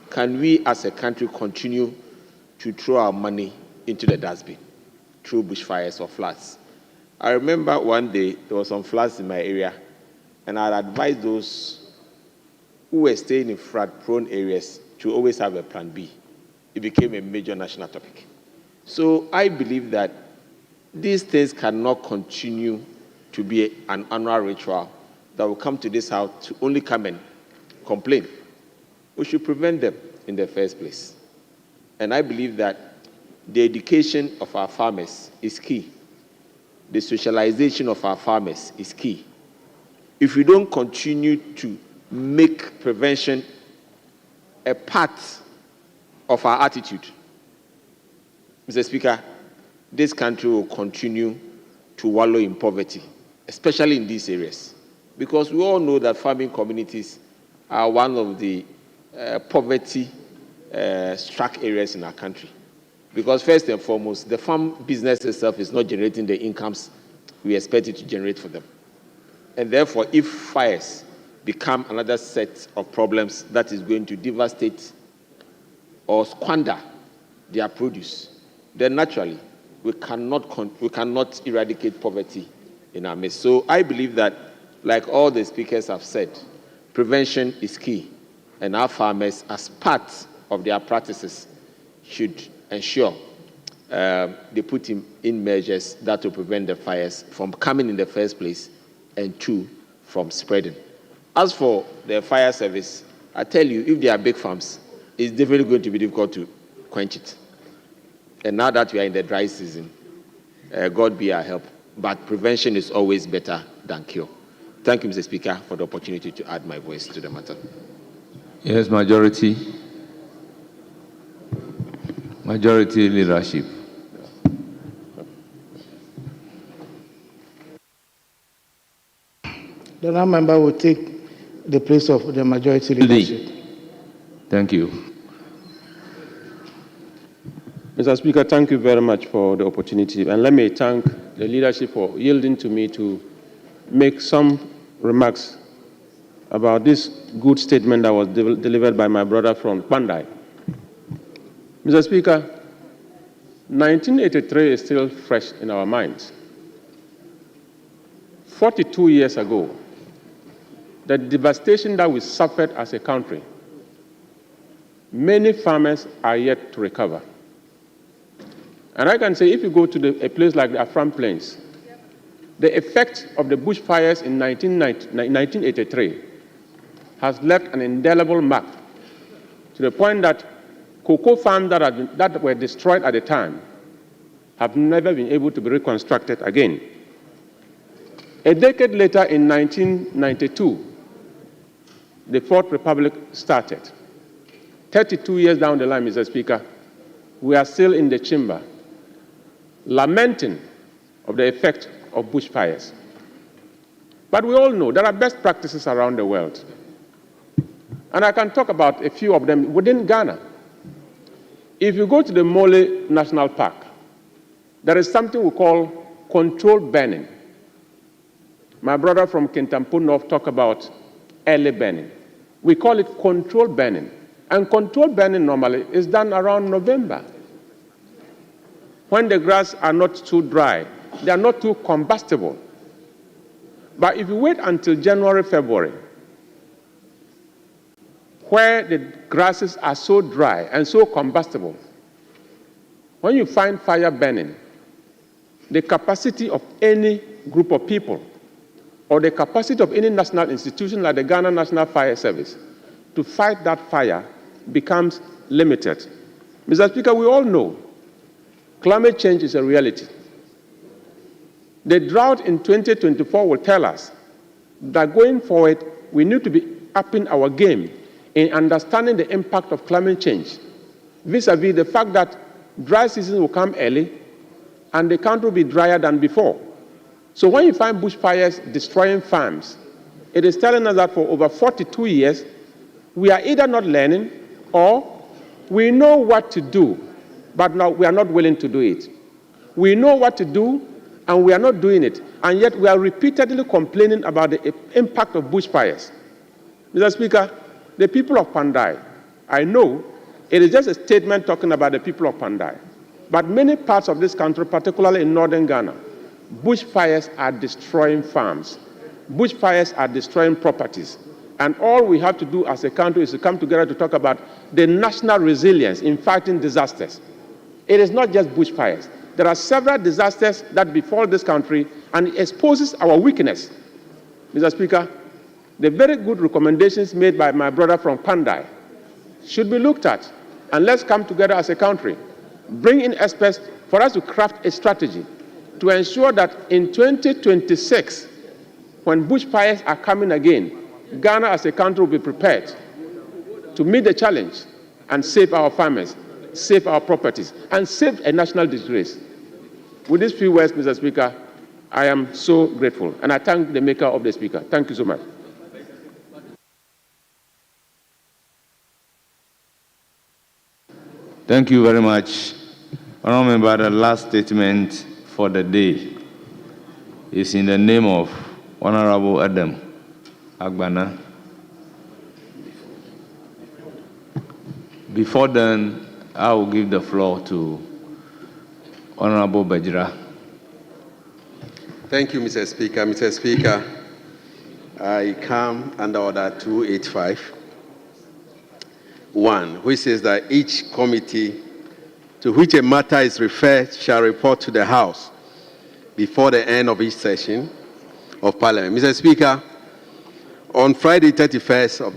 can we as a country continue to throw our money into the dustbin through bushfires or floods? I remember one day there was some floods in my area, and I'd advise those who were staying in flood-prone areas to always have a plan B. It became a major national topic. So I believe that these things cannot continue to be an annual ritual that will come to this house to only come and complain. We should prevent them in the first place. And I believe that the education of our farmers is key. The socialization of our farmers is key. If we don't continue to make prevention a part of our attitude, Mr. Speaker, this country will continue to wallow in poverty, especially in these areas. Because we all know that farming communities are one of the poverty-struck areas in our country. Because first and foremost, the farm business itself is not generating the incomes we expect it to generate for them. And therefore, if fires become another set of problems that is going to devastate or squander their produce, then naturally, we cannot eradicate poverty in our midst. So I believe that, like all the speakers have said, prevention is key. And our farmers, as part of their practices, should ensure they put in measures that will prevent the fires from coming in the first place, and two, from spreading. As for the fire service, I tell you, if they are big farms, it's definitely going to be difficult to quench it. And now that we are in the dry season, God be our help. But prevention is always better than cure. Thank you, Mr. Speaker, for the opportunity to add my voice to the matter.
Yes, majority. Majority leadership.
The now member will take the place of the majority leadership.
Thank you.
Mr. Speaker, thank you very much for the opportunity. And let me thank the leadership for yielding to me to make some remarks about this good statement that was delivered by my brother from Pandai. Mr. Speaker, 1983 is still fresh in our minds. 42 years ago, the devastation that we suffered as a country, many farmers are yet to recover. And I can say, if you go to a place like the Afram Plains, the effect of the bushfires in 1983 has left an indelible mark, to the point that cocoa farms that were destroyed at the time have never been able to be reconstructed again. A decade later, in 1992, the Fourth Republic started. 32 years down the line, Mr. Speaker, we are still in the chamber, lamenting of the effect of bushfires. But we all know there are best practices around the world. And I can talk about a few of them within Ghana. If you go to the Mole National Park, there is something we call controlled burning. My brother from Kintampo North talked about early burning. We call it controlled burning. And controlled burning normally is done around November, when the grass are not too dry, they are not too combustible. But if you wait until January, February, where the grasses are so dry and so combustible, when you find fire burning, the capacity of any group of people or the capacity of any national institution like the Ghana National Fire Service to fight that fire becomes limited. Mr. Speaker, we all know climate change is a reality. The drought in 2024 will tell us that going forward, we need to be upping our game in understanding the impact of climate change, vis-a-vis the fact that dry seasons will come early and the country will be drier than before. So when you find bushfires destroying farms, it is telling us that for over 42 years, we are either not learning or we know what to do, but now we are not willing to do it. We know what to do and we are not doing it, and yet we are repeatedly complaining about the impact of bushfires. Mr. Speaker, the people of Pandai, I know it is just a statement talking about the people of Pandai, but many parts of this country, particularly in northern Ghana, bushfires are destroying farms. Bushfires are destroying properties. And all we have to do as a country is to come together to talk about the national resilience in fighting disasters. It is not just bushfires. There are several disasters that befall this country, and it exposes our weakness. Mr. Speaker, the very good recommendations made by my brother from Pandai should be looked at, and let's come together as a country, bring in experts for us to craft a strategy to ensure that in 2026, when bushfires are coming again, Ghana as a country will be prepared to meet the challenge and save our farmers, save our properties, and save a national disgrace. With these few words, Mr. Speaker, I am so grateful, and I thank the maker of the speaker. Thank you so much.
Thank you very much. Honourable Member, the last statement for the day is in the name of Honourable Adam Agbana. Before then, I will give the floor to Honourable Bajira.
Thank you, Mr. Speaker. Mr. Speaker, I come under Order 285. 1, which says that each committee to which a matter is referred shall report to the House before the end of each session of Parliament. Mr. Speaker, on Friday 31st of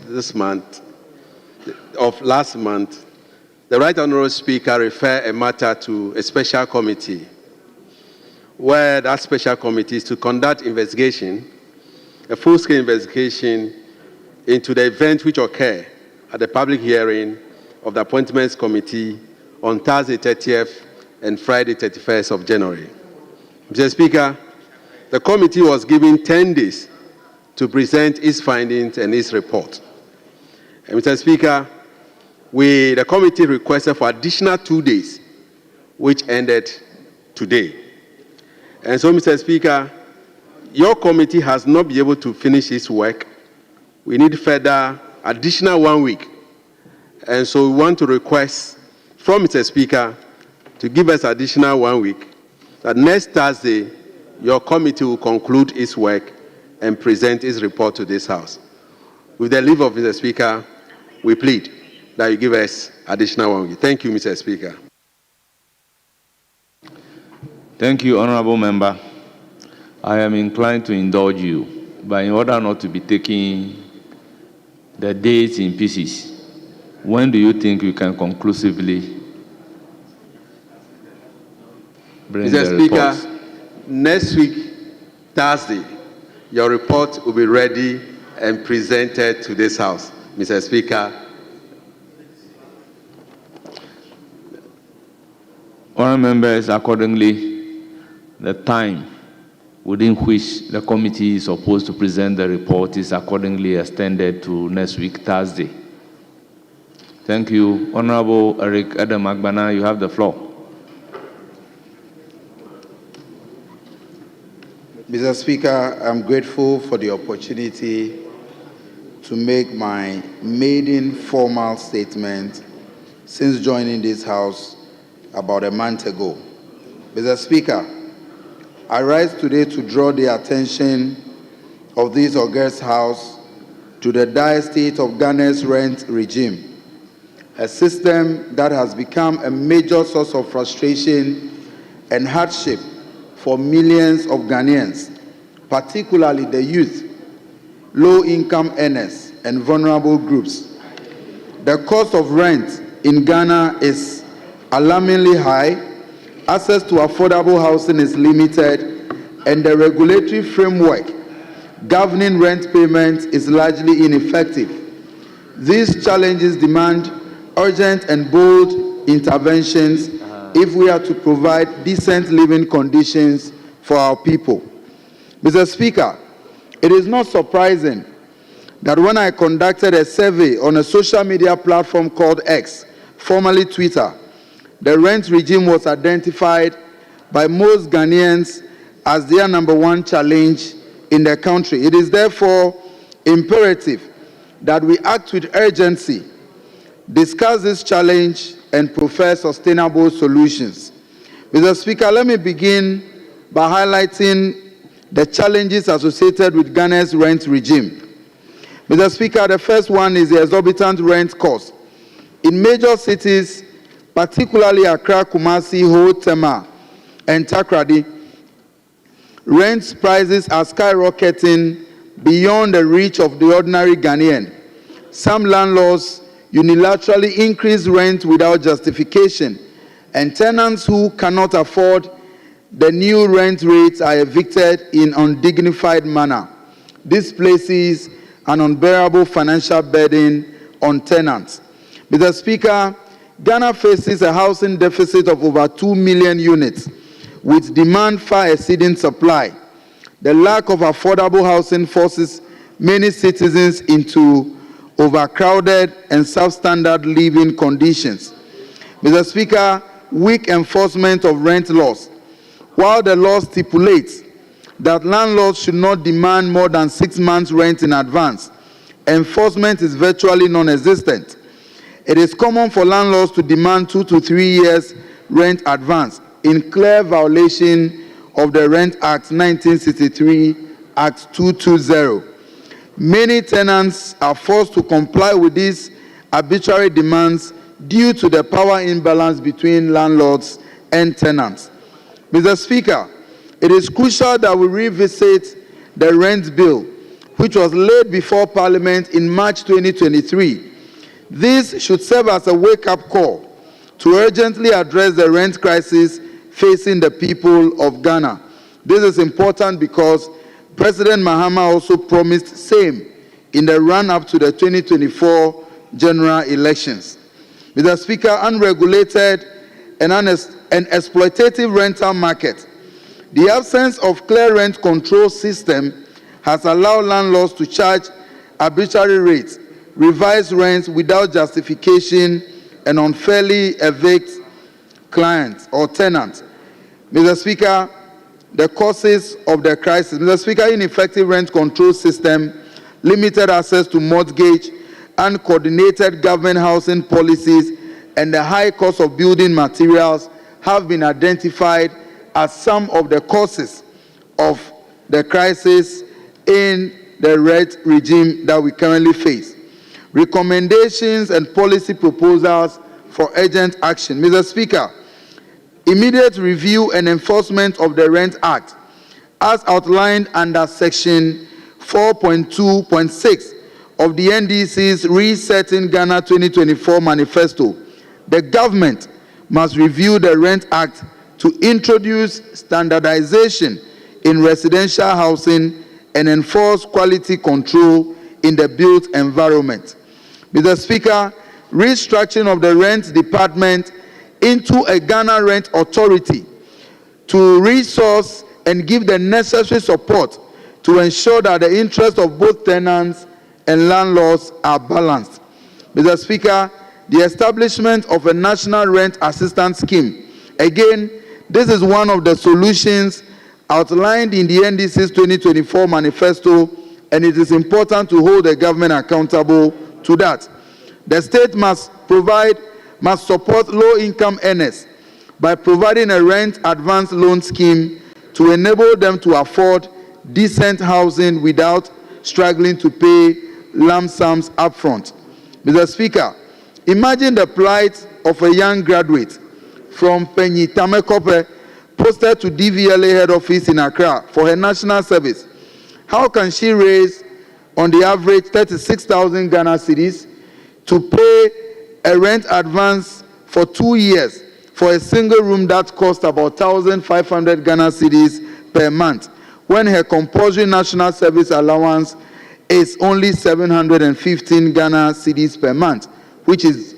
last month, the Right Honourable Speaker referred a matter to a special committee, where that special committee is to conduct investigation, a full-scale investigation into the event which occurred at the public hearing of the Appointments Committee on Thursday 30th and Friday 31st of January. Mr. Speaker, the committee was given 10 days to present its findings and its report. And Mr. Speaker, the committee requested for additional 2 days, which ended today. And so, Mr. Speaker, your committee has not been able to finish its work. We need further additional 1 week. And so we want to request from Mr. Speaker to give us additional 1 week, that next Thursday, your committee will conclude its work and present its report to this House. With the leave of Mr. Speaker, we plead that you give us additional 1 week. Thank you, Mr. Speaker.
Thank you, Honourable Member. I am inclined to indulge you, but in order not to be taking the dates in pieces, when do you think we can conclusively bring
Mr.
the reports?
Speaker, next week, Thursday, your report will be ready and presented to this House. Mr. Speaker.
Honourable members, accordingly, the time within which the committee is supposed to present the report is accordingly extended to next week, Thursday. Thank you. Honourable Eric Adam Agbana, you have the floor.
Mr. Speaker, I'm grateful for the opportunity
to make my maiden formal statement since joining this House about a month ago. Mr. Speaker, I rise today to draw the attention of this august House to the dire state of Ghana's rent regime, a system that has become a major source of frustration and hardship for millions of Ghanaians, particularly the youth, low-income earners, and vulnerable groups. The cost of rent in Ghana is alarmingly high, access to affordable housing is limited, and the regulatory framework governing rent payments is largely ineffective. These challenges demand urgent and bold interventions if we are to provide decent living conditions for our people. Mr. Speaker, it is not surprising that when I conducted a survey on a social media platform called X, formerly Twitter, the rent regime was identified by most Ghanaians as their #1 challenge in the country. It is therefore imperative that we act with urgency, discuss this challenge, and profess sustainable solutions. Mr. Speaker, let me begin by highlighting the challenges associated with Ghana's rent regime. Mr. Speaker, the first one is the exorbitant rent cost. In major cities, particularly Accra, Kumasi, Ho, Tema, and Takrady, rent prices are skyrocketing beyond the reach of the ordinary Ghanaian. Some landlords unilaterally increase rent without justification, and tenants who cannot afford the new rent rates are evicted in undignified manner. This places an unbearable financial burden on tenants. Mr. Speaker, Ghana faces a housing deficit of over 2 million units, with demand far exceeding supply. The lack of affordable housing forces many citizens into overcrowded and substandard living conditions. Mr. Speaker, weak enforcement of rent laws. While the law stipulates that landlords should not demand more than 6 months' rent in advance, enforcement is virtually non-existent. It is common for landlords to demand 2 to 3 years rent advance, in clear violation of the Rent Act 1963, Act 220. Many tenants are forced to comply with these arbitrary demands due to the power imbalance between landlords and tenants. Mr. Speaker, it is crucial that we revisit the rent bill, which was laid before Parliament in March 2023. This should serve as a wake-up call to urgently address the rent crisis facing the people of Ghana. This is important because President Mahama also promised same in the run-up to the 2024 general elections. Mr. Speaker, unregulated and exploitative rental market. The absence of clear rent control system has allowed landlords to charge arbitrary rates, revise rents without justification, and unfairly evict clients or tenants. Mr. Speaker, the causes of the crisis. Mr. Speaker, ineffective rent control system, limited access to mortgage, uncoordinated government housing policies, and the high cost of building materials have been identified as some of the causes of the crisis in the rent regime that we currently face. Recommendations and policy proposals for urgent action. Mr. Speaker, immediate review and enforcement of the Rent Act, as outlined under Section 4.2.6 of the NDC's Resetting Ghana 2024 Manifesto. The government must review the Rent Act to introduce standardization in residential housing and enforce quality control in the built environment. Mr. Speaker, restructuring of the Rent Department into a Ghana Rent Authority to resource and give the necessary support to ensure that the interests of both tenants and landlords are balanced. Mr. Speaker, the establishment of a national rent assistance scheme. Again, this is one of the solutions outlined in the NDC's 2024 manifesto
and it is important to hold the government accountable to that. The state must support low-income earners by providing a rent advance loan scheme to enable them to afford decent housing without struggling to pay lump sums upfront. Mr. Speaker, imagine the plight of a young graduate from Penyi Tamekope posted to DVLA head office in Accra for her national service. How can she raise, on the average, 36,000 Ghana cedis to pay a rent advance for 2 years for a single room that costs about 1,500 Ghana cedis per month, when her compulsory national service allowance is only 715 Ghana cedis per month, which is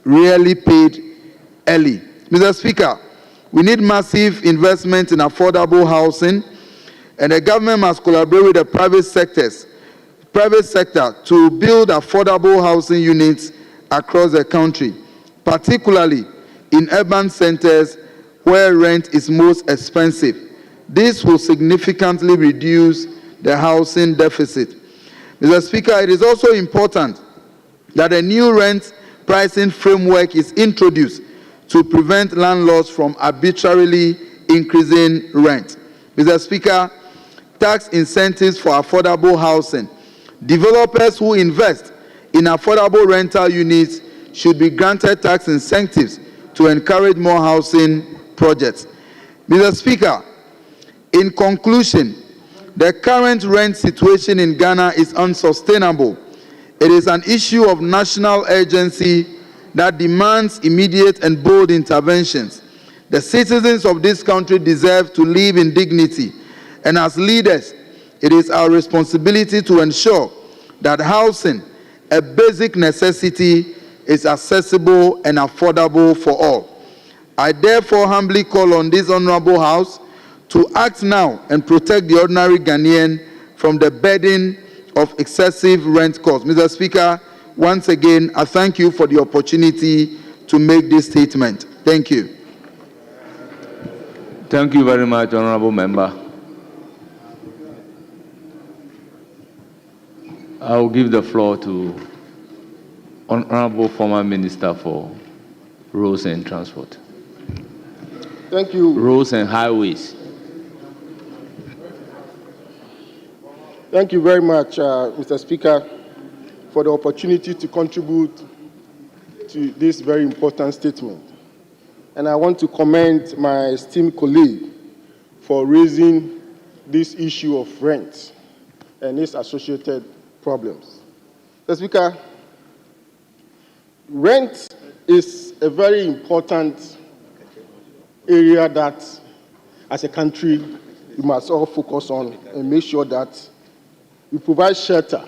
rarely paid early? Mr. Speaker, we need massive investment in affordable housing, and the government must collaborate with the private sector to build affordable housing units across the country, particularly in urban centers where rent is most expensive. This will significantly reduce the housing deficit. Mr. Speaker, it is also important that a new rent pricing framework is introduced to prevent landlords from arbitrarily increasing rent. Mr. Speaker, tax incentives for affordable housing. Developers who invest in affordable rental units should be granted tax incentives to encourage more housing projects. Mr. Speaker, in conclusion, the current rent situation in Ghana is unsustainable. It is an issue of national urgency that demands immediate and bold interventions. The citizens of this country deserve to live in dignity, and as leaders, it is our responsibility to ensure that housing, a basic necessity, is accessible and affordable for all. I therefore humbly call on this honorable House to act now and protect the ordinary Ghanaian from the burden of excessive rent costs. Mr. Speaker, once again, I thank you for the opportunity to make this statement. Thank you.
Thank you very much, Honorable Member. I will give the floor to Honorable Former Minister for Roads and Transport.
Thank you.
Roads and Highways.
Thank you very much, Mr. Speaker, for the opportunity to contribute to this very important statement. And I want to commend my esteemed colleague for raising this issue of rent and its associated problems. Mr. Speaker, rent is a very important area that, as a country, we must all focus on and make sure that we provide shelter,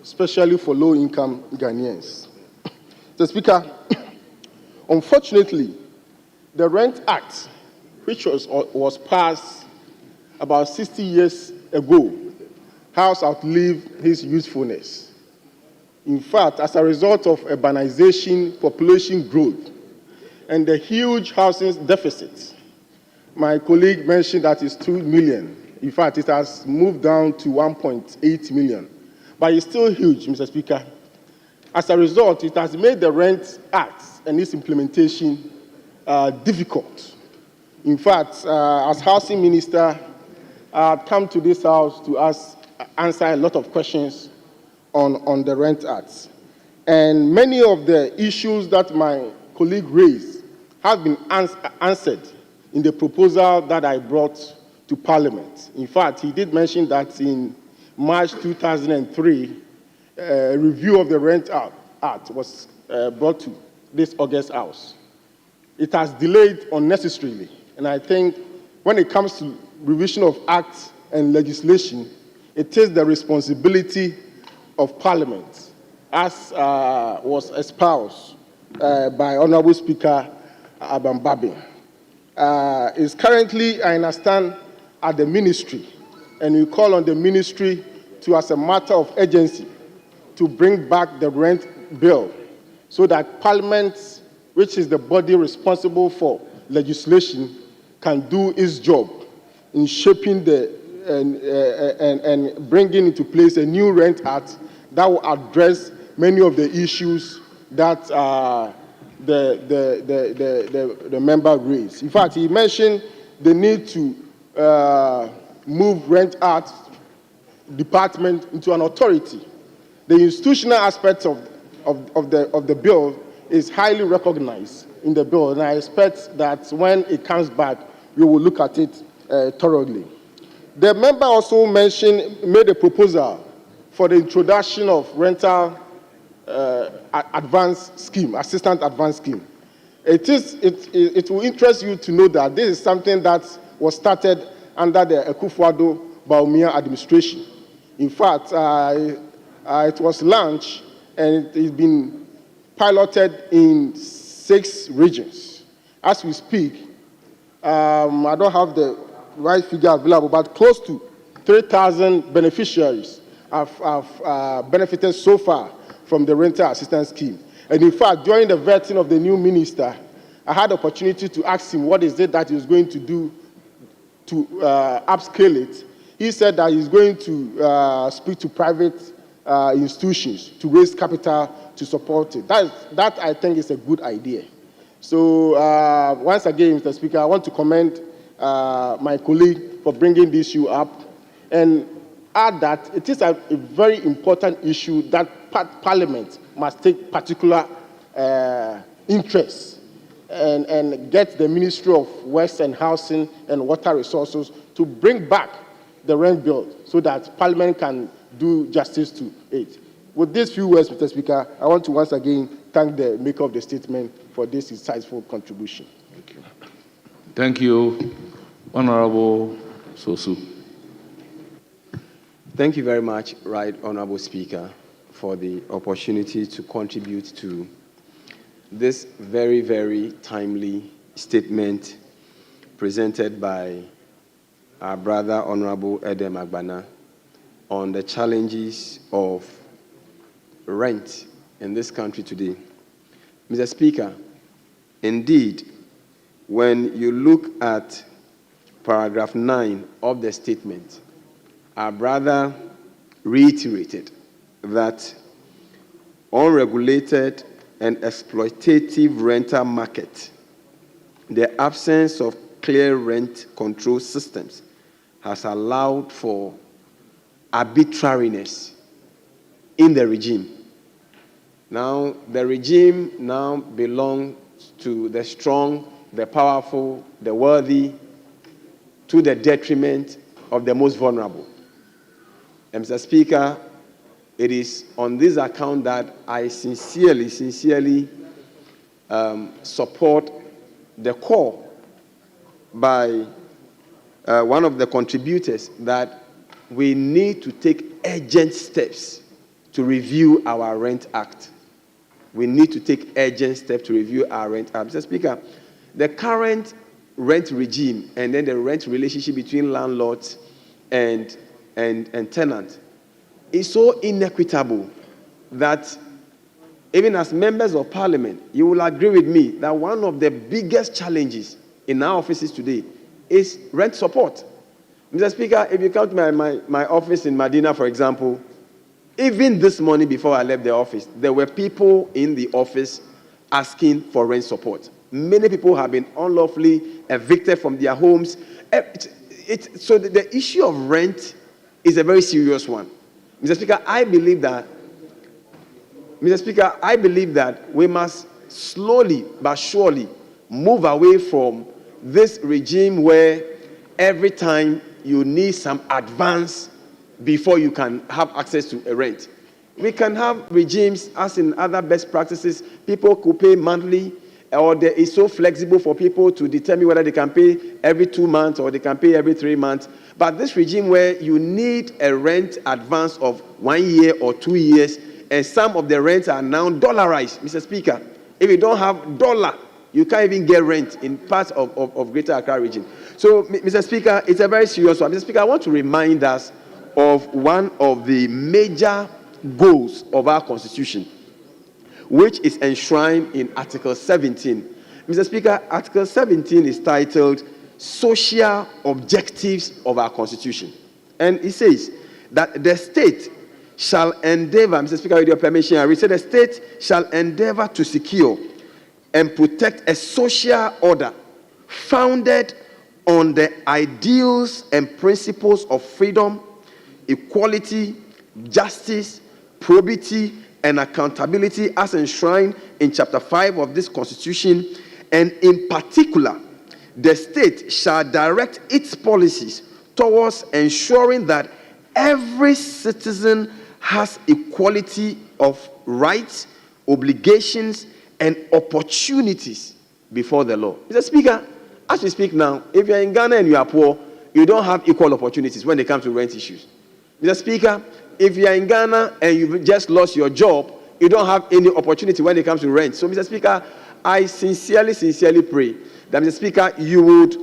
especially for low-income Ghanaians. Mr. Speaker, unfortunately, the Rent Act, which was passed about 60 years ago, has outlived its usefulness. In fact, as a result of urbanization, population growth, and the huge housing deficit, my colleague mentioned that it's 2 million. In fact, it has moved down to 1.8 million. But it's still huge, Mr. Speaker. As a result, it has made the Rent Act and its implementation difficult. In fact, as housing minister, I've come to this house to answer a lot of questions on the Rent Act. And many of the issues that my colleague raised have been answered in the proposal that I brought to Parliament. In fact, he did mention that in March 2003, a review of the Rent Act was brought to this August House. It has delayed unnecessarily, and I think when it comes to revision of acts and legislation, it is the responsibility of Parliament, as was espoused by Honorable Speaker Abam Babin. Is currently, I understand, at the ministry, and we call on the ministry to, as a matter of urgency, to bring back the rent bill so that Parliament, which is the body responsible for legislation, can do its job in shaping the
and bringing into place a new rent act that will address many of the issues that the member raised. In fact, he mentioned the need to move rent act department into an authority. The institutional aspect of the bill is highly recognized in the bill, and I expect that when it comes back, we will look at it thoroughly. The member also made a proposal for the introduction of rental advance scheme, assistant advance scheme. It will interest you to know that this is something that was started under the Akufo-Addo-Bawumia administration. In fact, it was launched and it has been piloted in 6 regions. As we speak, I don't have the right figure available, but close to 3,000 beneficiaries have benefited so far from the rental assistance scheme. And in fact, during the vetting of the new minister, I had the opportunity to ask him what is it that he's going to do to upscale it. He said that he's going to speak to private institutions to raise capital to support it. That I think is a good idea. So once again, Mr. Speaker, I want to commend my colleague for bringing this issue up and add that it is a very important issue that Parliament must take particular interest and get the Ministry of Works and Housing and Water Resources to bring back the rent bill so that Parliament can do justice to it. With these few words, Mr. Speaker, I want to once again thank the maker of the statement for this insightful contribution. Thank you.
Thank you, Honorable Sosu.
Thank you very much, Right Honorable Speaker, for the opportunity to contribute to this very, very timely statement presented by our brother, Honorable Edem Agbana, on the challenges of rent in this country today. Mr. Speaker, indeed, when you look at paragraph 9 of the statement, our brother reiterated that unregulated and exploitative rental market, the absence of clear rent control systems has allowed for arbitrariness in the regime. Now, the regime now belongs to the strong, the powerful, the wealthy, to the detriment of the most vulnerable. And Mr. Speaker, it is on this account that I sincerely support the call by one of the contributors that we need to take urgent steps to review our Rent Act. We need to take urgent steps to review our Rent Act. Mr. Speaker, the current rent regime and then the rent relationship between landlords and tenants is so inequitable that even as members of Parliament, you will agree with me that one of the biggest challenges in our offices today is rent support. Mr. Speaker, if you come to my office in Medina, for example, even this morning before I left the office, there were people in the office asking for rent support. Many people have been unlawfully evicted from their homes. So the issue of rent is a very serious one. Mr. Speaker, I believe that we must slowly but surely move away from this regime where every time you need some advance before you can have access to a rent. We can have regimes, as in other best practices, people could pay monthly, or it's so flexible for people to determine whether they can pay every 2 months or they can pay every 3 months. But this regime where you need a rent advance of 1 year or 2 years, and some of the rents are now dollarized, Mr. Speaker. If you don't have dollar, you can't even get rent in parts of Greater Accra region. So, Mr. Speaker, it's a very serious one. Mr. Speaker, I want to remind us of one of the major goals of our Constitution, which is enshrined in Article 17. Mr. Speaker, Article 17 is titled Social Objectives of our Constitution. And it says that the state shall endeavor, Mr. Speaker, with your permission, I read, the state shall endeavor to secure and protect a social order founded on the ideals and principles of freedom, equality, justice, probity, and accountability as enshrined in chapter 5 of this constitution. And in particular, the state shall direct its policies towards ensuring that every citizen has equality of rights, obligations, and opportunities before the law. Mr. Speaker, as we speak now, if you're in Ghana and you are poor, you don't have equal opportunities when it comes to rent issues. Mr. Speaker, if you are in Ghana and you've just lost your job, you don't have any opportunity when it comes to rent. So, Mr. Speaker, I sincerely pray that, Mr. Speaker, you would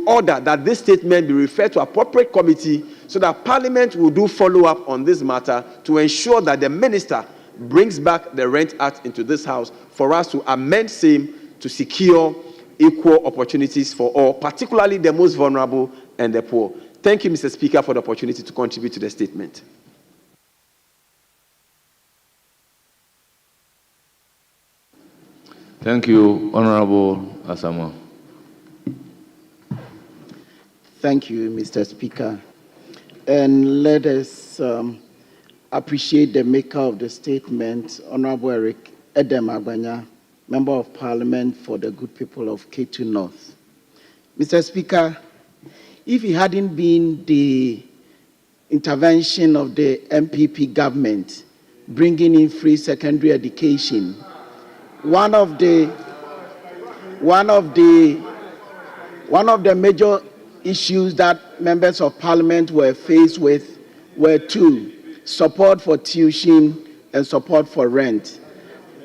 order that this statement be referred to appropriate committee so that Parliament will do follow-up on this matter to ensure that the minister brings back the Rent Act into this House for us to amend same to secure equal opportunities for all, particularly the most vulnerable and the poor. Thank you, Mr. Speaker, for the opportunity to contribute to the statement.
Thank you, Honorable Asamoah.
Thank you, Mr. Speaker. And let us appreciate the maker of the statement, Honorable Eric Edem Agbanya, Member of Parliament for the good people of K2 North. Mr. Speaker, if it hadn't been the intervention of the MPP government bringing in free secondary education, one of the major issues that members of Parliament were faced with were two: support for tuition and support for rent.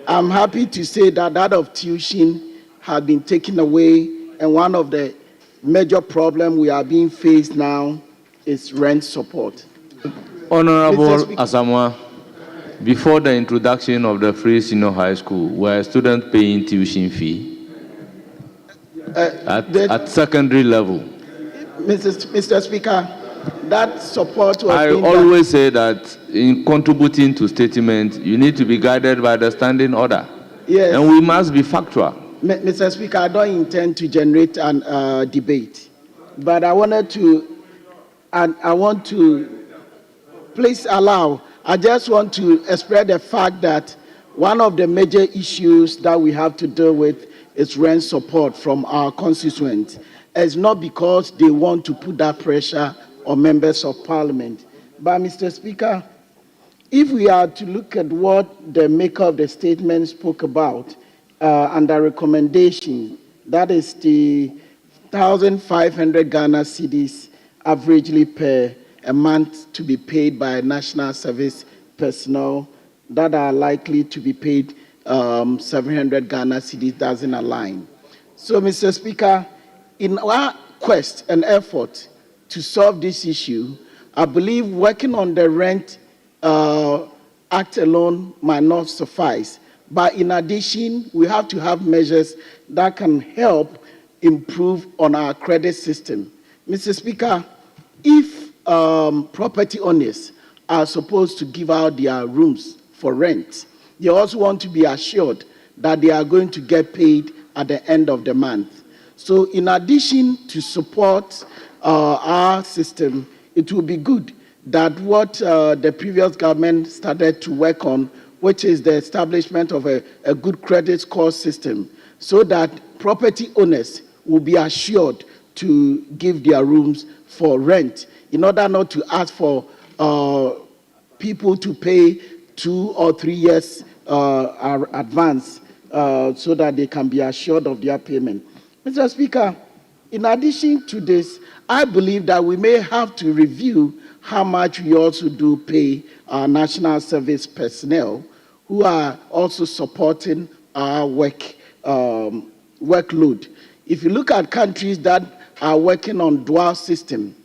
I'm happy to say that that of tuition has been taken away, and one of the major problems we are being faced now is rent support.
Honorable Asamoah, before the introduction of the free senior high school, were students paying tuition fee at secondary level?
Mr. Speaker, that support was
I always say that in contributing to statement, you need to be guided by the standing order.
Yes.
And we must be factual.
Mr. Speaker, I don't intend to generate a debate, but I want to please allow, I just want to express the fact that one of the major issues that we have to deal with is rent support from our constituents. It's not because they want to put that pressure on members of Parliament. But, Mr. Speaker, if we are to look at what the maker of the statement spoke about under recommendation, that is the 1,500 Ghana cedis averagely per a month to be paid by national service personnel that are likely to be paid 700 Ghana cedis doesn't align. So, Mr. Speaker, in our quest and effort to solve this issue, I believe working on the Rent Act alone might not suffice. But in addition, we have to have measures that can help improve on our credit system. Mr. Speaker, if property owners are supposed to give out their rooms for rent, they also want to be assured that they are going to get paid at the end of the month. So in addition to support our system, it will be good that what the previous government started to work on, which is the establishment of a good credit score system, so that property owners will be assured to give their rooms for rent, in order not to ask for people to pay 2 or 3 years advance so that they can be assured of their payment. Mr. Speaker, in addition to this, I believe that we may have to review how much we also do pay our national service personnel who are also supporting our workload. If you look at countries that are working on dual system,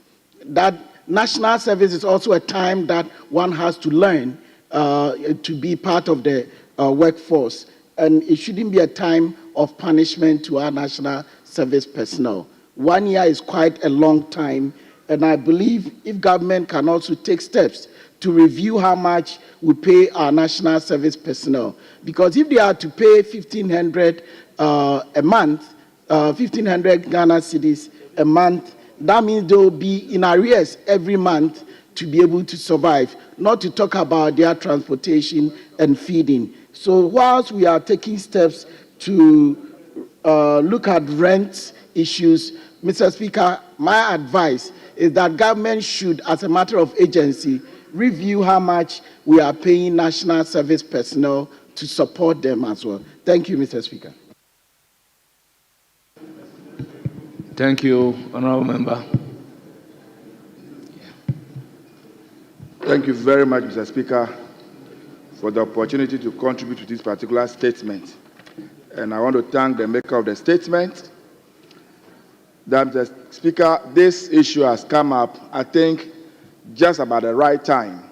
that national service is also a time that one has to learn to be part of the workforce. And it shouldn't be a time of punishment to our national service personnel. 1 year is quite a long time, And I believe if government can also take steps to review how much we pay our national service personnel, because if they are to pay 1,500 a month, 1,500 Ghana cedis a month, that means they will be in arrears every month to be able to survive, not to talk about their transportation and feeding. So whilst we are taking steps to look at rent issues, Mr. Speaker, my advice is that government should, as a matter of agency, review how much we are paying national service personnel to support them as well. Thank you, Mr. Speaker.
Thank you, Honourable Member.
Thank you very much, Mr. Speaker, for the opportunity to contribute to this particular statement. And I want to thank the maker of the statement. That, Mr. Speaker, this issue has come up, I think, just about the right time.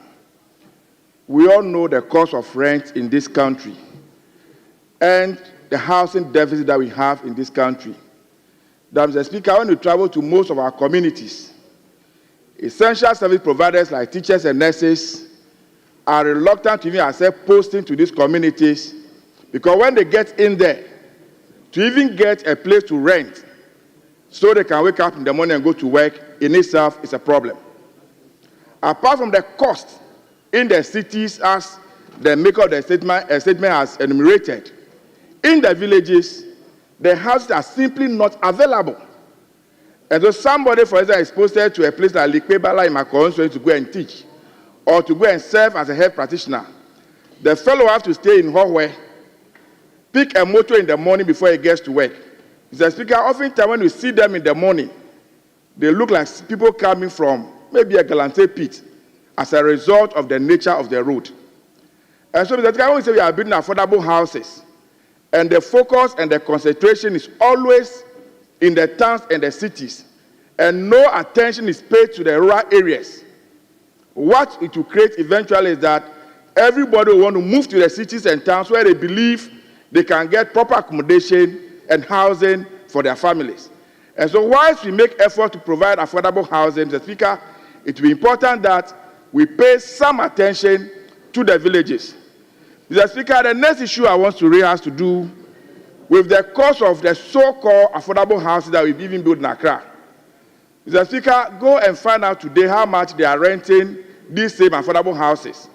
We all know the cost of rent in this country and the housing deficit that we have in this country. That, Mr. Speaker, when you travel to most of our communities, essential service providers like teachers and nurses are reluctant to even accept posting to these communities, because when they get in there, to even get a place to rent so they can wake up in the morning and go to work, in itself is a problem. Apart from the cost in the cities, as the maker of the statement has enumerated, in the villages, the houses are simply not available. And so somebody, for example, is posted to a place like Likpebala in my constituency to go and teach, or to go and serve as a health practitioner. The fellow has to stay in Howe, pick a motor in the morning before he gets to work. Mr. Speaker, oftentimes when you see them in the morning, they look like people coming from maybe a Galante pit as a result of the nature of the road. And so, Mr. Speaker, when we say we are building affordable houses, and the focus and the concentration is always in the towns and the cities, and no attention is paid to the rural areas, what it will create eventually is that everybody will want to move to the cities and towns where they believe they can get proper accommodation and housing for their families. And so whilst we make effort to provide affordable housing, Mr. Speaker, it will be important that we pay some attention to the villages. Mr. Speaker, the next issue I want to raise has to do with the cost of the so-called affordable houses that we've even built in Accra. Mr. Speaker, go and find out today how much they are renting these same affordable houses.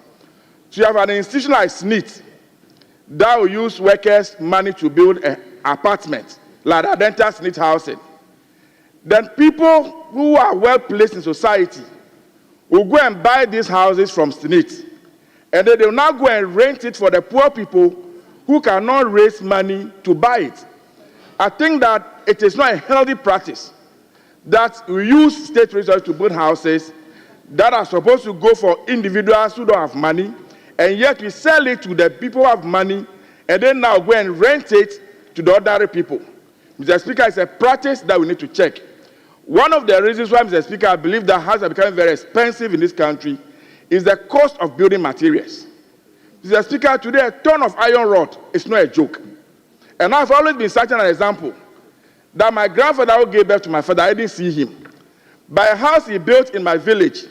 So you have an institution like SNIT that will use workers' money to build an apartment, like the Adenta SNIT housing. Then people who are well placed in society will go and buy these houses from SNIT. And then they will now go and rent it for the poor people who cannot raise money to buy it. I think that it is not a healthy practice that we use state resources to build houses that are supposed to go for individuals who don't have money, and yet we sell it to the people who have money, and then now go and rent it to the ordinary people. Mr. Speaker, it's a practice that we need to check. One of the reasons why, Mr. Speaker, I believe that houses are becoming very expensive in this country is the cost of building materials. Mr. Speaker, today a ton of iron rod is not a joke. And I've always been citing an example that my grandfather who gave birth to my father, I didn't see him. By a house he built in my village,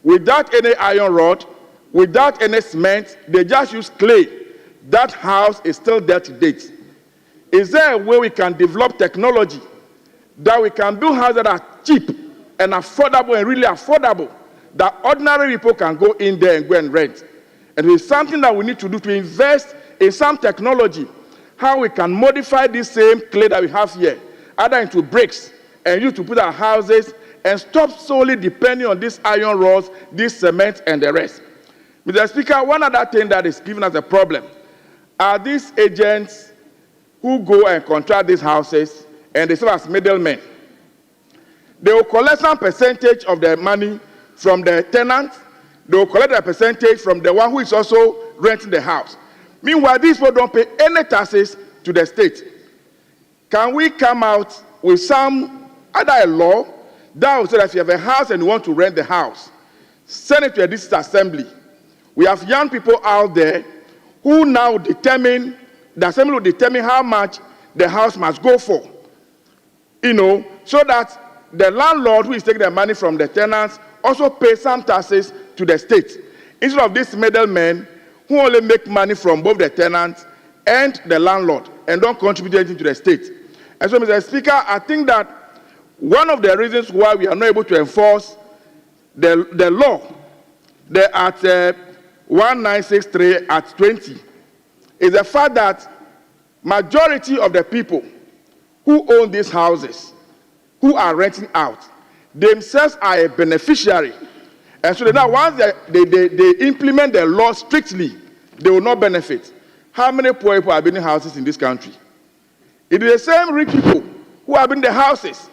without any iron rod, without any cement, they just used clay. That house is still there to date. Is there a way we can develop technology that we can build houses that are cheap and affordable and really affordable, that ordinary people can go in there and go and rent? And it's something that we need to do, to invest in some technology, how we can modify this same clay that we have here, either into bricks and use to put our houses, and stop solely depending on these iron rods, this cement, and the rest. Mr. Speaker, one other thing that is giving us a problem are these agents who go and contract these houses, and they serve as middlemen. They will collect some percentage of the money from the tenant. They will collect a percentage from the one who is also renting the house. Meanwhile, these people don't pay any taxes to the state. Can we come out with either a law that will say that if you have a house and you want to rent the house, send it to a district assembly. We have young people out there who now determine, the assembly will determine how much the house must go for. So that
the landlord who is taking the money from the tenants also pays some taxes to the state, instead of this middleman who only make money from both the tenants and the landlord and don't contribute anything to the state. And so, Mr. Speaker, I think that one of the reasons why we are not able to enforce the law at 1963 at 20 is the fact that majority of the people who own these houses, who are renting out, themselves are a beneficiary. And so now once they implement the law strictly, they will not benefit. How many poor people have been in houses in this country? It is the same rich people who have been in the houses.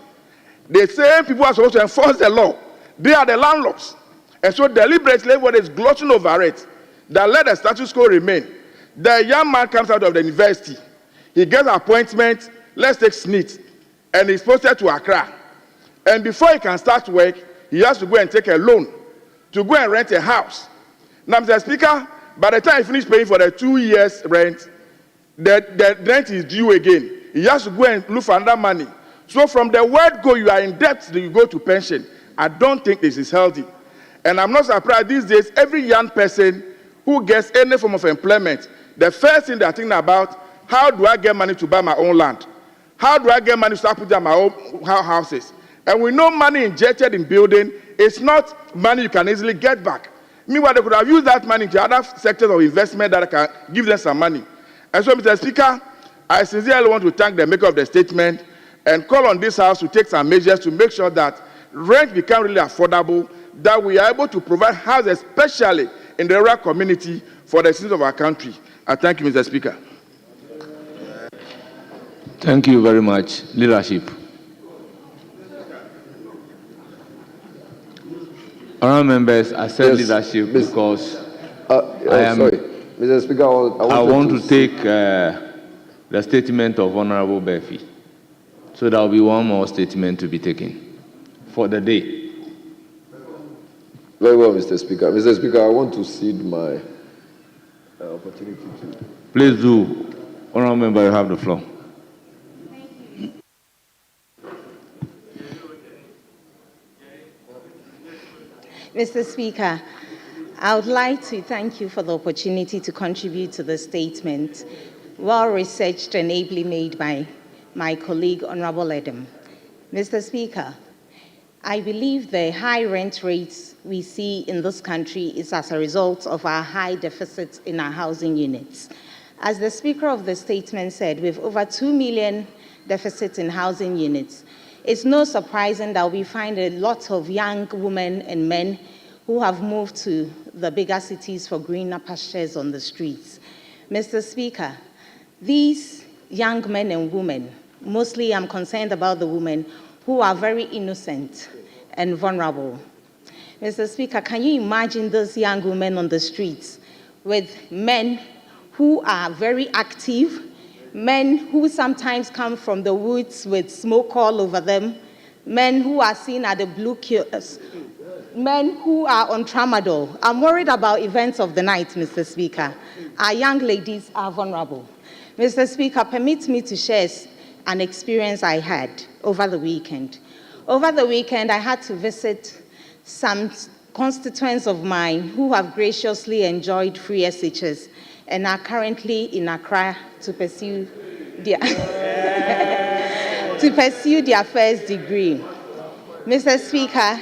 The same people are supposed to enforce the law. They are the landlords. And so deliberately, what is glossing over it, that let the status quo remain. The young man comes out of the university. He gets an appointment, let's take SNIT, and he's posted to Accra. And before he can start work, he has to go and take a loan to go and rent a house. Now, Mr. Speaker, by the time he finishes paying for the 2 years rent, the rent is due again. He has to go and look for another money. So from the word go, you are in debt, you go to pension. I don't think this is healthy. And I'm not surprised these days, every young person who gets any form of employment, the first thing they're thinking about, how do I get money to buy my own land? How do I get money to start putting up my own houses? And we know money injected in building is not money you can easily get back. Meanwhile, they could have used that money to other sectors of investment that can give them some money. And so, Mr. Speaker, I sincerely want to thank the maker of the statement and call on this House to take some measures to make sure that rent becomes really affordable, that we are able to provide houses, especially in the rural community, for the citizens of our country. I thank you, Mr. Speaker.
Thank you very much. Leadership. Honourable members, I said leadership because
sorry, Mr. Speaker,
I want to take the statement of Honourable Befi. So there will be one more statement to be taken for the day.
Very well, Mr. Speaker. Mr. Speaker, I want to cede my opportunity to...
Please do. Honourable member, you have the floor.
Mr. Speaker, I would like to thank you for the opportunity to contribute to the statement, well-researched and ably made by my colleague, Honourable Adam. Mr. Speaker, I believe the high rent rates we see in this country is as a result of our high deficits in our housing units. As the Speaker of the statement said, with over 2 million deficits in housing units, it's no surprising that we find a lot of young women and men who have moved to the bigger cities for greener pastures on the streets. Mr. Speaker, these young men and women, mostly I'm concerned about the women, who are very innocent and vulnerable. Mr. Speaker, can you imagine those young women on the streets with men who are very active, men who sometimes come from the woods with smoke all over them, men who are seen at the blue kiosks, men who are on tramadol? I'm worried about events of the night, Mr. Speaker. Our young ladies are vulnerable. Mr. Speaker, permit me to share an experience I had over the weekend. Over the weekend, I had to visit some constituents of mine who have graciously enjoyed free SHS and are currently in Accra to pursue their, to pursue their first degree. Mr. Speaker,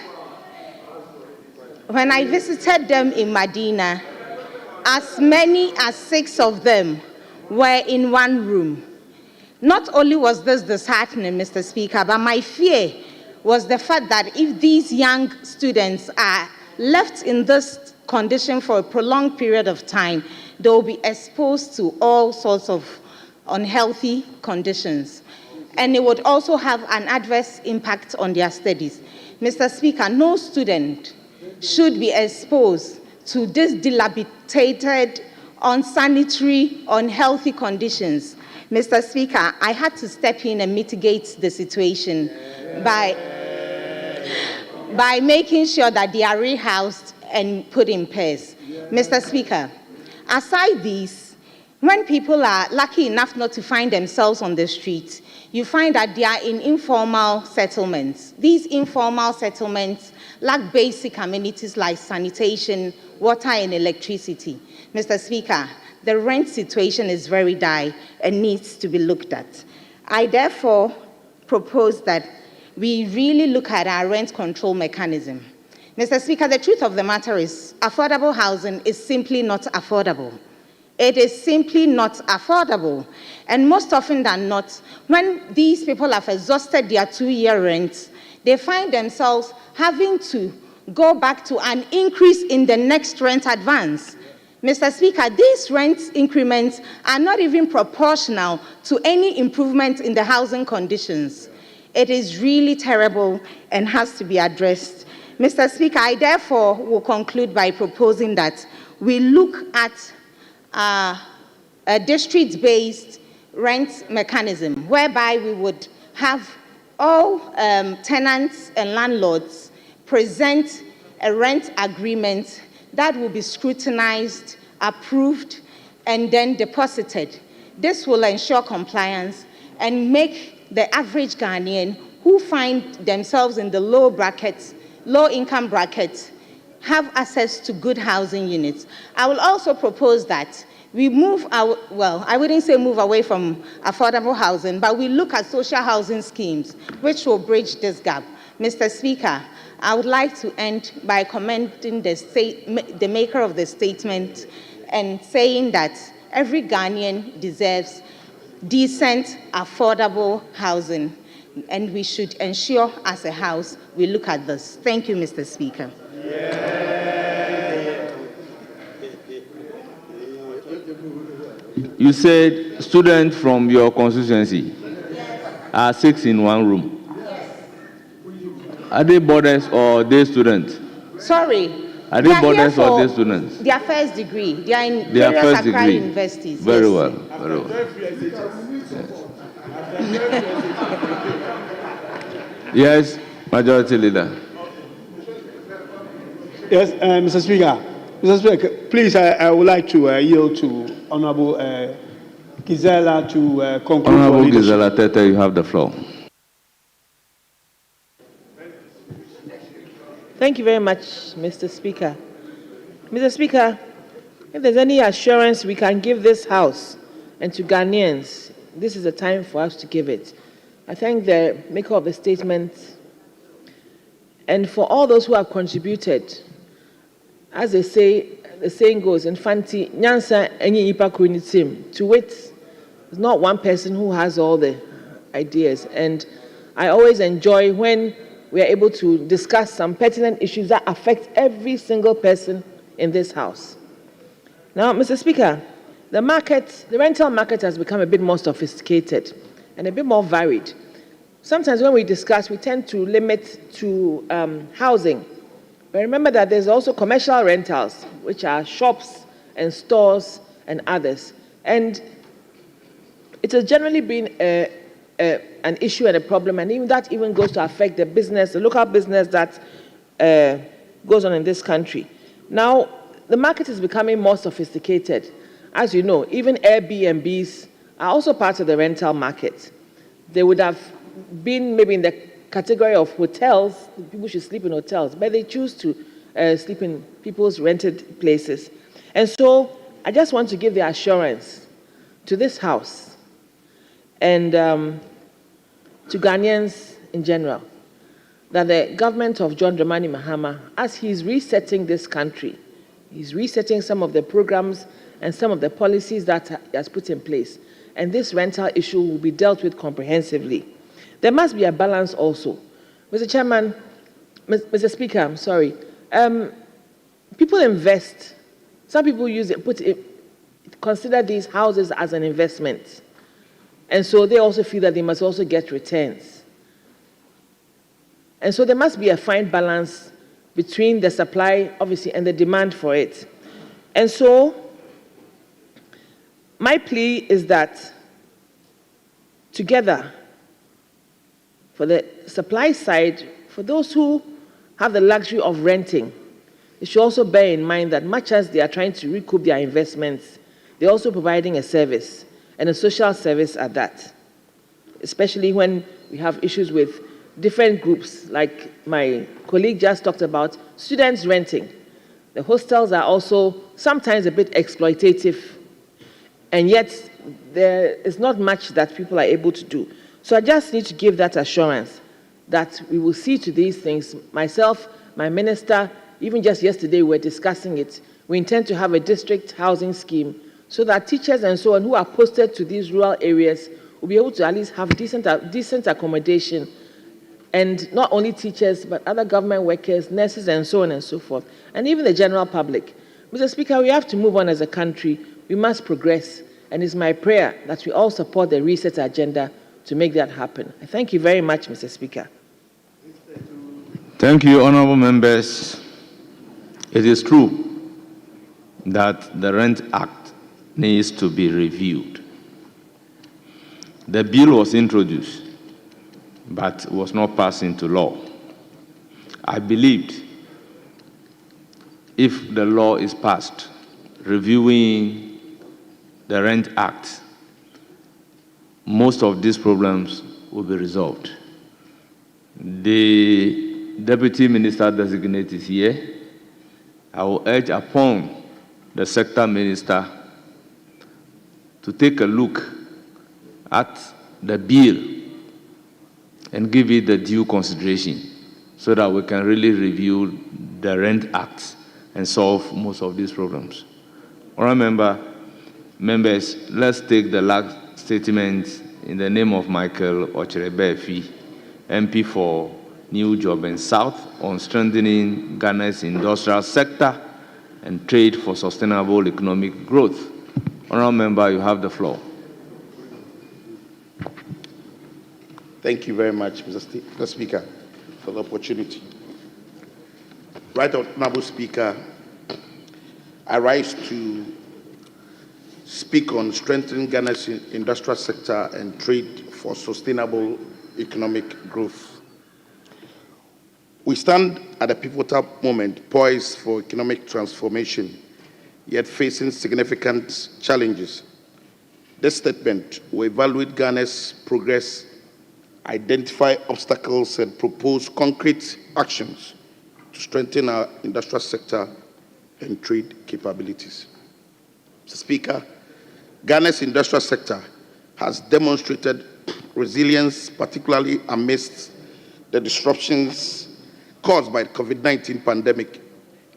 when I visited them in Medina, as many as 6 of them were in one room. Not only was this disheartening, Mr. Speaker, but my fear was the fact that if these young students are left in this condition for a prolonged period of time, they will be exposed to all sorts of unhealthy conditions. And it would also have an adverse impact on their studies. Mr. Speaker, no student should be exposed to these dilapidated, unsanitary, unhealthy conditions. Mr. Speaker, I had to step in and mitigate the situation by making sure that they are rehoused and put in pairs. Mr. Speaker, aside these, when people are lucky enough not to find themselves on the street, you find that they are in informal settlements. These informal settlements lack basic amenities like sanitation, water, and electricity. Mr. Speaker, the rent situation is very dire and needs to be looked at. I therefore propose that we really look at our rent control mechanism. Mr. Speaker, the truth of the matter is affordable housing is simply not affordable. It is simply not affordable. And most often than not, when these people have exhausted their 2-year rent, they find themselves having to go back to an increase in the next rent advance. Mr. Speaker, these rent increments are not even proportional to any improvement in the housing conditions. It is really terrible and has to be addressed. Mr. Speaker, I therefore will conclude by proposing that we look at a district-based rent mechanism whereby we would have all tenants and landlords present a rent agreement that will be scrutinized, approved, and then deposited. This will ensure compliance and make the average Ghanaian who find themselves in the low-income brackets, have access to good housing units. I will also propose that we move I wouldn't say move away from affordable housing, but we look at social housing schemes, which will bridge this gap. Mr. Speaker, I would like to end by commending the maker of the statement and saying that every Ghanaian deserves decent, affordable housing, and we should ensure as a House we look at this. Thank you, Mr. Speaker.
You said students from your constituency are 6 in one room. Are they boarders or day students?
Sorry.
Are they boarders or day students?
Their first degree. They are in
Their
various
first
Accra
degree.
universities.
Very
yes.
well. Very well. Yes, Majority Leader.
Yes, Mr. Speaker. Mr. Speaker, please, I would like to yield to Honorable Gizela to conclude.
Honorable Gizela Tete, you have the floor.
Thank you very much, Mr. Speaker. Mr. Speaker, if there's any assurance we can give this House and to Ghanaians, this is the time for us to give it. I thank the maker of the statement and for all those who have contributed. As they say, the saying goes, Infanti, Nyansa, any Ipaku to wit, there's not one person who has all the ideas. And I always enjoy when we are able to discuss some pertinent issues that affect every single person in this House. Now, Mr. Speaker, the rental market has become a bit more sophisticated and a bit more varied. Sometimes when we discuss, we tend to limit to housing. But remember that there's also commercial rentals, which are shops and stores and others. And it has generally been an issue and a problem, and even that even goes to affect the business, the local business that goes on in this country. Now, the market is becoming more sophisticated. As you know, even Airbnbs are also part of the rental market. They would have been maybe in the category of hotels, people should sleep in hotels, but they choose to sleep in people's rented places. And so I just want to give the assurance to this House and to Ghanaians in general that the government of John Dramani Mahama, as he's resetting this country, he's resetting some of the programs and some of the policies that he has put in place, and this rental issue will be dealt with comprehensively. There must be a balance also. Mr. Chairman, Mr. Speaker, I'm sorry. People invest. Some people consider these houses as an investment. And so they also feel that they must also get returns. And so there must be a fine balance between the supply, obviously, and the demand for it. And so my plea is that together, for the supply side, for those who have the luxury of renting, they should also bear in mind that much as they are trying to recoup their investments, they're also providing a service, and a social service at that, especially when we have issues with different groups, like my colleague just talked about, students renting. The hostels are also sometimes a bit exploitative, and yet there is not much that people are able to do. So I just need to give that assurance that we will see to these things. Myself, my minister, even just yesterday we were discussing it. We intend to have a district housing scheme so that teachers and so on who are posted to these rural areas will be able to at least have decent accommodation, and not only teachers, but other government workers, nurses, and so on and so forth, and even the general public. Mr. Speaker, we have to move on as a country. We must progress, and it's my prayer that we all support the reset agenda to make that happen. I thank you very much, Mr. Speaker.
Thank you, honorable members. It is true that the Rent Act needs to be reviewed. The bill was introduced, but was not passed into law. I believed if the law is passed, reviewing the Rent Act, most of these problems will be resolved. The Deputy Minister Designate is here. I will urge upon the Sector Minister to take a look at the bill and give it the due consideration so that we can really review the Rent Act and solve most of these problems. Members, let's take the last statement in the name of Michael Ocherebefi, MP for New Job and South, on strengthening Ghana's industrial sector and trade for sustainable economic growth. Honourable Member, you have the floor.
Thank you very much, Mr. Speaker, for the opportunity. Right Honourable Speaker, I rise to speak on strengthening Ghana's industrial sector and trade for sustainable economic growth. We stand at a pivotal moment poised for economic transformation, yet facing significant challenges. This statement will evaluate Ghana's progress, identify obstacles, and propose concrete actions to strengthen our industrial sector and trade capabilities. Mr. Speaker, Ghana's industrial sector has demonstrated resilience, particularly amidst the disruptions caused by the COVID-19 pandemic.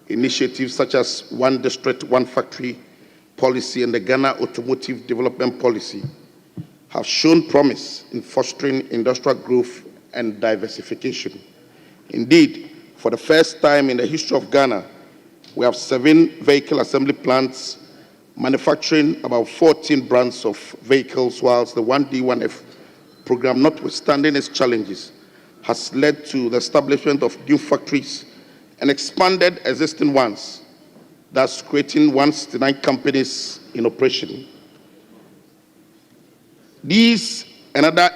Initiatives such as One District, One Factory policy and the Ghana Automotive Development Policy have shown promise in fostering industrial growth and diversification. Indeed, for the first time in the history of Ghana, we have 7 vehicle assembly plants manufacturing about 14 brands of vehicles, whilst the 1D1F program, notwithstanding its challenges, has led to the establishment of new factories and expanded existing ones, thus creating 169 companies in operation. These and other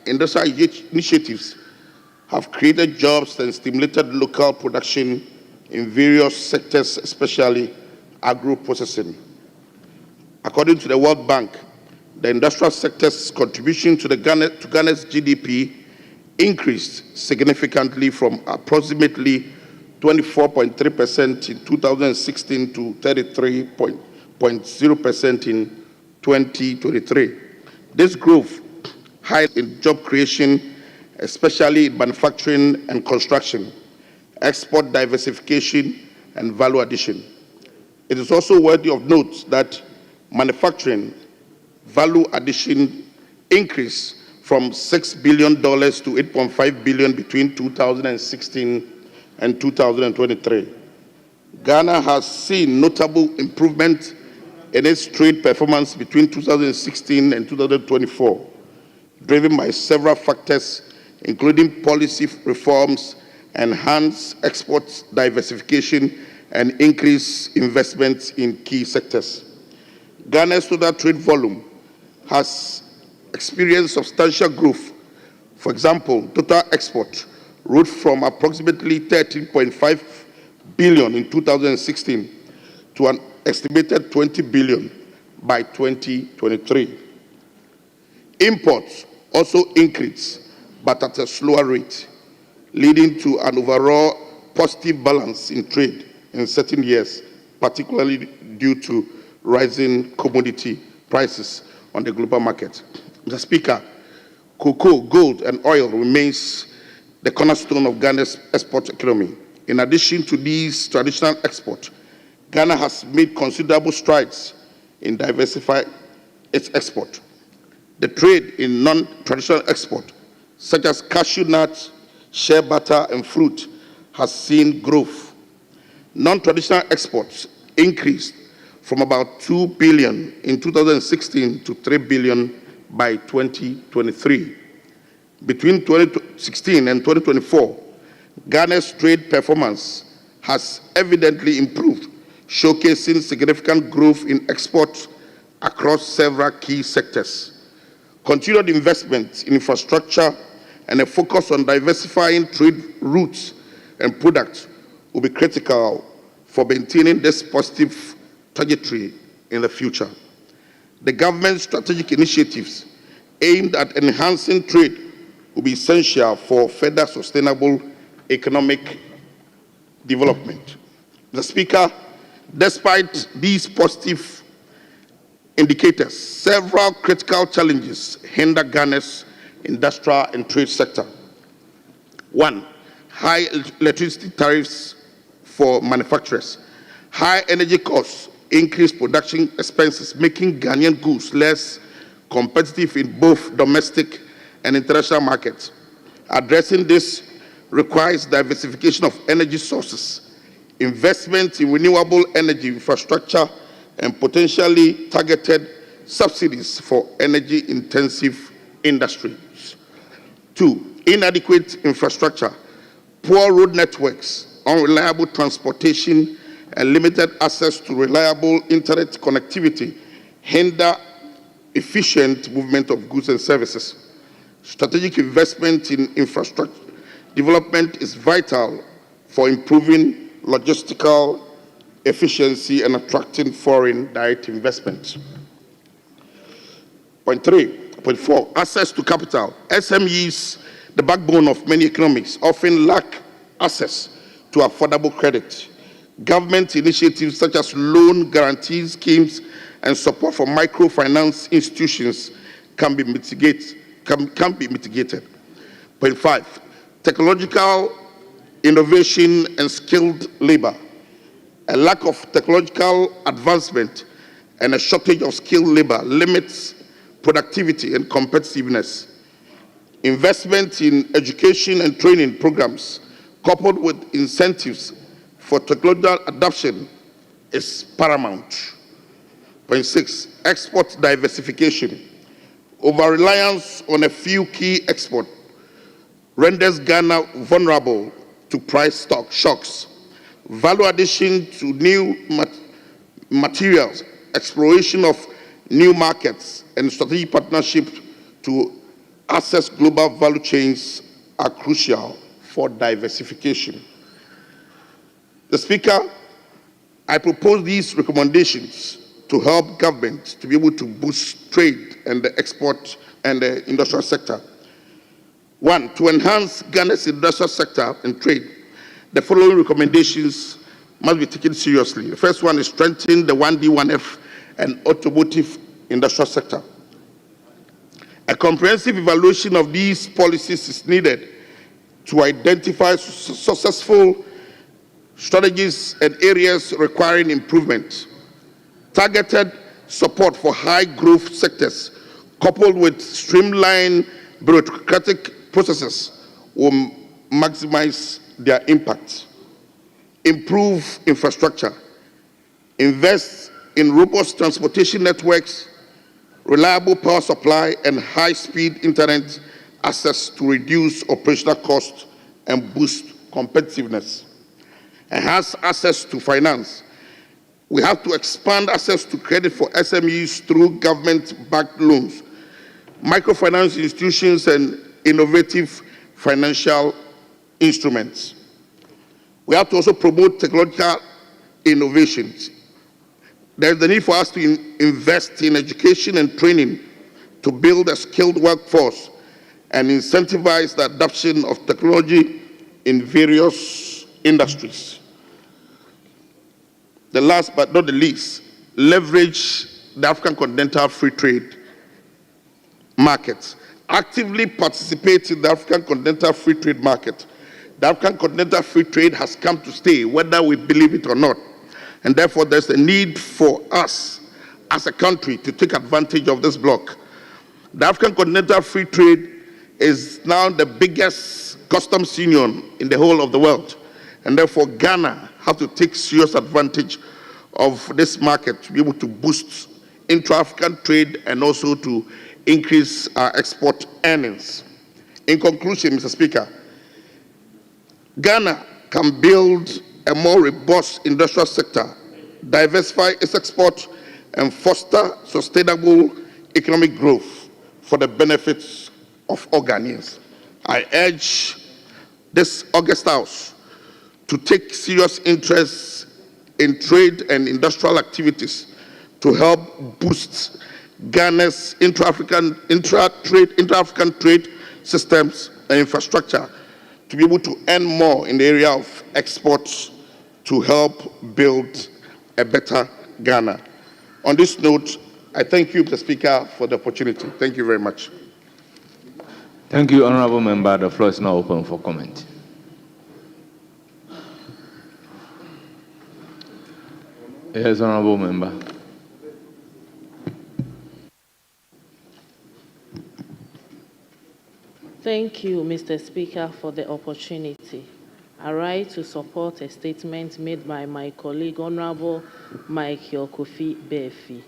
industrial initiatives have created jobs and stimulated local production in various sectors, especially agro-processing. According to the World Bank, the industrial sector's contribution to Ghana's GDP increased significantly from approximately 24.3% in 2016 to 33.0% in 2023. This growth, high in job creation, especially in manufacturing and construction, export diversification, and value addition. It is also worthy of note that manufacturing value addition increased from $6 billion to $8.5 billion between 2016 and 2023. Ghana has seen notable improvement in its trade performance between 2016 and 2024, driven by several factors, including policy reforms, enhanced export diversification, and increased investments in key sectors. Ghana's total trade volume has experienced substantial growth. For example, total export rose from approximately 13.5 billion in 2016 to an estimated 20 billion by 2023. Imports also increased, but at a slower rate, leading to an overall positive balance in trade in certain years, particularly due to rising commodity prices on the global market. Mr. Speaker, cocoa, gold, and oil remains the cornerstone of Ghana's export economy. In addition to these traditional exports, Ghana has made considerable strides in diversifying its export. The trade in non-traditional export, such as cashew nuts, shea butter, and fruit, has seen growth. Non-traditional exports increased from about 2 billion in 2016 to 3 billion by 2023. Between 2016 and 2024, Ghana's trade performance has evidently improved, showcasing significant growth in exports across several key sectors. Continued investment in infrastructure and a focus on diversifying trade routes and products will be critical for maintaining this positive trajectory in the future. The government's strategic initiatives aimed at enhancing trade will be essential for further sustainable economic development. Mr. Speaker, despite these positive indicators, several critical challenges hinder Ghana's industrial and trade sector. One, high electricity tariffs for manufacturers. High energy costs increase production expenses, making Ghanaian goods less competitive in both domestic and international markets. Addressing this requires diversification of energy sources, investment in renewable energy infrastructure, and potentially targeted subsidies for energy-intensive industries. Two, inadequate infrastructure, poor road networks, unreliable transportation, and limited access to reliable internet connectivity hinder efficient movement of goods and services. Strategic investment in infrastructure development is vital for improving logistical efficiency and attracting foreign direct investment. Point 4, access to capital. SMEs, the backbone of many economies, often lack access to affordable credit. Government initiatives such as loan guarantee schemes and support for microfinance institutions can be mitigated. Point 5, technological innovation and skilled labor. A lack of technological advancement and a shortage of skilled labor limits productivity and competitiveness. Investment in education and training programs, coupled with incentives for technological adoption, is paramount. Point 6, export diversification. Over-reliance on a few key exports renders Ghana vulnerable to price shocks. Value addition to new materials, exploration of new markets, and strategic partnership to access global value chains are crucial for diversification. The Speaker, I propose these recommendations to help government to be able to boost trade and the export and the industrial sector. One, to enhance Ghana's industrial sector and trade, the following recommendations must be taken seriously. The first one is strengthen the 1D, 1F and automotive industrial sector. A comprehensive evaluation of these policies is needed to identify successful strategies and areas requiring improvement. Targeted support for high growth sectors coupled with streamlined bureaucratic processes will maximize their impact. Improve infrastructure. Invest in robust transportation networks, reliable power supply, and high-speed internet access to reduce operational costs and boost competitiveness. Enhance access to finance. We have to expand access to credit for SMEs through government-backed loans, microfinance institutions, and innovative financial instruments. We have to also promote technological innovations. There's the need for us to invest in education and training to build a skilled workforce and incentivize the adoption of technology in various industries. The last but not the least, leverage the African Continental Free Trade market. Actively participate in the African Continental Free Trade market. The African Continental Free Trade has come to stay, whether we believe it or not. And therefore, there's a need for us as a country to take advantage of this bloc. The African Continental Free Trade is now the biggest customs union in the whole of the world. And therefore, Ghana has to take serious advantage of this market to be able to boost intra-African trade and also to increase our export earnings. In conclusion, Mr. Speaker, Ghana can build a more robust industrial sector, diversify its export, and foster sustainable economic growth for the benefits of all Ghanaians. I urge this August House to take serious interest in trade and industrial activities to help boost Ghana's intra-African trade systems and infrastructure to be able to earn more in the area of exports to help build a better Ghana. On this note, I thank you, Mr. Speaker, for the opportunity. Thank you very much.
Thank you, Honorable Member. The floor is now open for comment. Yes, Honorable Member.
Thank you, Mr. Speaker, for the opportunity. I rise to support a statement made by my colleague, Honorable Michael Kofi Befi.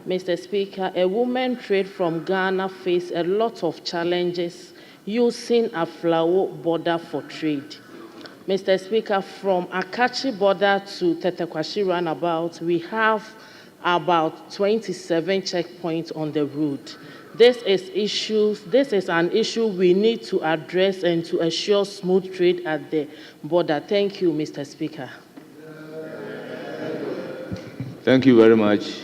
Mr. Speaker, a woman trade from Ghana face a lot of challenges using a flower border for trade. Mr. Speaker, from Akachi border to Tetekwashi roundabout, we have about 27 checkpoints on the route. This is an issue we need to address and to assure smooth trade at the border. Thank you, Mr. Speaker.
Thank you very much.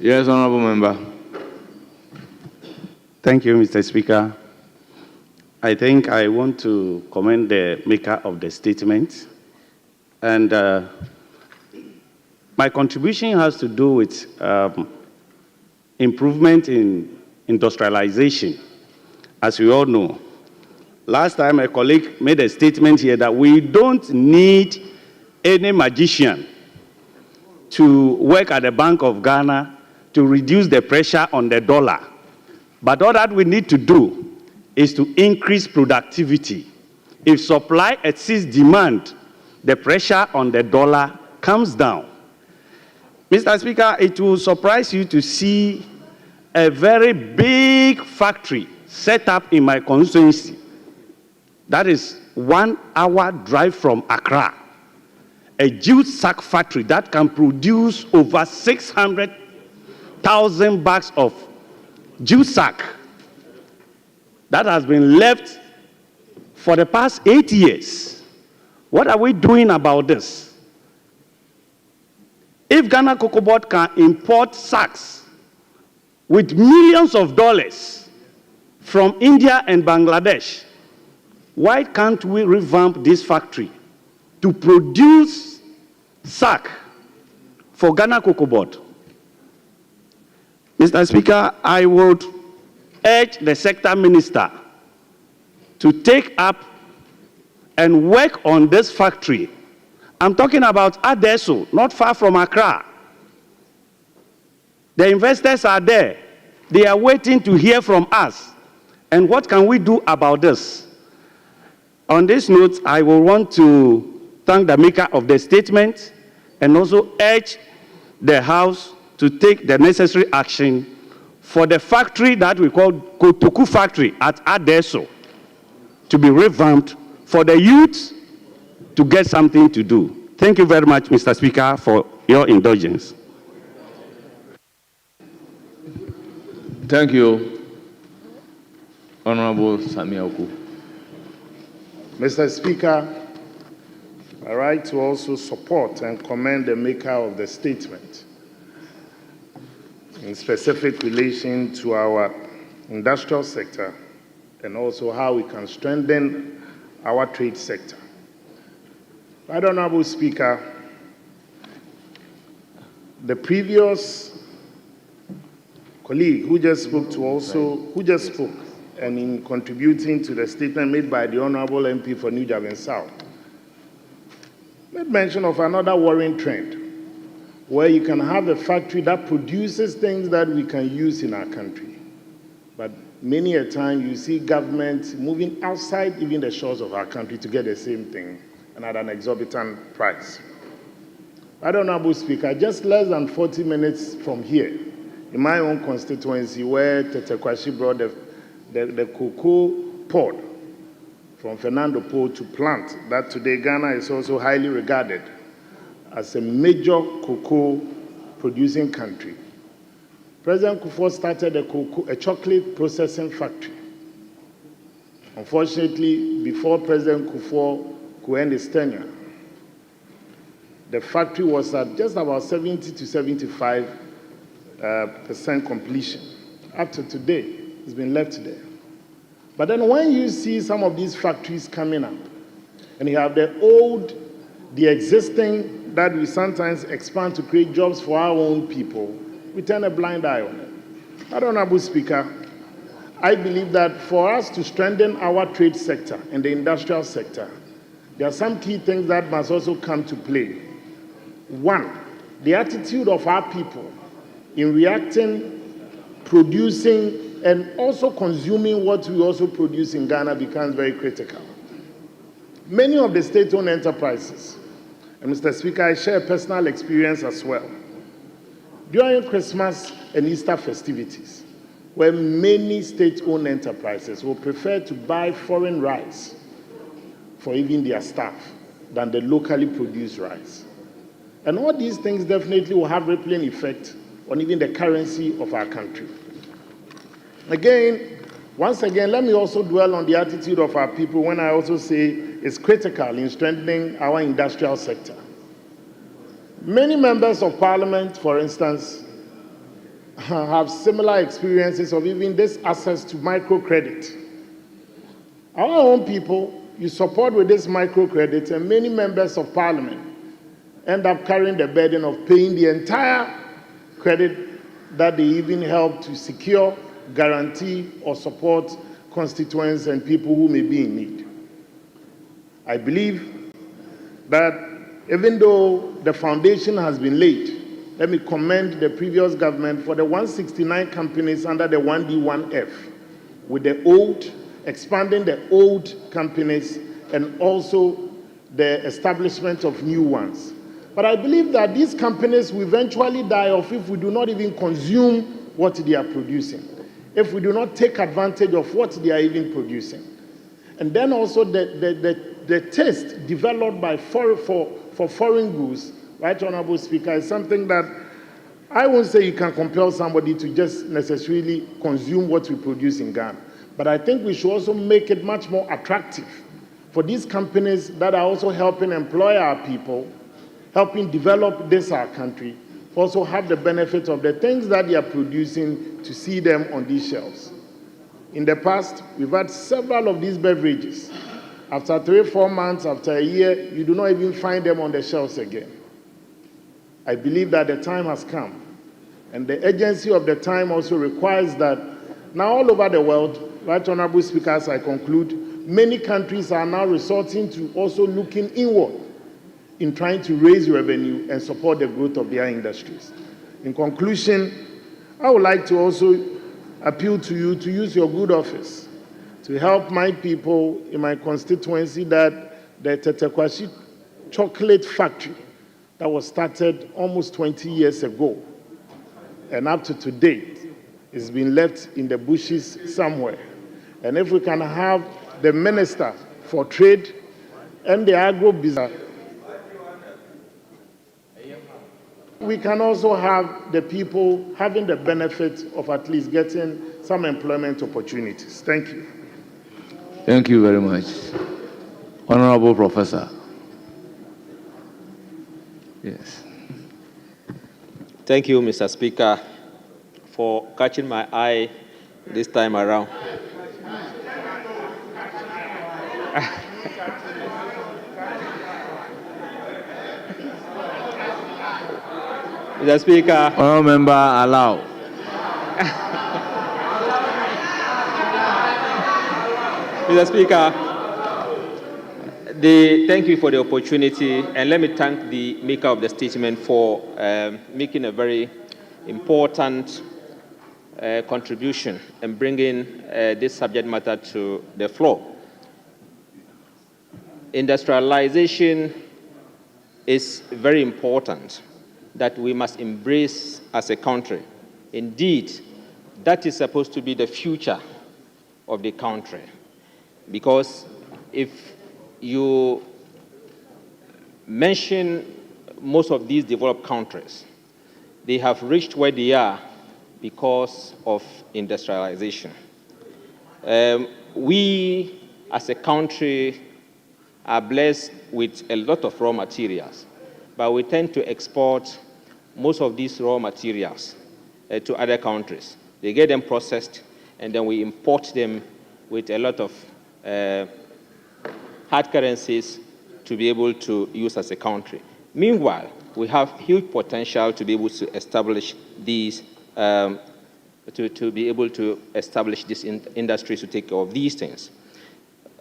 Yes, Honorable Member.
Thank you, Mr. Speaker. I think I want to commend the maker of the statement. And my contribution has to do with improvement in industrialization. As we all know, last time a colleague made a statement here that we don't need any magician to work at the Bank of Ghana to reduce the pressure on the dollar. But all that we need to do is to increase productivity. If supply exceeds demand, the pressure on the dollar comes down. Mr. Speaker, it will surprise you to see a very big factory set up in my constituency. That is 1 hour drive from Accra. A jute sack factory that can produce over 600,000 bags of jute sack that has been left for the past 8 years. What are we doing about this? If Ghana Cocoa Board can import sacks with millions of dollars from India and Bangladesh, why can't we revamp this factory to produce sack for Ghana Cocoa Board? Mr. Speaker, I would urge the sector minister to take up and work on this factory. I'm talking about Adesso, not far from Accra. The investors are there. They are waiting to hear from us. And what can we do about this? On this note, I will want to thank the maker of the statement and also urge the House to take the necessary action for the factory that we call Kotoku factory at Adesso to be revamped for the youth to get something to do. Thank you very much, Mr. Speaker, for your indulgence.
Thank you, Honorable Samia Oku.
Mr. Speaker,
I like to also support and commend the maker of the statement in specific relation to our industrial sector and also how we can strengthen our trade sector. Right Honorable Speaker, the previous colleague who just spoke and in contributing to the statement made by the Honorable MP for New Javin South, made mention of another worrying trend where you can have a factory that produces things that we can use in our country. But many a time you see government moving outside even the shores of our country to get the same thing and at an exorbitant price. Right Honorable Speaker, just less than 40 minutes from here, in my own constituency where Tetekwashi brought the cocoa pod from Fernando Po to plant that today Ghana is also highly regarded as a major cocoa producing country. President Kufuor started a chocolate processing factory. Unfortunately, before President Kufuor could end his tenure, the factory was at just about 70 to 75% completion. Up to today, it's been left there. But then when you see some of these factories coming up, and you have the existing that we sometimes expand to create jobs for our own people, we turn a blind eye on it. Honorable Speaker, I believe that for us to strengthen our trade sector and the industrial sector, there are some key things that must also come to play. One, the attitude of our people in reacting, producing, and also consuming what we also produce in Ghana becomes very critical. Many of the state-owned enterprises, and Mr. Speaker, I share a personal experience as well. During Christmas and Easter festivities, where many state-owned enterprises will prefer to buy foreign rice for even their staff than the locally produced rice. And all these things definitely will have rippling effect on even the currency of our country. Once again, let me also dwell on the attitude of our people when I also say it's critical in strengthening our industrial sector. Many members of parliament, for instance, have similar experiences of even this access to microcredit. Our own people, you support with this microcredit, and many members of parliament end up carrying the burden of paying the entire credit that they even help to secure, guarantee, or support constituents and people who may be in need. I believe that even though the foundation has been laid, let me commend the previous government for the 169 companies under the 1D1F, with the old, expanding the old companies and also the establishment of new ones. But I believe that these companies will eventually die off if we do not even consume what they are producing, if we do not take advantage of what they are even producing. And then also the taste developed for foreign goods, right, Honorable Speaker, is something that I won't say you can compel somebody to just necessarily consume what we produce in Ghana. But I think we should also make it much more attractive for these companies that are also helping employ our people, helping develop our country, also have the benefit of the things that they are producing to see them on these shelves. In the past, we've had several of these beverages. After 3-4 months, after a year, you do not even find them on the shelves again. I believe that the time has come, and the urgency of the time also requires that now all over the world, right, Honorable Speaker, as I conclude, many countries are now resorting to also looking inward in trying to raise revenue and support the growth of their industries. In conclusion, I would like to also appeal to you to use your good office to help my people in my constituency that the Tetekwashi chocolate factory that was started almost 20 years ago and up to date is being left in the bushes somewhere. And if we can have the Minister for Trade and the Agro-Business, we can also have the people having the benefit of at least getting some employment opportunities. Thank you.
Thank you very much. Honorable Professor. Yes.
Thank you, Mr. Speaker, for catching my eye this time around. Mr. Speaker.
Honourable member, allow.
Mr. Speaker, thank you for the opportunity, and let me thank the maker of the statement for making a very important contribution and bringing this subject matter to the floor. Industrialization is very important that we must embrace as a country. Indeed, that is supposed to be the future of the country. Because if you mention most of these developed countries, they have reached where they are because of industrialization. We, as a country, are blessed with a lot of raw materials, but we tend to export most of these raw materials to other countries. They get them processed, and then we import them with a lot of hard currencies to be able to use as a country. Meanwhile, we have huge potential to be able to establish these, to be able to establish these industries to take care of these things.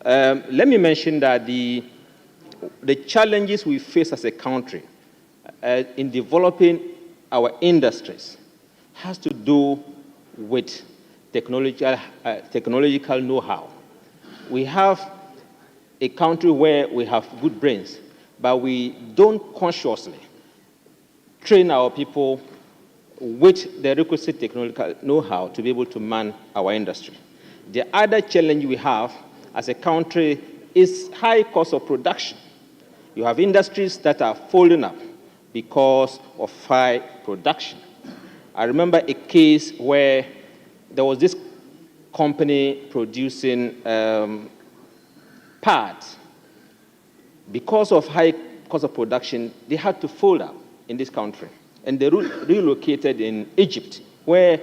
Let me mention that the challenges we face as a country in developing our industries has to do with technological know-how. We have a country where we have good brains, but we don't consciously train our people with the requisite technological know-how to be able to man our industry. The other challenge we have as a country is high cost of production. You have industries that are folding up because of high production. I remember a case where there was this company producing parts. Because of high cost of production, they had to fold up in this country. And they relocated in Egypt, where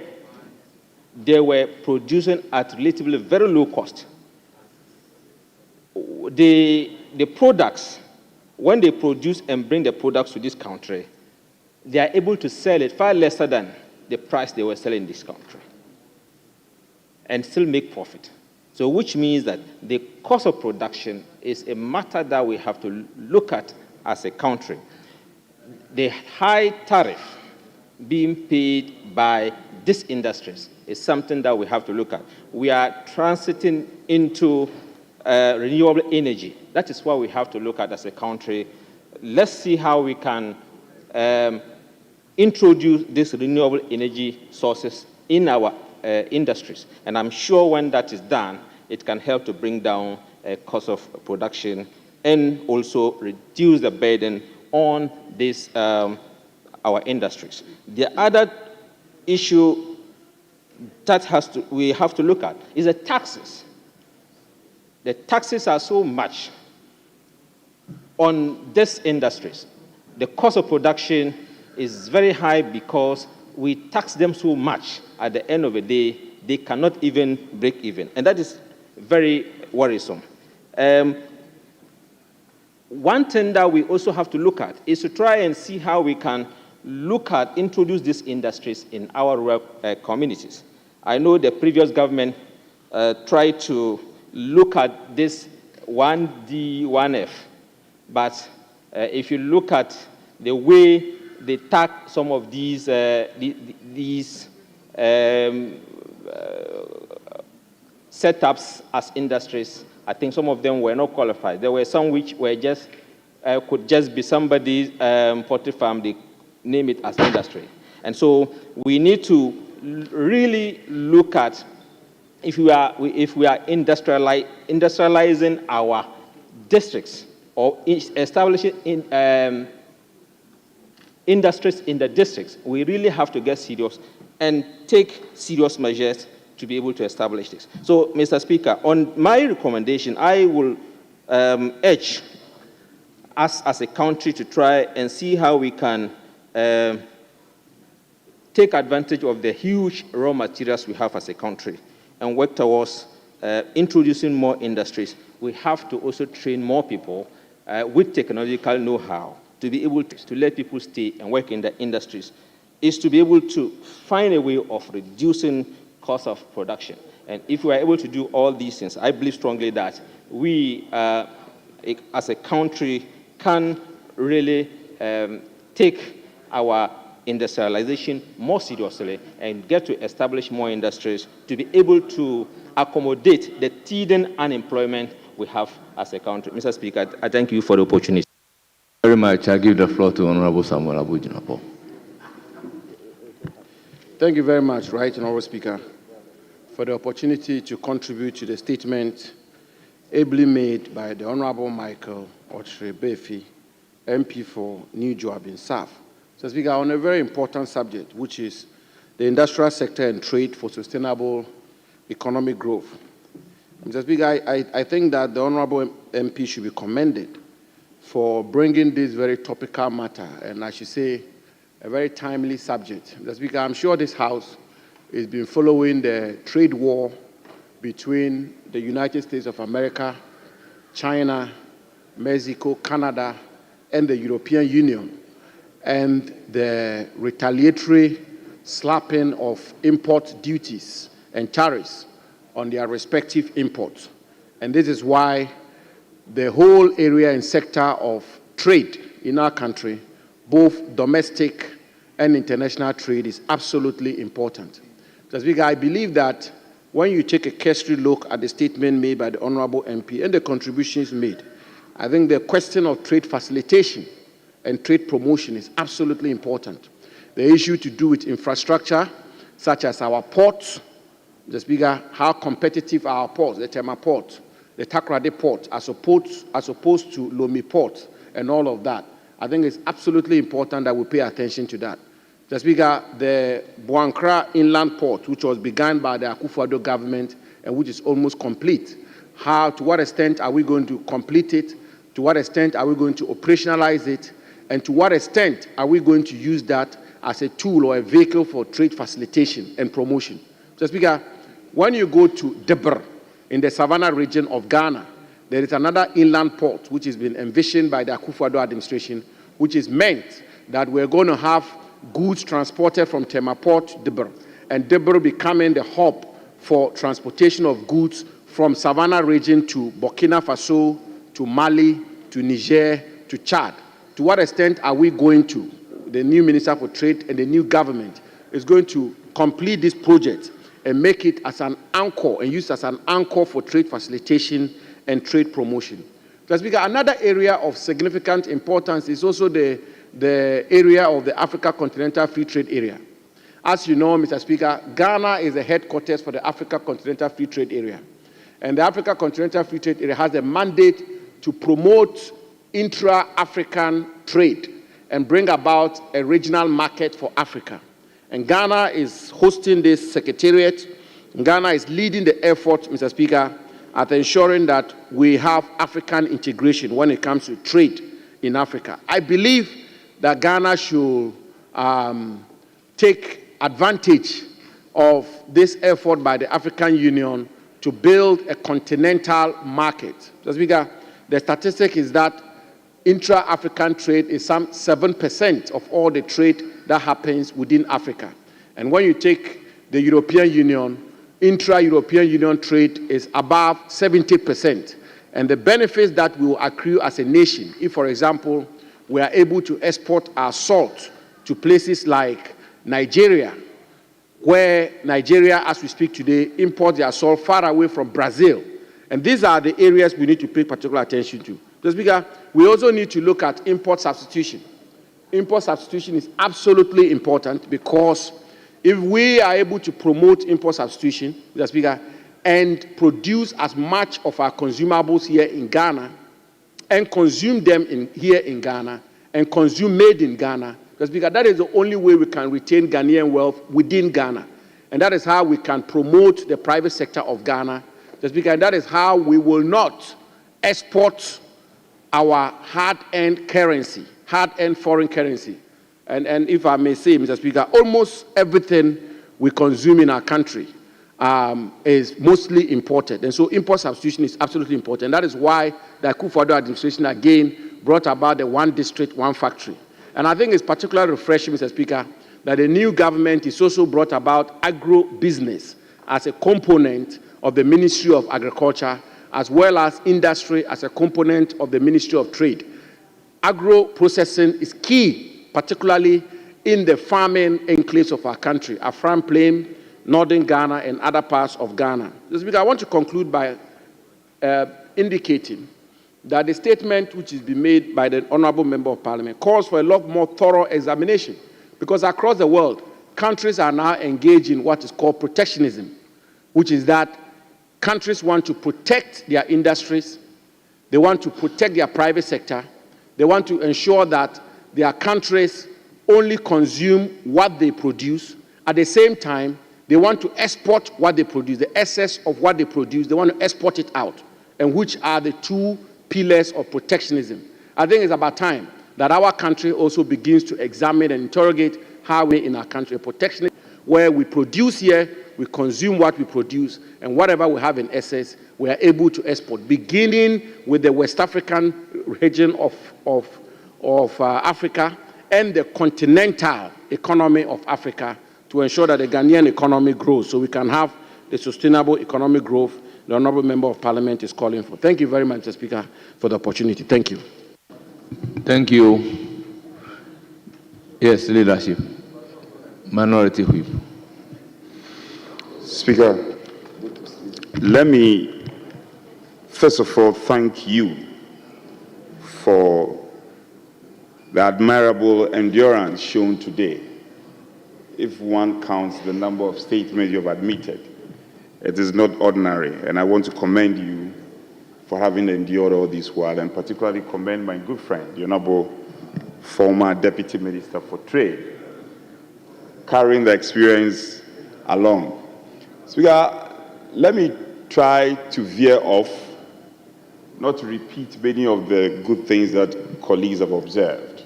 they were producing at relatively very low cost. The products, when they produce and bring the products to this country, they are able to sell it far lesser than the price they were selling in this country and still make profit. So which means that the cost of production is a matter that we have to look at as a country. The high tariff being paid by these industries is something that we have to look at. We are transiting into renewable energy. That is what we have to look at as a country. Let's see how we can introduce these renewable energy sources in our industries. And I'm sure when that is done, it can help to bring down cost of production and also reduce the burden on this, our industries. The other issue that we have to look at is the taxes. The taxes are so much on these industries. The cost of production is very high because we tax them so much. At the end of the day, they cannot even break even. And that is very worrisome. One thing that we also have to look at is to try and see how we can introduce these industries in our rural communities. I know the previous government tried to look at this 1D, 1F, but if you look at the way they tax some of these setups as industries, I think some of them were not qualified. There were some which were just could just be somebody's poultry farm. They name it as industry, and so we need to really look at if we are industrializing our districts or establishing industries in the districts. We really have to get serious and take serious measures to be able to establish this. So, Mr. Speaker, on my recommendation, I will urge us as a country to try and see how we can take advantage of the huge raw materials we have as a country and work towards introducing more industries. We have to also train more people with technological know-how to be able to let people stay and work in the industries, is to be able to find a way of reducing cost of production. And if we are able to do all these things, I believe strongly that we, as a country, can really take our industrialization more seriously and get to establish more industries to be able to accommodate the teething unemployment we have as a country. Mr. Speaker, I thank you for the opportunity.
Very much. I give the floor to Honorable Samuel Abu-Jinapor.
Thank you very much, Right Honorable Speaker, for the opportunity to contribute to the statement ably made by the Honorable Michael Ochre-Befi, MP for New Joabin South. Mr. Speaker, on a very important subject, which is the industrial sector and trade for sustainable economic growth. Mr. Speaker, I think that the Honorable MP should be commended for bringing this very topical matter, and I should say, a very timely subject. Mr. Speaker, I'm sure this House has been following the trade war between the United States of America, China, Mexico, Canada, and the European Union, and the retaliatory slapping of import duties and tariffs on their respective imports. And this is why the whole area and sector of trade in our country, both domestic and international trade, is absolutely important. Mr. Speaker, I believe that when you take a cursory look at the statement made by the Honorable MP and the contributions made, I think the question of trade facilitation and trade promotion is absolutely important. The issue to do with infrastructure, such as our ports, Mr. Speaker, how competitive are our ports, the Tema port, the Takoradi port, as opposed to Lomé port, and all of that. I think it's absolutely important that we pay attention to that. Mr. Speaker, the Boankra Inland Port, which was begun by the Akufo-Addo government and which is almost complete, to what extent are we going to complete it? To what extent are we going to operationalize it? And to what extent are we going to use that as a tool or a vehicle for trade facilitation and promotion? Mr. Speaker, when you go to Debr in the Savannah region of Ghana, there is another inland port which has been envisioned by the Akufo-Addo administration, which is meant that we're going to have goods transported from Tema Port, Debr, and Debr becoming the hub for transportation of goods from Savannah region to Burkina Faso, to Mali, to Niger, to Chad. To what extent are we going to, the new Minister for Trade and the new government is going to complete this project and make it as an anchor and use as an anchor for trade facilitation and trade promotion? Mr. Speaker, another area of significant importance is also the area of the Africa Continental Free Trade Area. As you know, Mr. Speaker, Ghana is the headquarters for the Africa Continental Free Trade Area. And the Africa Continental Free Trade Area has a mandate to promote intra-African trade and bring about a regional market for Africa. And Ghana is hosting this secretariat. Ghana is leading the effort, Mr. Speaker, at ensuring that we have African integration when it comes to trade in Africa. I believe that Ghana should take advantage of this effort by the African Union to build a continental market. Mr. Speaker, the statistic is that intra-African trade is some 7% of all the trade that happens within Africa. And when you take the European Union, intra-European Union trade is above 70%. And the benefits that will accrue as a nation, if, for example, we are able to export our salt to places like Nigeria, where Nigeria, as we speak today, imports their salt far away from Brazil. And these are the areas we need to pay particular attention to. Mr. Speaker, we also need to look at import substitution. Import substitution is absolutely important because if we are able to promote import substitution, Mr. Speaker, and produce as much of our consumables here in Ghana and consume them here in Ghana and consume made in Ghana, Mr. Speaker, that is the only way we can retain Ghanaian wealth within Ghana. And that is how we can promote the private sector of Ghana. Mr. Speaker, and that is how we will not export
our hard-earned currency, hard-earned foreign currency. And if I may say, Mr. Speaker, almost everything we consume in our country is mostly imported. And so import substitution is absolutely important. That is why the Akufo-Addo administration again brought about the one district, one factory. And I think it's particularly refreshing, Mr. Speaker, that the new government is also brought about agro-business as a component of the Ministry of Agriculture, as well as industry as a component of the Ministry of Trade. Agro-processing is key, particularly in the farming enclaves of our country, Afram Plain, northern Ghana, and other parts of Ghana. Mr. Speaker, I want to conclude by indicating that the statement which is being made by the Honourable Member of Parliament calls for a lot more thorough examination, because across the world, countries are now engaged in what is called protectionism, which is that countries want to protect their industries, they want to protect their private sector, they want to ensure that their countries only consume what they produce. At the same time, they want to export what they produce, the excess of what they produce, they want to export it out, and which are the two pillars of protectionism. I think it's about time that our country also begins to examine and interrogate how we in our country protectionism, where we produce here, we consume what we produce, and whatever we have in excess, we are able to export, beginning with the West African region of Africa and the continental economy of Africa, to ensure that the Ghanaian economy grows so we can have the sustainable economic growth the Honourable Member of Parliament is calling for. Thank you very much, Mr. Speaker, for the opportunity. Thank you.
Thank you. Yes, leadership. Minority Whip.
Speaker, let me first of all thank you for the admirable endurance shown today. If one counts the number of statements you've admitted, it is not ordinary, and I want to commend you for having endured all this while, and particularly commend my good friend, the Honourable former Deputy Minister for Trade, carrying the experience along. Speaker, let me try to veer off, not to repeat many of the good things that colleagues have observed,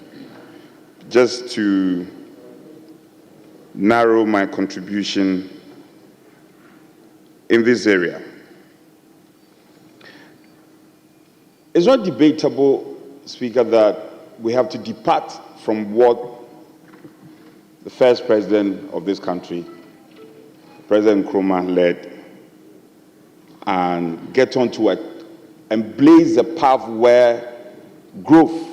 just to narrow my contribution in this area. It's not debatable, Speaker, that we have to depart from what the first president of this country, President Nkrumah, led, and get onto it and blaze a path where growth,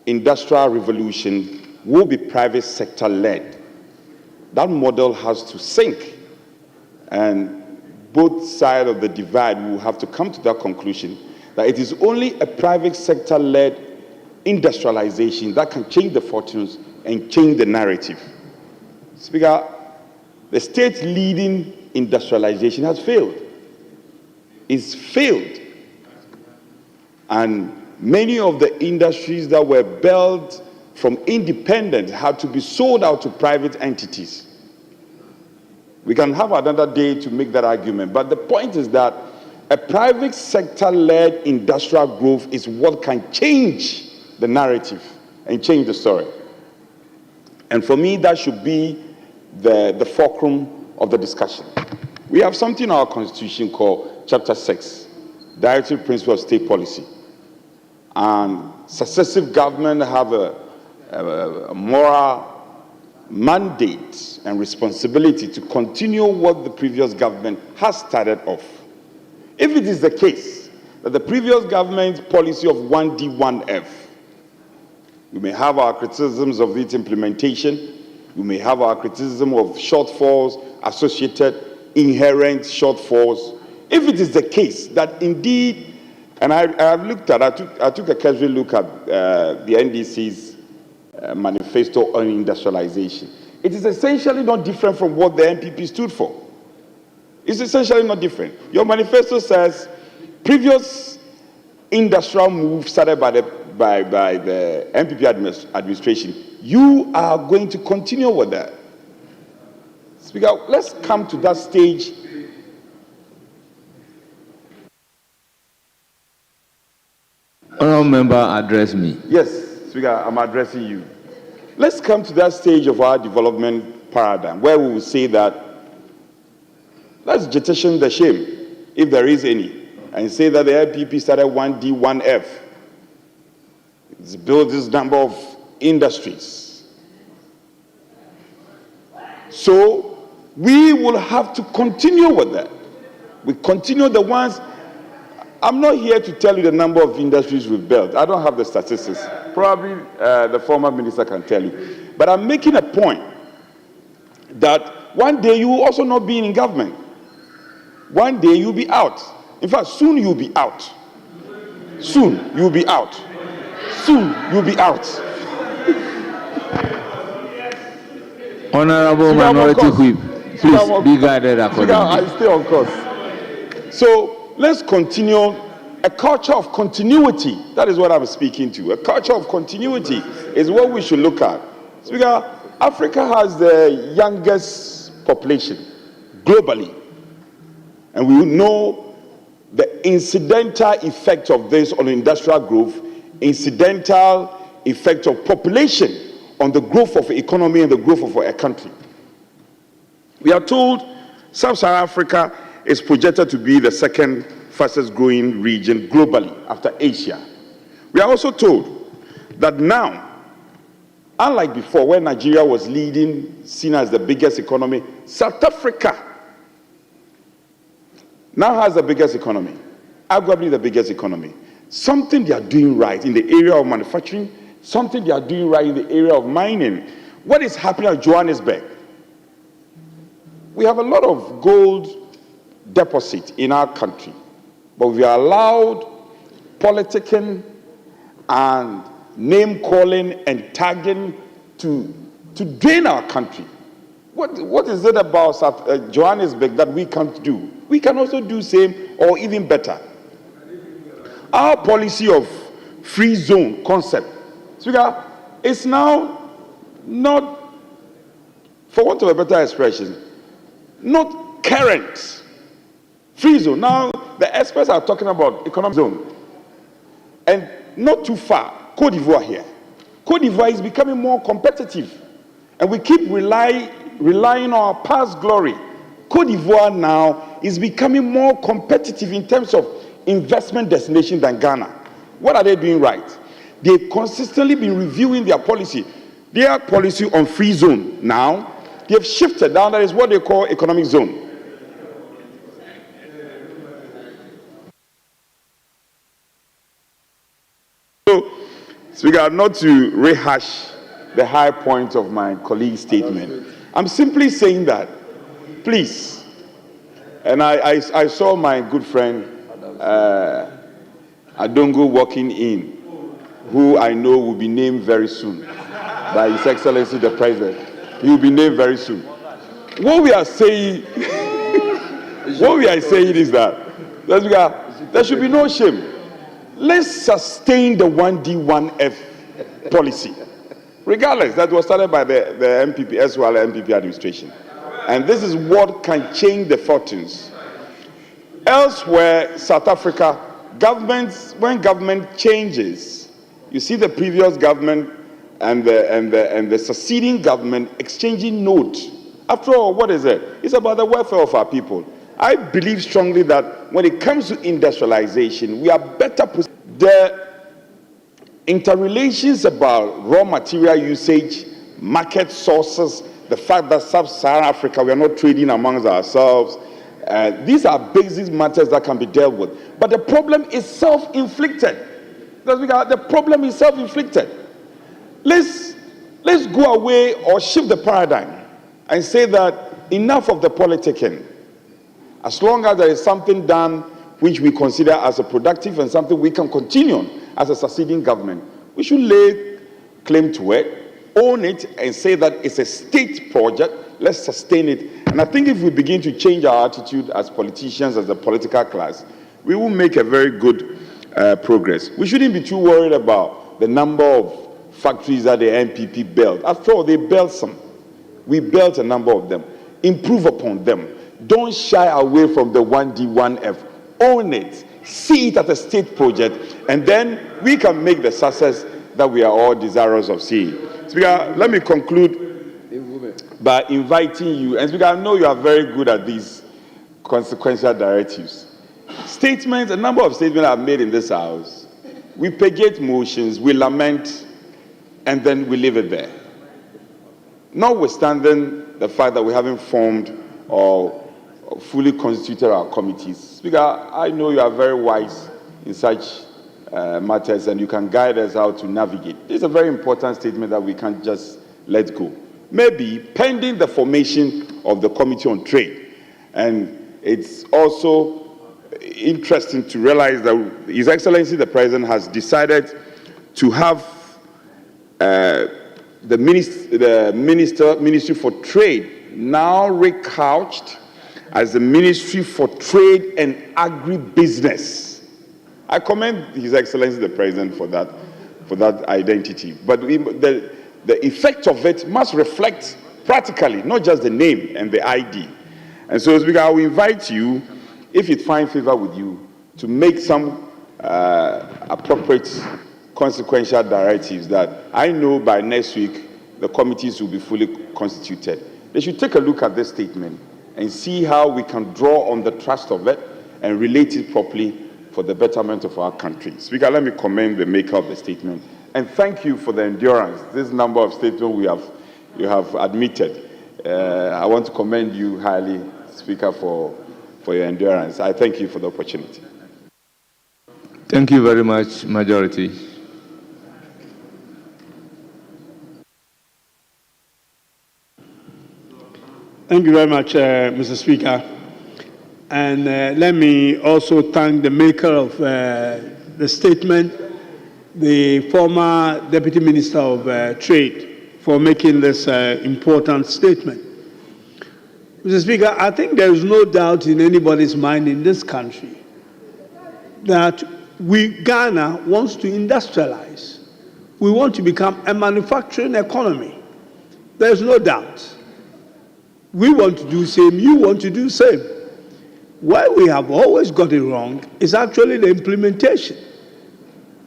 industrial revolution will be private sector led. That model has to sink, and both sides of the divide will have to come to that conclusion that it is only a private sector-led industrialization that can change the fortunes and change the narrative. Speaker, the state leading industrialization has failed. It's failed. And many of the industries that were built from independence had to be sold out to private entities. We can have another day to make that argument, but the point is that a private sector-led industrial growth is what can change the narrative and change the story. And for me, that should be the fulcrum of the discussion. We have something in our Constitution called Chapter 6, Directive Principle of State Policy. And successive governments have a moral mandate and responsibility to continue what the previous government has started off. If it is the case that the previous government's policy of 1D, 1F, we may have our criticisms of its implementation, we may have our criticism of shortfalls, associated inherent shortfalls. If it is the case that indeed, and I took a casual look at the NDC's manifesto on industrialization. It is essentially not different from what the NPP stood for. It's essentially not different. Your manifesto says previous industrial moves started by the NPP administration, you are going to continue with that. Speaker, let's come to that stage.
Honourable member, address me.
Yes, Speaker, I'm addressing you. Let's come to that stage of our development paradigm where we will say that let's jettison the shame, if there is any, and say that the LPP started 1D, 1F. It's built this number of industries. So we will have to continue with that. We continue the ones. I'm not here to tell you the number of industries we've built. I don't have the statistics. Probably the former minister can tell you. But I'm making a point that one day you will also not be in government. One day you'll be out. In fact, soon you'll be out. Soon you'll be out. Soon you'll be out.
Honourable Minority Whip, please be guided accordingly.
I stay on course. So let's continue a culture of continuity. That is what I'm speaking to. A culture of continuity is what we should look at. Speaker, Africa has the youngest population globally. And we know the incidental effect of this on industrial growth, incidental effect of population on the growth of the economy and the growth of a country. We are told Sub-Saharan Africa is projected to be the second fastest growing region globally after Asia. We are also told that now, unlike before when Nigeria was leading, seen as the biggest economy, South Africa now has the biggest economy, arguably the biggest economy. Something they are doing right in the area of manufacturing, something they are doing right in the area of mining. What is happening at Johannesburg? We have a lot of gold deposit in our country, but we are allowed politicking and name-calling and tagging to drain our country. What is it about Johannesburg that we can't do? We can also do same or even better. Our policy of free zone concept, Speaker, is now not, for want of a better expression, not current. Free zone. Now, the experts are talking about economic zone. And not too far, Côte d'Ivoire here. Côte d'Ivoire is becoming more competitive. And we keep relying on our past glory. Côte d'Ivoire now is becoming more competitive in terms of investment destination than Ghana. What are they doing right? They've consistently been reviewing their policy. Their policy on free zone now, they've shifted down. That is what they call economic zone. So, Speaker, not to rehash the high point of my colleague's statement, I'm simply saying that, please, and I saw my good friend Adongo walking in, who I know will be named very soon by His Excellency the President. He will be named very soon. What we are saying, is that there should be no shame. Let's sustain the 1D, 1F policy, regardless. That was started by the MPP as well, MPP administration. And this is what can change the fortunes. Elsewhere, South Africa, when government changes, you see the previous government and the succeeding government exchanging notes. After all, what is it? It's about the welfare of our people. I believe strongly that when it comes to industrialization, we are better positioned. The interrelations about raw material usage, market sources, the fact that Sub-Saharan Africa, we are not trading amongst ourselves, these are basic matters that can be dealt with. But the problem is self-inflicted. The problem is self-inflicted. Let's go away or shift the paradigm and say that enough of the politicking. As long as there is something done which we consider as a productive and something we can continue on as a succeeding government, we should lay claim to it, own it, and say that it's a state project. Let's sustain it. And I think if we begin to change our attitude as politicians, as a political class, we will make a very good progress. We shouldn't be too worried about the number of factories that the NPP built. After all, they built some. We built a number of them. Improve upon them. Don't shy away from the 1D, 1F. own it, see it as a state project, and then we can make the success that we are all desirous of seeing. Speaker, let me conclude by inviting you, and Speaker, I know you are very good at these consequential directives. Statements, a number of statements are made in this House. We purgate motions, we lament, and then we leave it there. Notwithstanding the fact that we haven't formed or fully constituted our committees. Speaker, I know you are very wise in such matters, and you can guide us how to navigate. This is a very important statement that we can't just let go. Maybe pending the formation of the Committee on Trade. And it's also interesting to realize that His Excellency the President has decided to have the Ministry for Trade now recouched as the Ministry for Trade and Agribusiness. I commend His Excellency the President for that identity. But the effect of it must reflect practically, not just the name and the ID. And so, Speaker, I will invite you, if it finds favor with you, to make some appropriate consequential directives that I know by next week the committees will be fully constituted. They should take a look at this statement and see how we can draw on the trust of it and relate it properly for the betterment of our country. Speaker, let me commend the maker of the statement and thank you for the endurance. This number of statements you have admitted. I want to commend you highly, Speaker, for your endurance. I thank you for the opportunity.
Thank you very much, Majority.
Thank you very much, Mr. Speaker. And let me also thank the maker of the statement, the former Deputy Minister of Trade, for making this important statement. Mr. Speaker, I think there is no doubt in anybody's mind in this country that Ghana wants to industrialize. We want to become a manufacturing economy. There is no doubt. We want to do same, you want to do same. Where we have always got it wrong is actually the implementation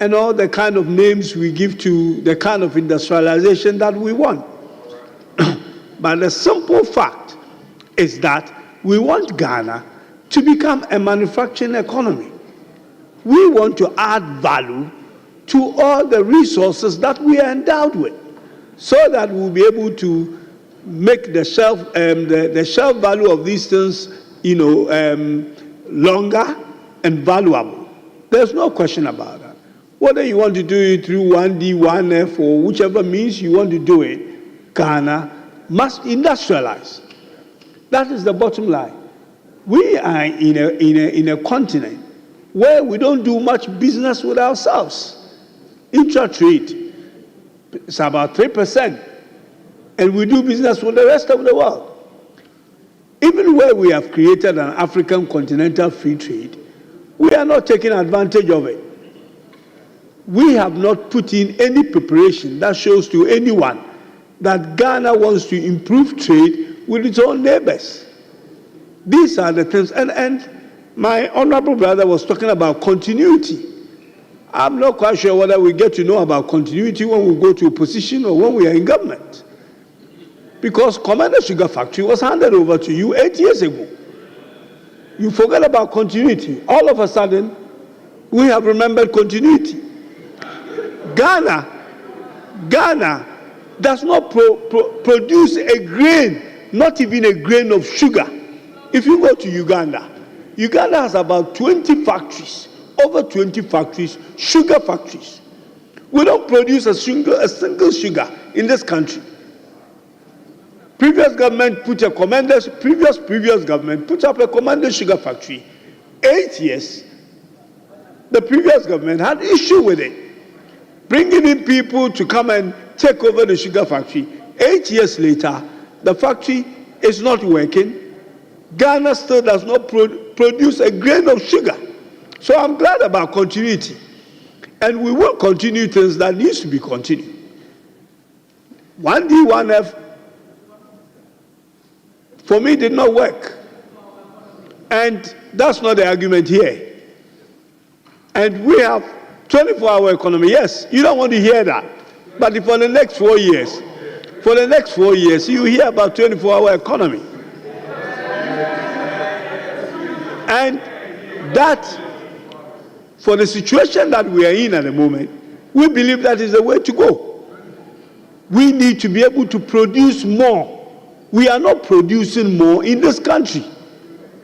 and all the kind of names we give to the kind of industrialization that we want. But the simple fact is that we want Ghana to become a manufacturing economy. We want to add value to all the resources that we are endowed with so that we'll be able to make the shelf value of these things, longer and valuable. There's no question about that. Whether you want to do it through 1D, 1F, or whichever means you want to do it, Ghana must industrialize. That is the bottom line. We are in a continent where we don't do much business with ourselves. Intra-trade is about 3%, and we do business with the rest of the world. Even where we have created an African continental free trade, we are not taking advantage of it. We have not put in any preparation that shows to anyone that Ghana wants to improve trade with its own neighbors. These are the things, and my honorable brother was talking about continuity. I'm not quite sure whether we get to know about continuity when we go to opposition or when we are in government. Because Commander Sugar Factory was handed over to you 8 years ago. You forget about continuity. All of a sudden, we have remembered continuity. Ghana does not produce a grain, not even a grain of sugar. If you go to Uganda has about 20 factories, over 20 factories, sugar factories. We don't produce a single sugar in this country. Previous government put a previous government put up a Commander Sugar Factory. 8 years, the previous government had issue with it, bringing in people to come and take over the sugar factory. 8 years later, the factory is not working. Ghana still does not produce a grain of sugar. So I'm glad about continuity. And we will continue things that needs to be continued. 1D, 1F, for me, did not work. And that's not the argument here. And we have 24-hour economy. Yes, you don't want to hear that. But for the next 4 years, you hear about 24-hour economy. And that, for the situation that we are in at the moment, we believe that is the way to go. We need to be able to produce more. We are not producing more in this country.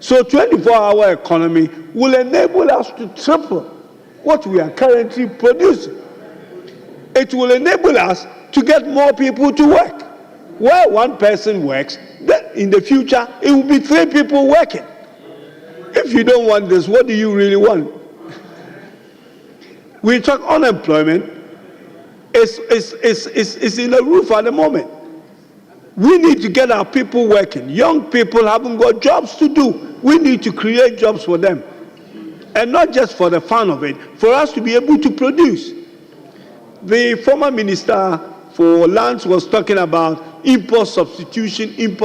So 24-hour economy will enable us to triple what we are currently producing. It will enable us to get more people to work. Where one person works, then in the future, it will be 3 people working. If you don't want this, what do you really want? We talk unemployment. It's in the roof at the moment. We need to get our people working. Young people haven't got jobs to do. We need to create jobs for them. And not just for the fun of it, for us to be able to produce. The former minister for lands was talking about import substitution.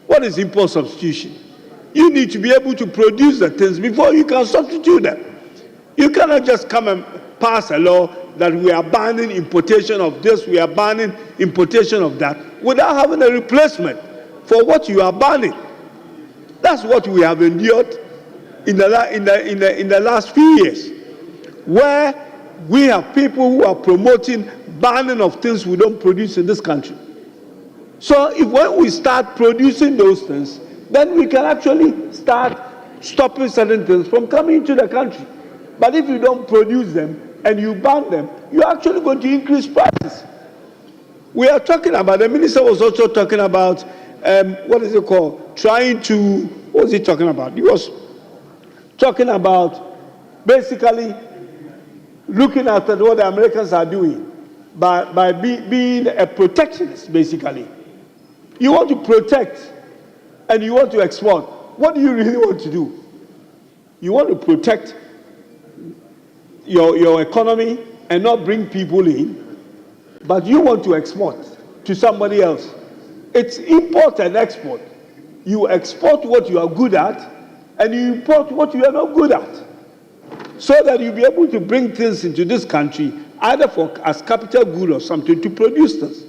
What is import substitution? You need to be able to produce the things before you can substitute them. You cannot just come and pass a law that we are banning importation of this, we are banning importation of that, without having a replacement for what you are banning. That's what we have endured in the last few years, where we have people who are promoting banning of things we don't produce in this country. So when we start producing those things, then we can actually start stopping certain things from coming into the country. But if you don't produce them and you ban them, you're actually going to increase prices. We are talking about, the minister was also talking about, what is it called? What was he talking about? He was talking about basically looking at what the Americans are doing by being a protectionist, basically. You want to protect and you want to export. What do you really want to do? You want to protect your economy and not bring people in, but you want to export to somebody else. It's import and export. You export what you are good at and you import what you are not good at, so that you'll be able to bring things into this country either as capital good or something to produce things.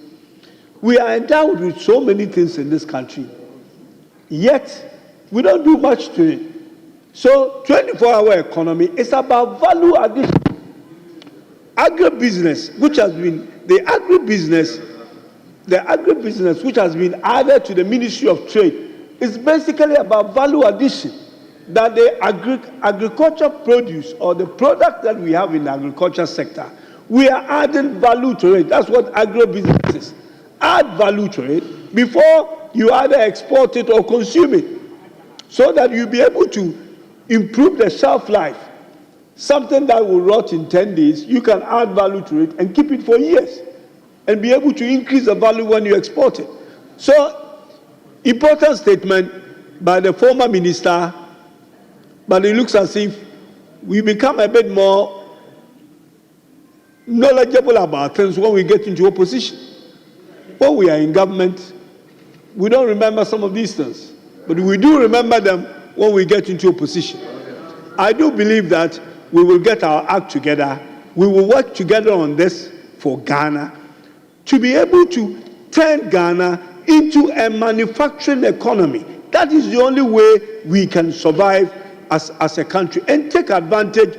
We are endowed with so many things in this country, yet we don't do much to it. So 24-hour economy is about value addition. Agribusiness, which has been the agribusiness which has been added to the Ministry of Trade, is basically about value addition. That the agriculture produce or the product that we have in the agriculture sector, we are adding value to it. That's what agribusiness is. Add value to it before you either export it or consume it, so that you'll be able to improve the shelf life. Something that will rot in 10 days, you can add value to it and keep it for years and be able to increase the value when you export it. So, important statement by the former minister, but it looks as if we become a bit more knowledgeable about things when we get into opposition. When we are in government, we don't remember some of these things, but we do remember them when we get into opposition. I do believe that we will get our act together. We will work together on this for Ghana to be able to turn Ghana into a manufacturing economy. That is the only way we can survive as a country and take advantage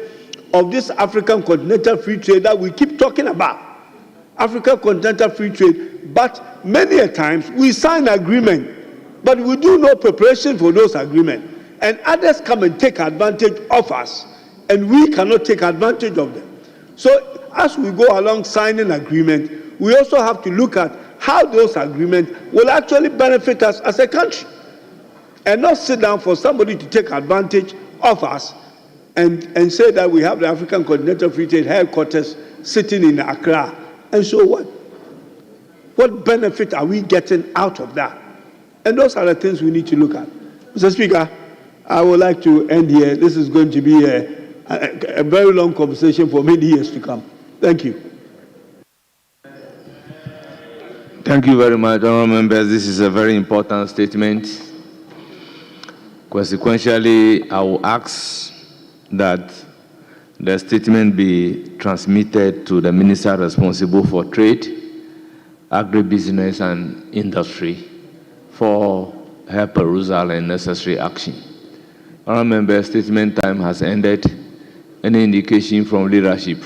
of this African continental free trade that we keep talking about. African continental free trade, but many a times we sign agreement, but we do no preparation for those agreements. And others come and take advantage of us, and we cannot take advantage of them. So as we go along signing agreement, we also have to look at how those agreements will actually benefit us as a country, and not sit down for somebody to take advantage of us and say that we have the African Continental Free Trade headquarters sitting in Accra. And so what? What benefit are we getting out of that? And those are the things we need to look at. Mr. Speaker, I would like to end here. This is going to be a very long conversation for many years to come. Thank you.
Thank you very much, honourable members. This is a very important statement. Consequently, I will ask that the statement be transmitted to the minister responsible for trade, agribusiness, and industry for her perusal and necessary action. Honourable member, statement time has ended. Any indication from leadership?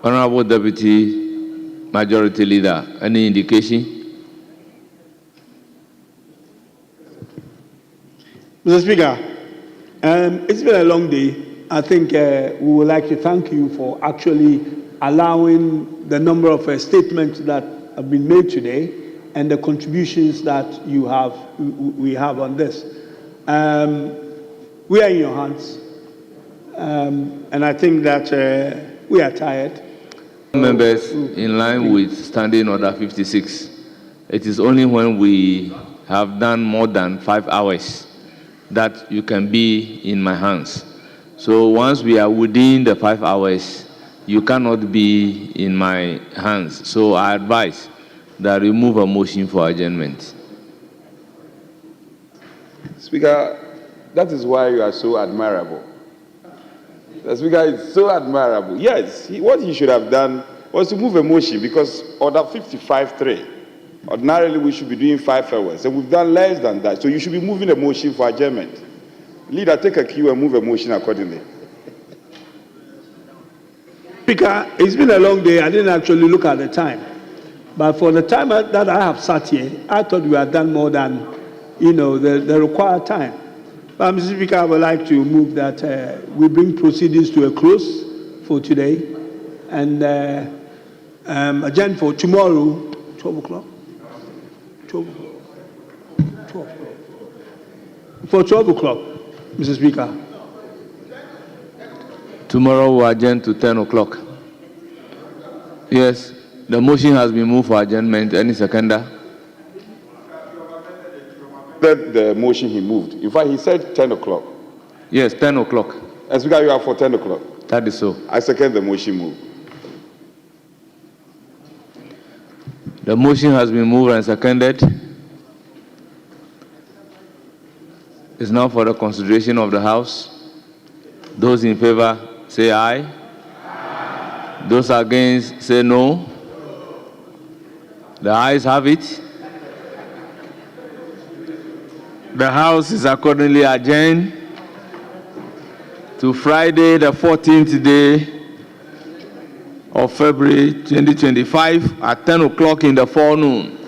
Honourable Deputy Majority Leader, any indication?
Mr. Speaker, it's been a long day. I think we would like to thank you for actually allowing the number of statements that have been made today and the contributions that we have on this. We are in your hands, and I think that we are tired.
Members, in line with Standing Order 56, it is only when we have done more than 5 hours that you can be in my hands. So once we are within the 5 hours, you cannot be in my hands. So I advise that we move a motion for adjournment.
Speaker, that is why you are so admirable. The Speaker is so admirable. Yes, what he should have done was to move a motion because Order 55.3. Ordinarily, we should be doing 5 hours, and we've done less than that. So you should be moving a motion for adjournment. Leader, take a cue and move a motion accordingly.
Speaker, it's been a long day. I didn't actually look at the time. But for the time that I have sat here, I thought we had done more than, the required time. But, Mr. Speaker, I would like to move that we bring proceedings to a close for today and adjourn for tomorrow, 12 o'clock. 12 o'clock. For 12 o'clock, Mr. Speaker.
Tomorrow we adjourn to 10 o'clock. Yes, the motion has been moved for adjournment. Any seconder?
The motion he moved. In fact, he said 10 o'clock.
Yes, 10 o'clock.
As Speaker, you are for 10 o'clock.
That is so.
I second the motion moved.
The motion has been moved and seconded. It's now for the consideration of the House. Those in favor say aye. Aye. Those against say no. The ayes have it. The House is accordingly adjourned to Friday, the 14th day of February 2025 at 10 o'clock in the forenoon.